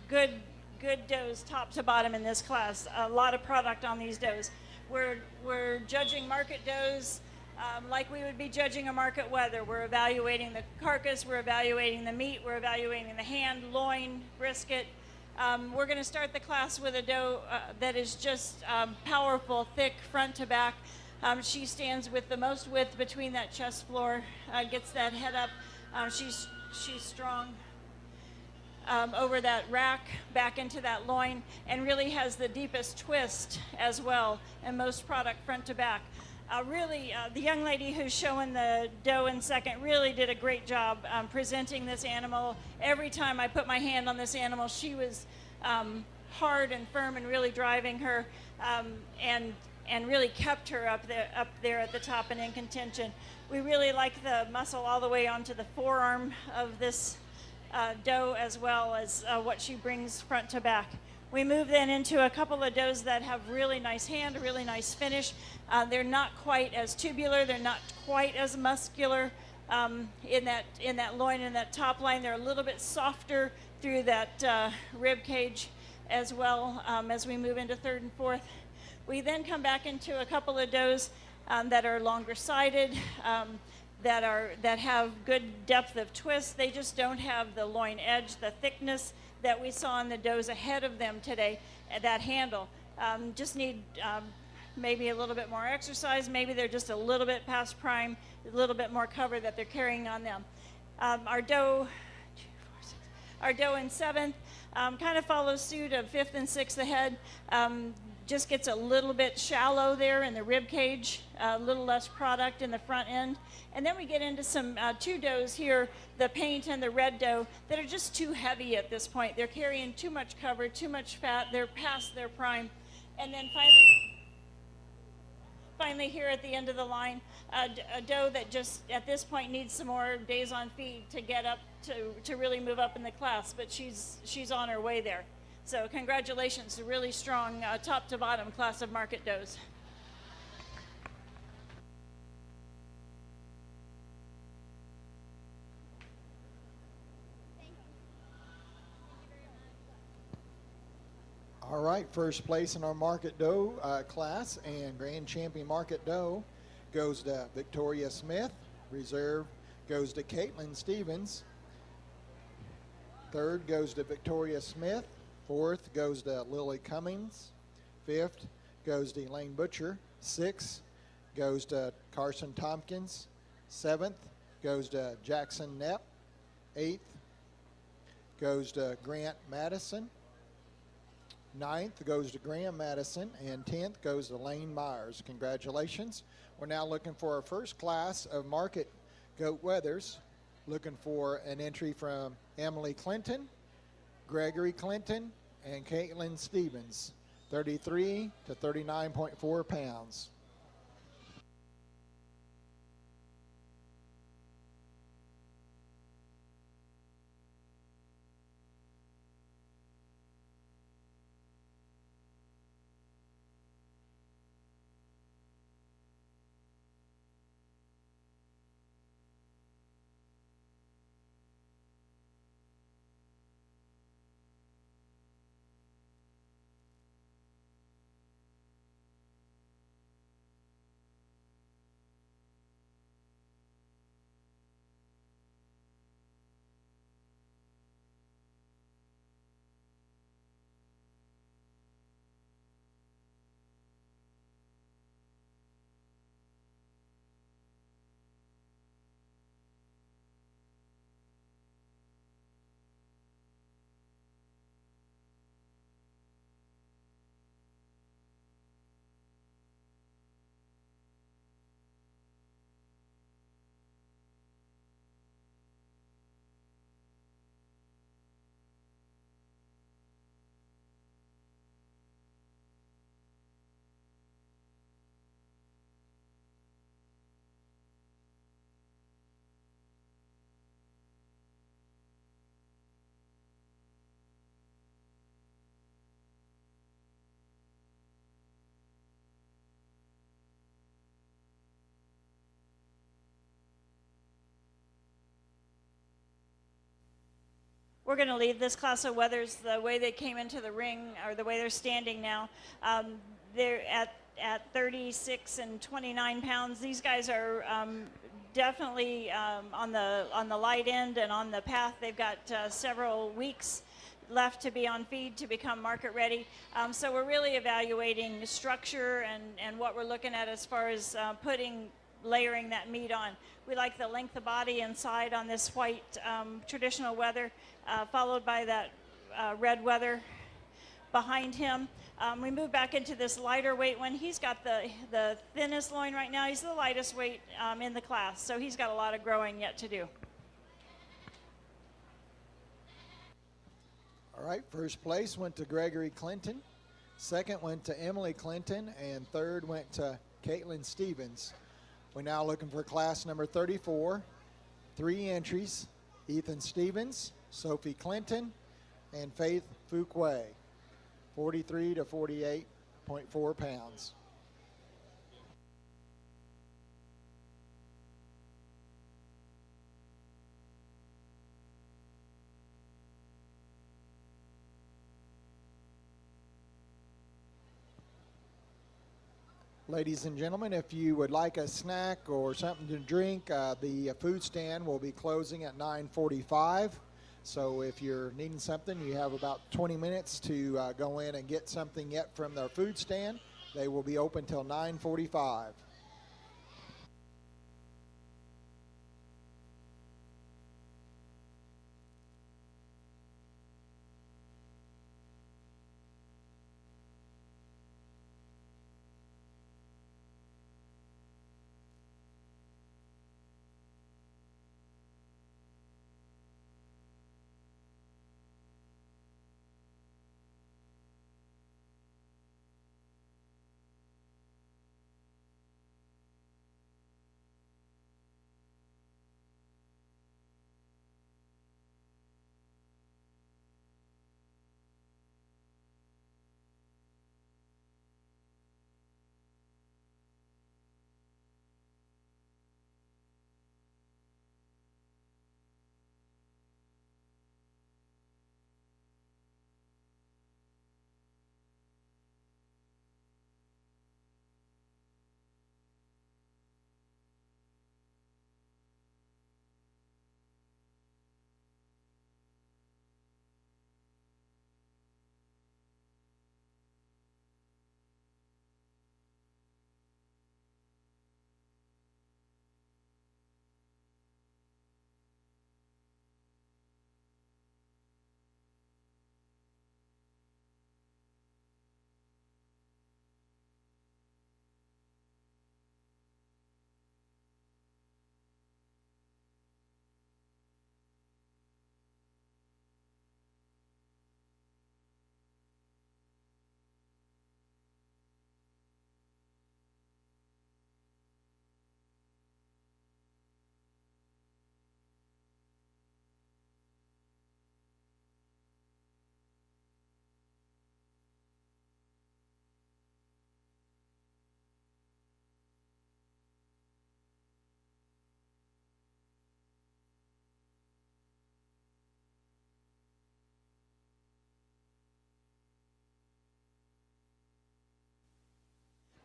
good does top to bottom in this class. A lot of product on these does. We're judging market does like we would be judging a market wether. We're evaluating the carcass, we're evaluating the meat, we're evaluating the hand, loin, brisket. We're going to start the class with a doe that is just powerful, thick, front to back. She stands with the most width between that chest floor, gets that head up. She's strong over that rack, back into that loin, and really has the deepest twist as well, and most product front to back. Really, the young lady who's showing the doe in second really did a great job presenting this animal. Every time I put my hand on this animal, she was hard and firm and really driving her, and really kept her up there at the top and in contention. We really like the muscle all the way onto the forearm of this doe, as well as what she brings front to back. We move then into a couple of does that have really nice hand, a really nice finish. They're not quite as tubular, they're not quite as muscular in that loin and that top line. They're a little bit softer through that rib cage as well as we move into third and fourth. We then come back into a couple of does that are longer sided, that have good depth of twist. They just don't have the loin edge, the thickness that we saw in the does ahead of them today, that handle. Just need maybe a little bit more exercise. Maybe they're just a little bit past prime, a little bit more cover that they're carrying on them. Our doe in seventh kind of follows suit of fifth and sixth ahead. Just gets a little bit shallow there in the rib cage, a little less product in the front end. And then we get into some two does here, the paint and the red doe, that are just too heavy at this point. They're carrying too much cover, too much fat. They're past their prime. And then finally here at the end of the line, a doe that just at this point needs some more days on feed to get up to really move up in the class, but she's on her way there. So congratulations, a really strong top to bottom class of market does. All right, first place in our market doe class and grand champion market doe goes to Victoria Smith. Reserve goes to Caitlin Stevens. Third goes to Victoria Smith. Fourth goes to Lily Cummings. Fifth goes to Elaine Butcher. Sixth goes to Carson Tompkins. Seventh goes to Jackson Knapp. Eighth goes to Grant Madison. Ninth goes to Graham Madison, and 10th goes to Lane Myers. Congratulations. We're now looking for our first class of market goat wethers. Looking for an entry from Emily Clinton, Gregory Clinton, and Caitlin Stevens, 33 to 39.4 pounds. We're going to leave this class of weathers the way they came into the ring, or the way they're standing now. They're at 36 and 29 pounds. These guys are definitely on the light end and on the path. They've got several weeks left to be on feed to become market ready. So we're really evaluating the structure and what we're looking at as far as layering that meat on. We like the length of body inside on this white traditional weather, followed by that red weather behind him. We move back into this lighter weight one. He's got the thinnest loin right now. He's the lightest weight in the class, so he's got a lot of growing yet to do. All right, first place went to Gregory Clinton. Second went to Emily Clinton, and third went to Caitlin Stevens. We're now looking for class number 34. 3 entries: Ethan Stevens, Sophie Clinton, and Faith Fuquay. 43 to 48.4 pounds. Ladies and gentlemen, if you would like a snack or something to drink, the food stand will be closing at 9:45. So if you're needing something, you have about 20 minutes to go in and get something yet from their food stand. They will be open till 9:45.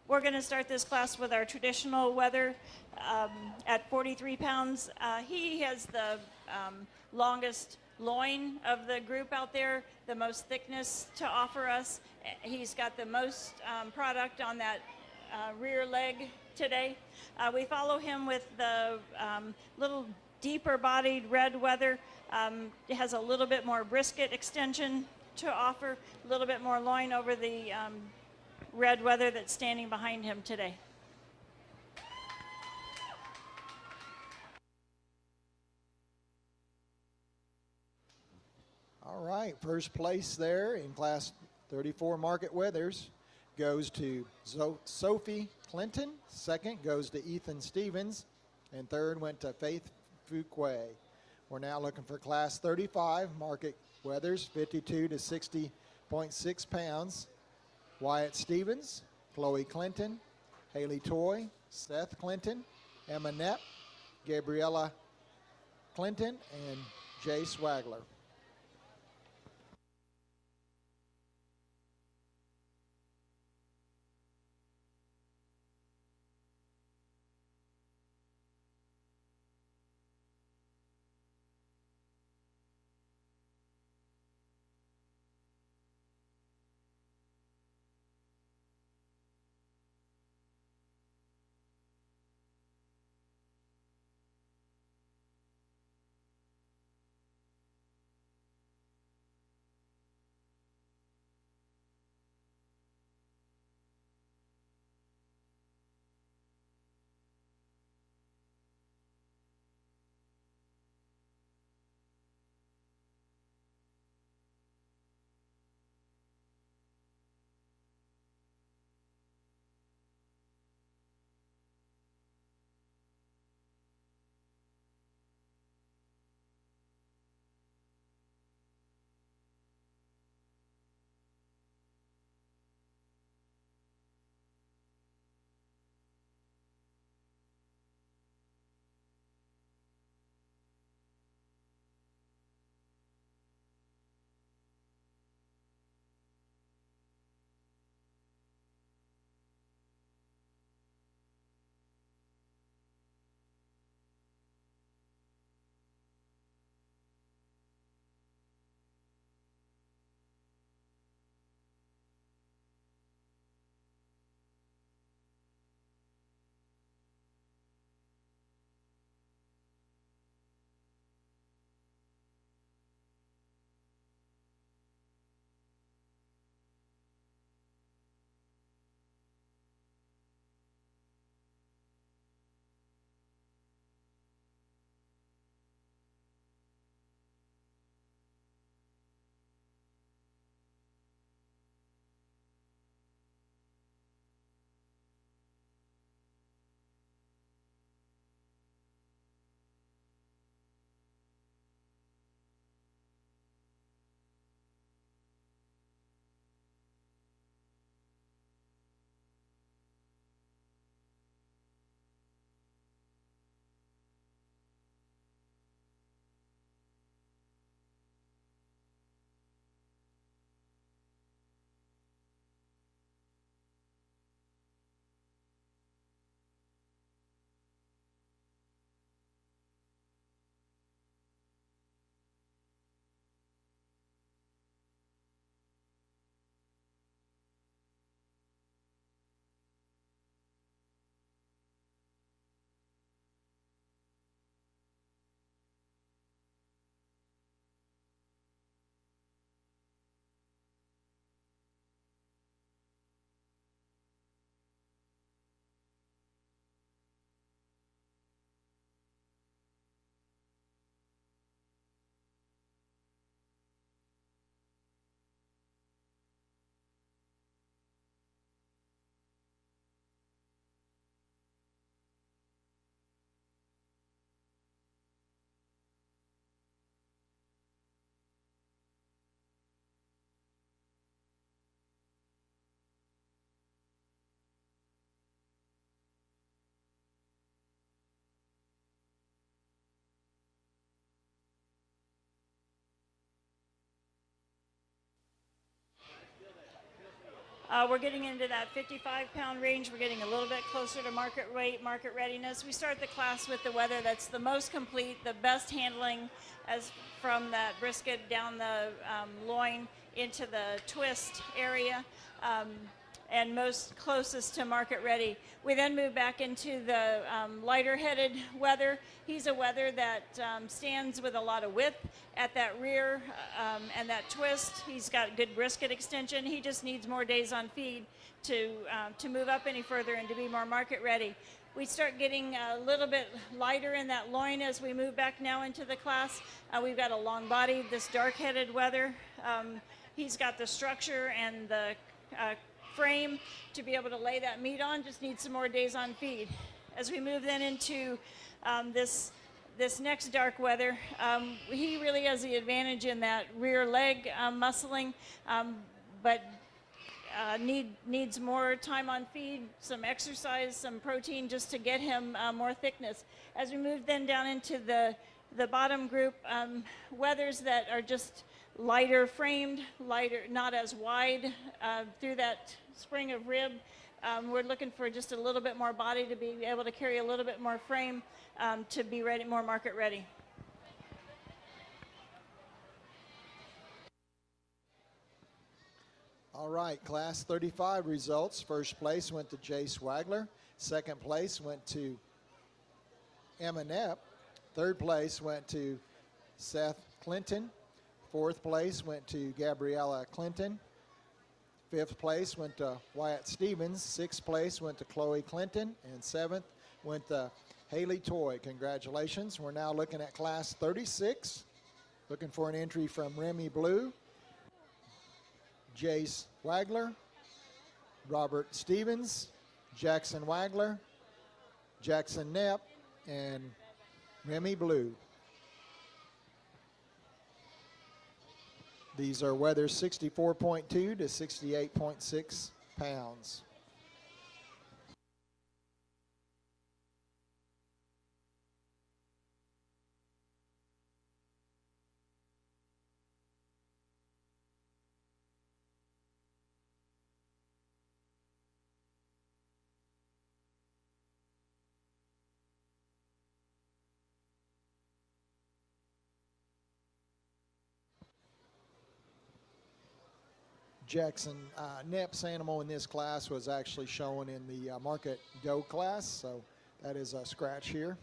We're going to start this class with our traditional weather at 43 pounds. He has the longest loin of the group out there, the most thickness to offer us. He's got the most product on that rear leg today. We follow him with the little deeper bodied red weather. It has a little bit more brisket extension to offer, a little bit more loin over the red weather that's standing behind him today. All right, first place there in class 34 market weathers goes to Sophie Clinton. Second goes to Ethan Stevens, and third went to Faith Fuquay. We're now looking for class 35 market weathers, 52 to 60.6 pounds. Wyatt Stevens, Chloe Clinton, Haley Toy, Seth Clinton, Emma Knepp, Gabriella Clinton, and Jay Swagler. We're getting into that 55-pound range. We're getting a little bit closer to market weight, market readiness. We start the class with the weather that's the most complete, the best handling, as from that brisket down the loin into the twist area, and most closest to market ready. We then move back into the lighter headed wether. He's a wether that stands with a lot of width at that rear and that twist. He's got good brisket extension. He just needs more days on feed to move up any further and to be more market ready. We start getting a little bit lighter in that loin as we move back now into the class. We've got a long body, this dark headed wether. He's got the structure and the frame to be able to lay that meat on, just needs some more days on feed. As we move then into this next dark wether, he really has the advantage in that rear leg muscling, but needs more time on feed, some exercise, some protein just to get him more thickness. As we move then down into the bottom group, wethers that are just lighter framed, lighter, not as wide through that spring of rib. We're looking for just a little bit more body to be able to carry a little bit more frame to be ready, more market ready. All right, class 35 results. First place went to Jay Swagler. Second place went to Emma Knapp. Third place went to Seth Clinton. Fourth place went to Gabriella Clinton. Fifth place went to Wyatt Stevens. Sixth place went to Chloe Clinton. And seventh went to Haley Toy. Congratulations. We're now looking at class 36. Looking for an entry from Remy Blue, Jace Wagler, Robert Stevens, Jackson Wagler, Jackson Knapp, and Remy Blue. These are weathers 64.2 to 68.6 pounds. Jackson Knapp's animal in this class was actually shown in the market doe class, so that is a scratch here.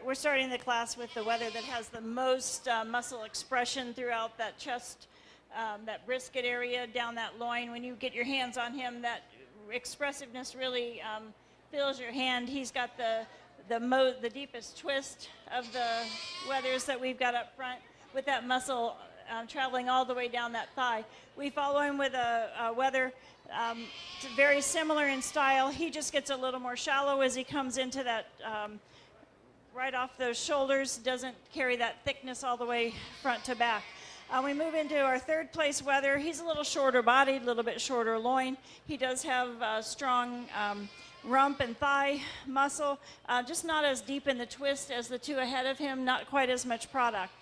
we're starting the class with the weather that has the most muscle expression throughout that chest, that brisket area, down that loin. When you get your hands on him, that expressiveness really fills your hand. He's got the deepest twist of the weathers that we've got up front, with that muscle traveling all the way down that thigh. We follow him with a weather very similar in style. He just gets a little more shallow as he comes into that right off those shoulders, doesn't carry that thickness all the way front to back. We move into our third place weather. He's a little shorter bodied, a little bit shorter loin. He does have strong rump and thigh muscle, just not as deep in the twist as the two ahead of him, not quite as much product.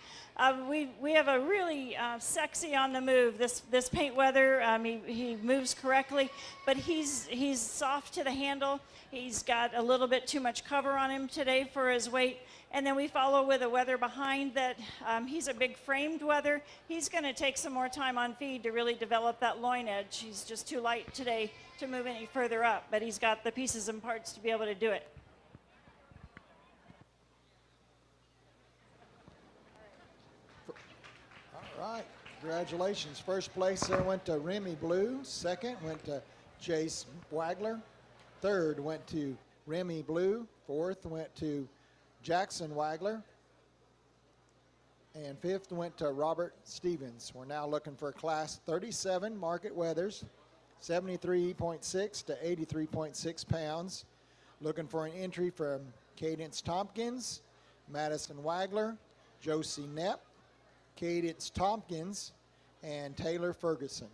We have a really sexy on the move. This paint weather, he moves correctly, but he's soft to the handle. He's got a little bit too much cover on him today for his weight. And then we follow with a weather behind that. He's a big framed weather. He's going to take some more time on feed to really develop that loin edge. He's just too light today to move any further up, but he's got the pieces and parts to be able to do it. All right, congratulations. First place went to Remy Blue. Second went to Jace Wagler. Third went to Remy Blue. Fourth went to Jackson Wagler. And fifth went to Robert Stevens. We're now looking for class 37 market weathers, 73.6 to 83.6 pounds. Looking for an entry from Cadence Tompkins, Madison Wagler, Josie Knepp, Cadence Tompkins, and Taylor Ferguson.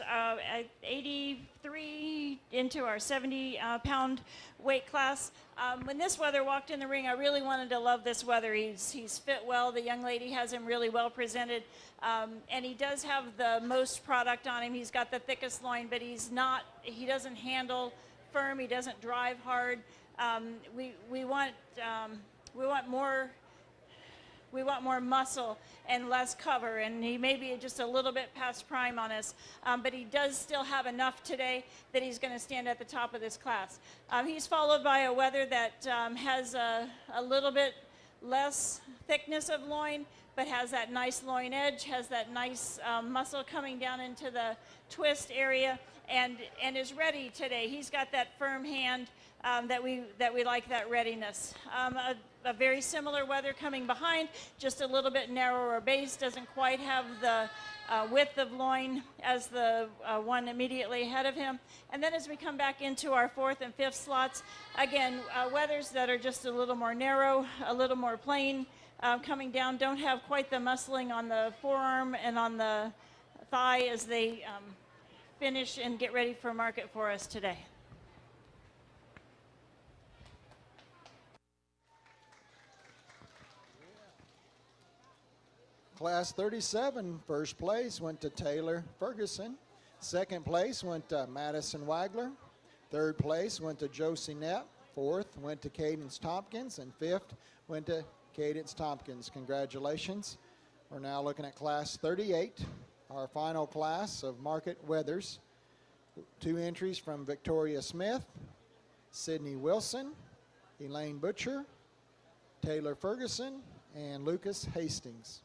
at 83 into our 70-pound weight class. When this weather walked in the ring, I really wanted to love this weather. He's fit well. The young lady has him really well presented. And he does have the most product on him. He's got the thickest loin, but he doesn't handle firm. He doesn't drive hard. We want more muscle and less cover, and he may be just a little bit past prime on us, but he does still have enough today that he's going to stand at the top of this class. He's followed by a wether that has a little bit less thickness of loin, but has that nice loin edge, has that nice muscle coming down into the twist area, and is ready today. He's got that firm hand that we like, that readiness. A very similar wether coming behind, just a little bit narrower base, doesn't quite have the width of loin as the one immediately ahead of him. And then as we come back into our fourth and fifth slots, again, wethers that are just a little more narrow, a little more plain, coming down, don't have quite the muscling on the forearm and on the thigh as they finish and get ready for market for us today. Class 37, first place went to Taylor Ferguson. Second place went to Madison Wagler. Third place went to Josie Knapp. Fourth went to Cadence Tompkins. And fifth went to Cadence Tompkins. Congratulations. We're now looking at class 38, our final class of market wethers. 2 entries from Victoria Smith, Sydney Wilson, Elaine Butcher, Taylor Ferguson, and Lucas Hastings.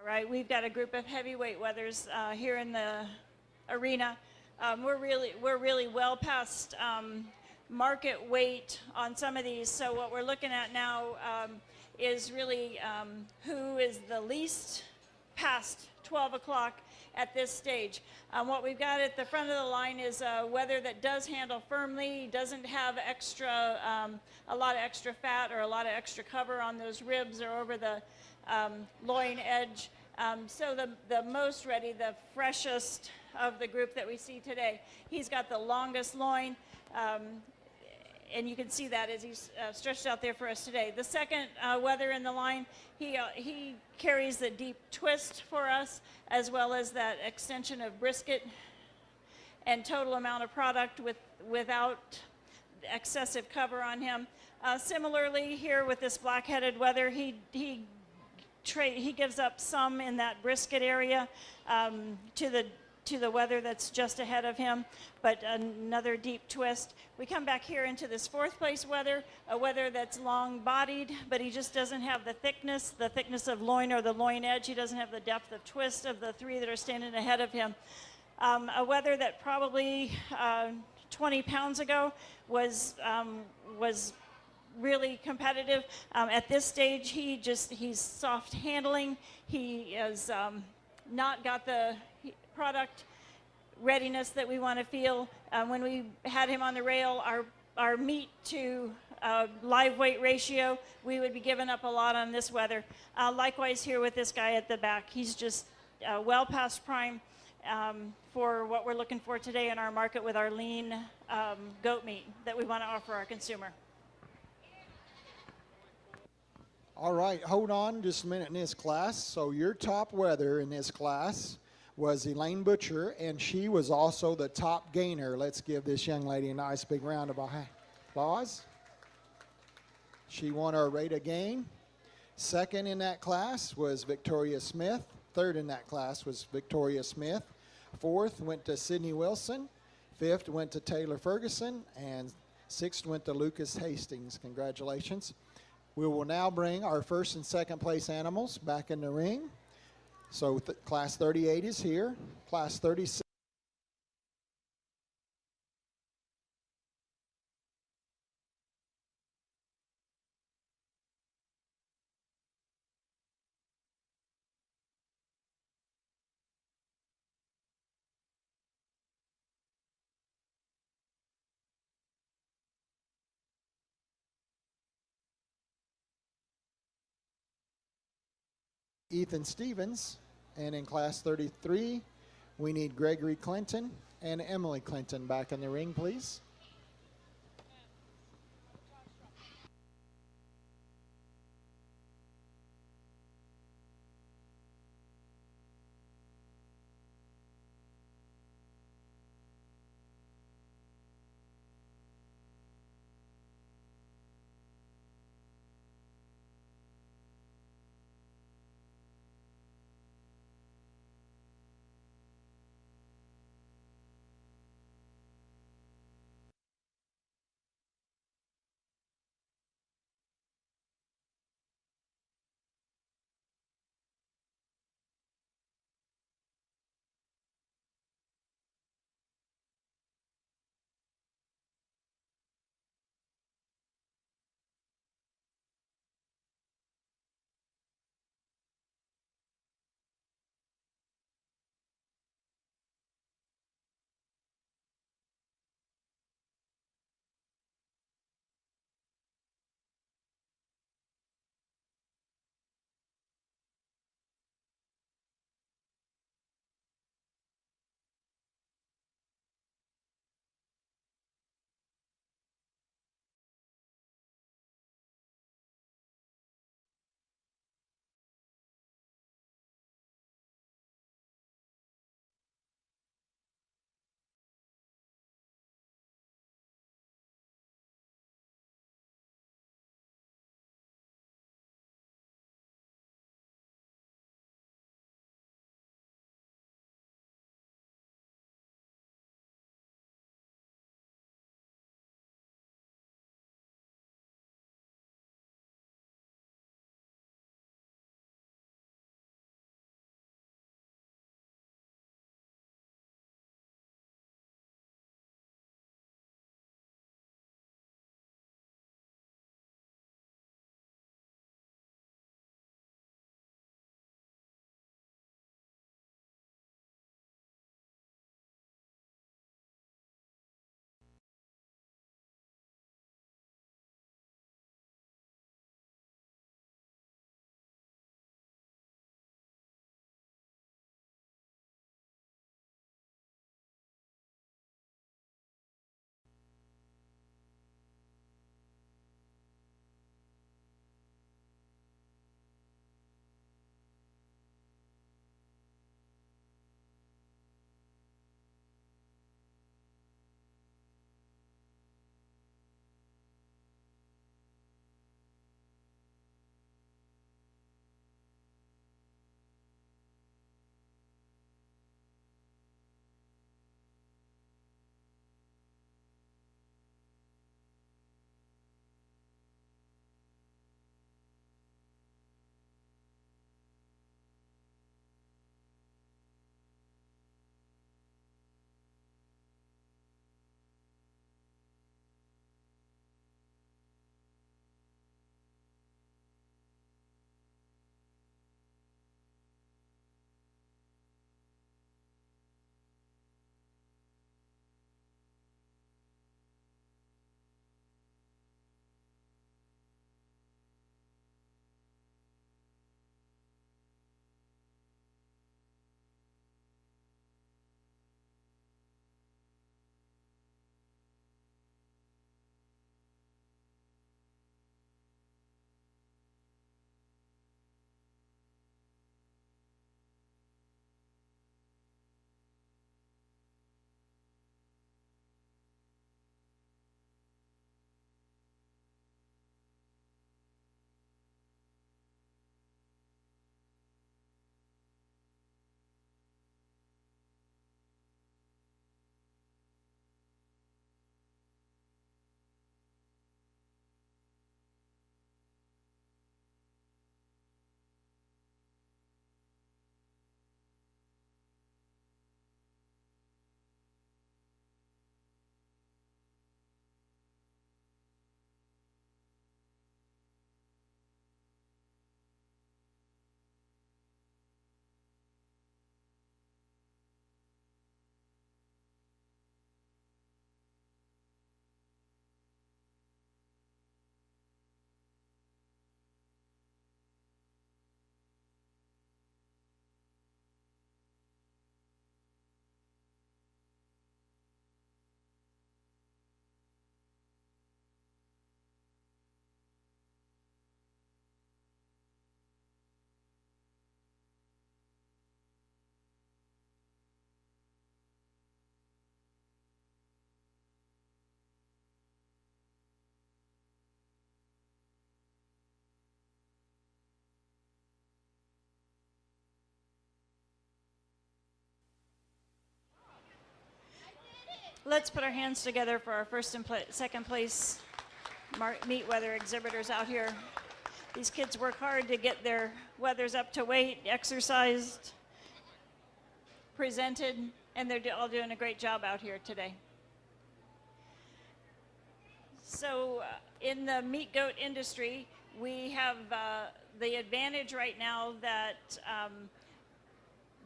All right, we've got a group of heavyweight weathers here in the arena. We're really well past market weight on some of these. So what we're looking at now is really who is the least past 12 o'clock at this stage. What we've got at the front of the line is a wether that does handle firmly, doesn't have a lot of extra fat or a lot of extra cover on those ribs or over the loin edge. So the most ready, the freshest of the group that we see today. He's got the longest loin, and you can see that as he's stretched out there for us today. The second wether in the line, he carries the deep twist for us, as well as that extension of brisket and total amount of product without excessive cover on him. Similarly, here with this black-headed wether, he gives up some in that brisket area to the wether that's just ahead of him, but another deep twist. We come back here into this fourth place wether, a wether that's long-bodied, but he just doesn't have the thickness of loin or the loin edge. He doesn't have the depth of twist of the three that are standing ahead of him. A wether that probably 20 pounds ago was really competitive. At this stage, he's soft handling. He has not got the product readiness that we want to feel. When we had him on the rail, our meat to live weight ratio, we would be giving up a lot on this wether. Likewise here with this guy at the back. He's just well past prime for what we're looking for today in our market with our lean goat meat that we want to offer our consumer. All right, hold on just a minute in this class. So your top wether in this class was Elaine Butcher, and she was also the top gainer. Let's give this young lady a nice big round of applause. She won our rate of gain. Second in that class was Victoria Smith. Third in that class was Victoria Smith. Fourth went to Sydney Wilson. Fifth went to Taylor Ferguson. And sixth went to Lucas Hastings. Congratulations. We will now bring our first and second place animals back in the ring. So class 38 is here. Class 36. Ethan Stevens, and in class 33, we need Gregory Clinton and Emily Clinton back in the ring, please. Let's put our hands together for our first and second place meat weather exhibitors out here. These kids work hard to get their wethers up to weight, exercised, presented, and they're all doing a great job out here today. So in the meat goat industry, we have the advantage right now that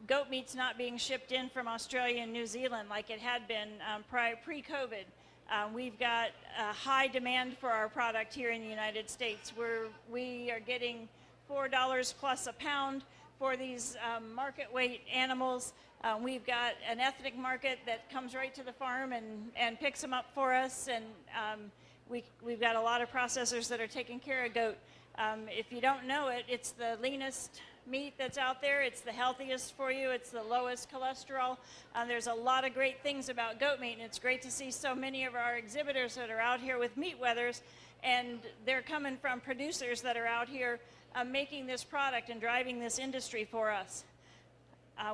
goat meat's not being shipped in from Australia and New Zealand like it had been pre-COVID. We've got a high demand for our product here in the United States. We are getting $4 plus a pound for these market weight animals. We've got an ethnic market that comes right to the farm and picks them up for us, and we've got a lot of processors that are taking care of goat. If you don't know it, it's the leanest meat that's out there. It's the healthiest for you. It's the lowest cholesterol. There's a lot of great things about goat meat, and it's great to see so many of our exhibitors that are out here with meat weathers, and they're coming from producers that are out here making this product and driving this industry for us.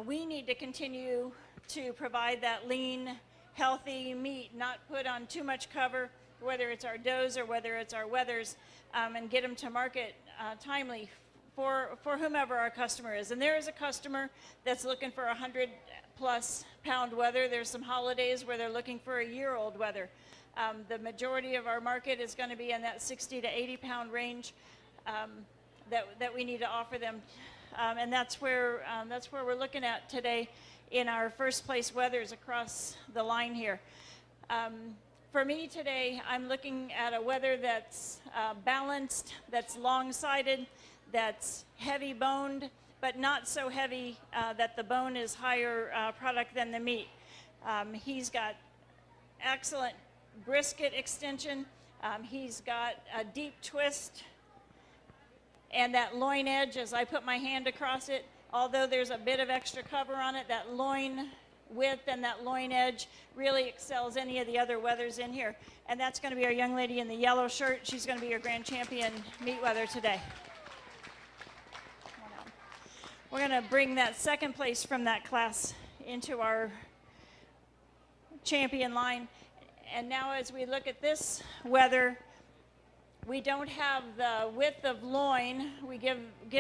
We need to continue to provide that lean, healthy meat, not put on too much cover, whether it's our does or whether it's our wethers, and get them to market timely for whomever our customer is. And there is a customer that's looking for a 100+ pound wether. There's some holidays where they're looking for a year-old wether. The majority of our market is going to be in that 60 to 80 pound range that we need to offer them. And that's where we're looking at today in our first place wethers across the line here. For me today, I'm looking at a wether that's balanced, that's long-sided, that's heavy boned, but not so heavy that the bone is higher product than the meat. He's got excellent brisket extension. He's got a deep twist, and that loin edge, as I put my hand across it, although there's a bit of extra cover on it, that loin width and that loin edge really excels any of the other wethers in here. And that's going to be our young lady in the yellow shirt. She's going to be your grand champion meat wether today. We're going to bring that second place from that class into our champion line. And now as we look at this wether, we don't have the width of loin. We give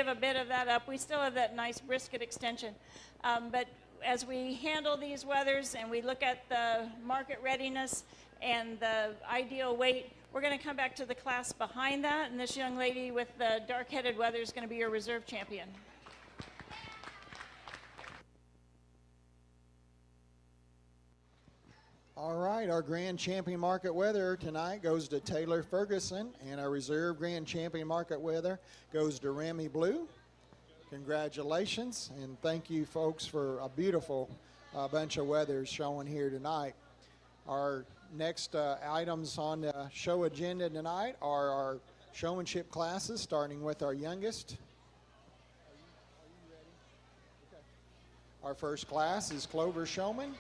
a bit of that up. We still have that nice brisket extension. But as we handle these wethers and we look at the market readiness and the ideal weight, we're going to come back to the class behind that. And this young lady with the dark-headed wether is going to be your reserve champion. All right, our grand champion market wether tonight goes to Taylor Ferguson, and our reserve grand champion market wether goes to Remy Blue. Congratulations, and thank you folks for a beautiful bunch of wethers showing here tonight. Our next items on the show agenda tonight are our showmanship classes, starting with our youngest. Are you ready? Okay. Our first class is Clover Showman.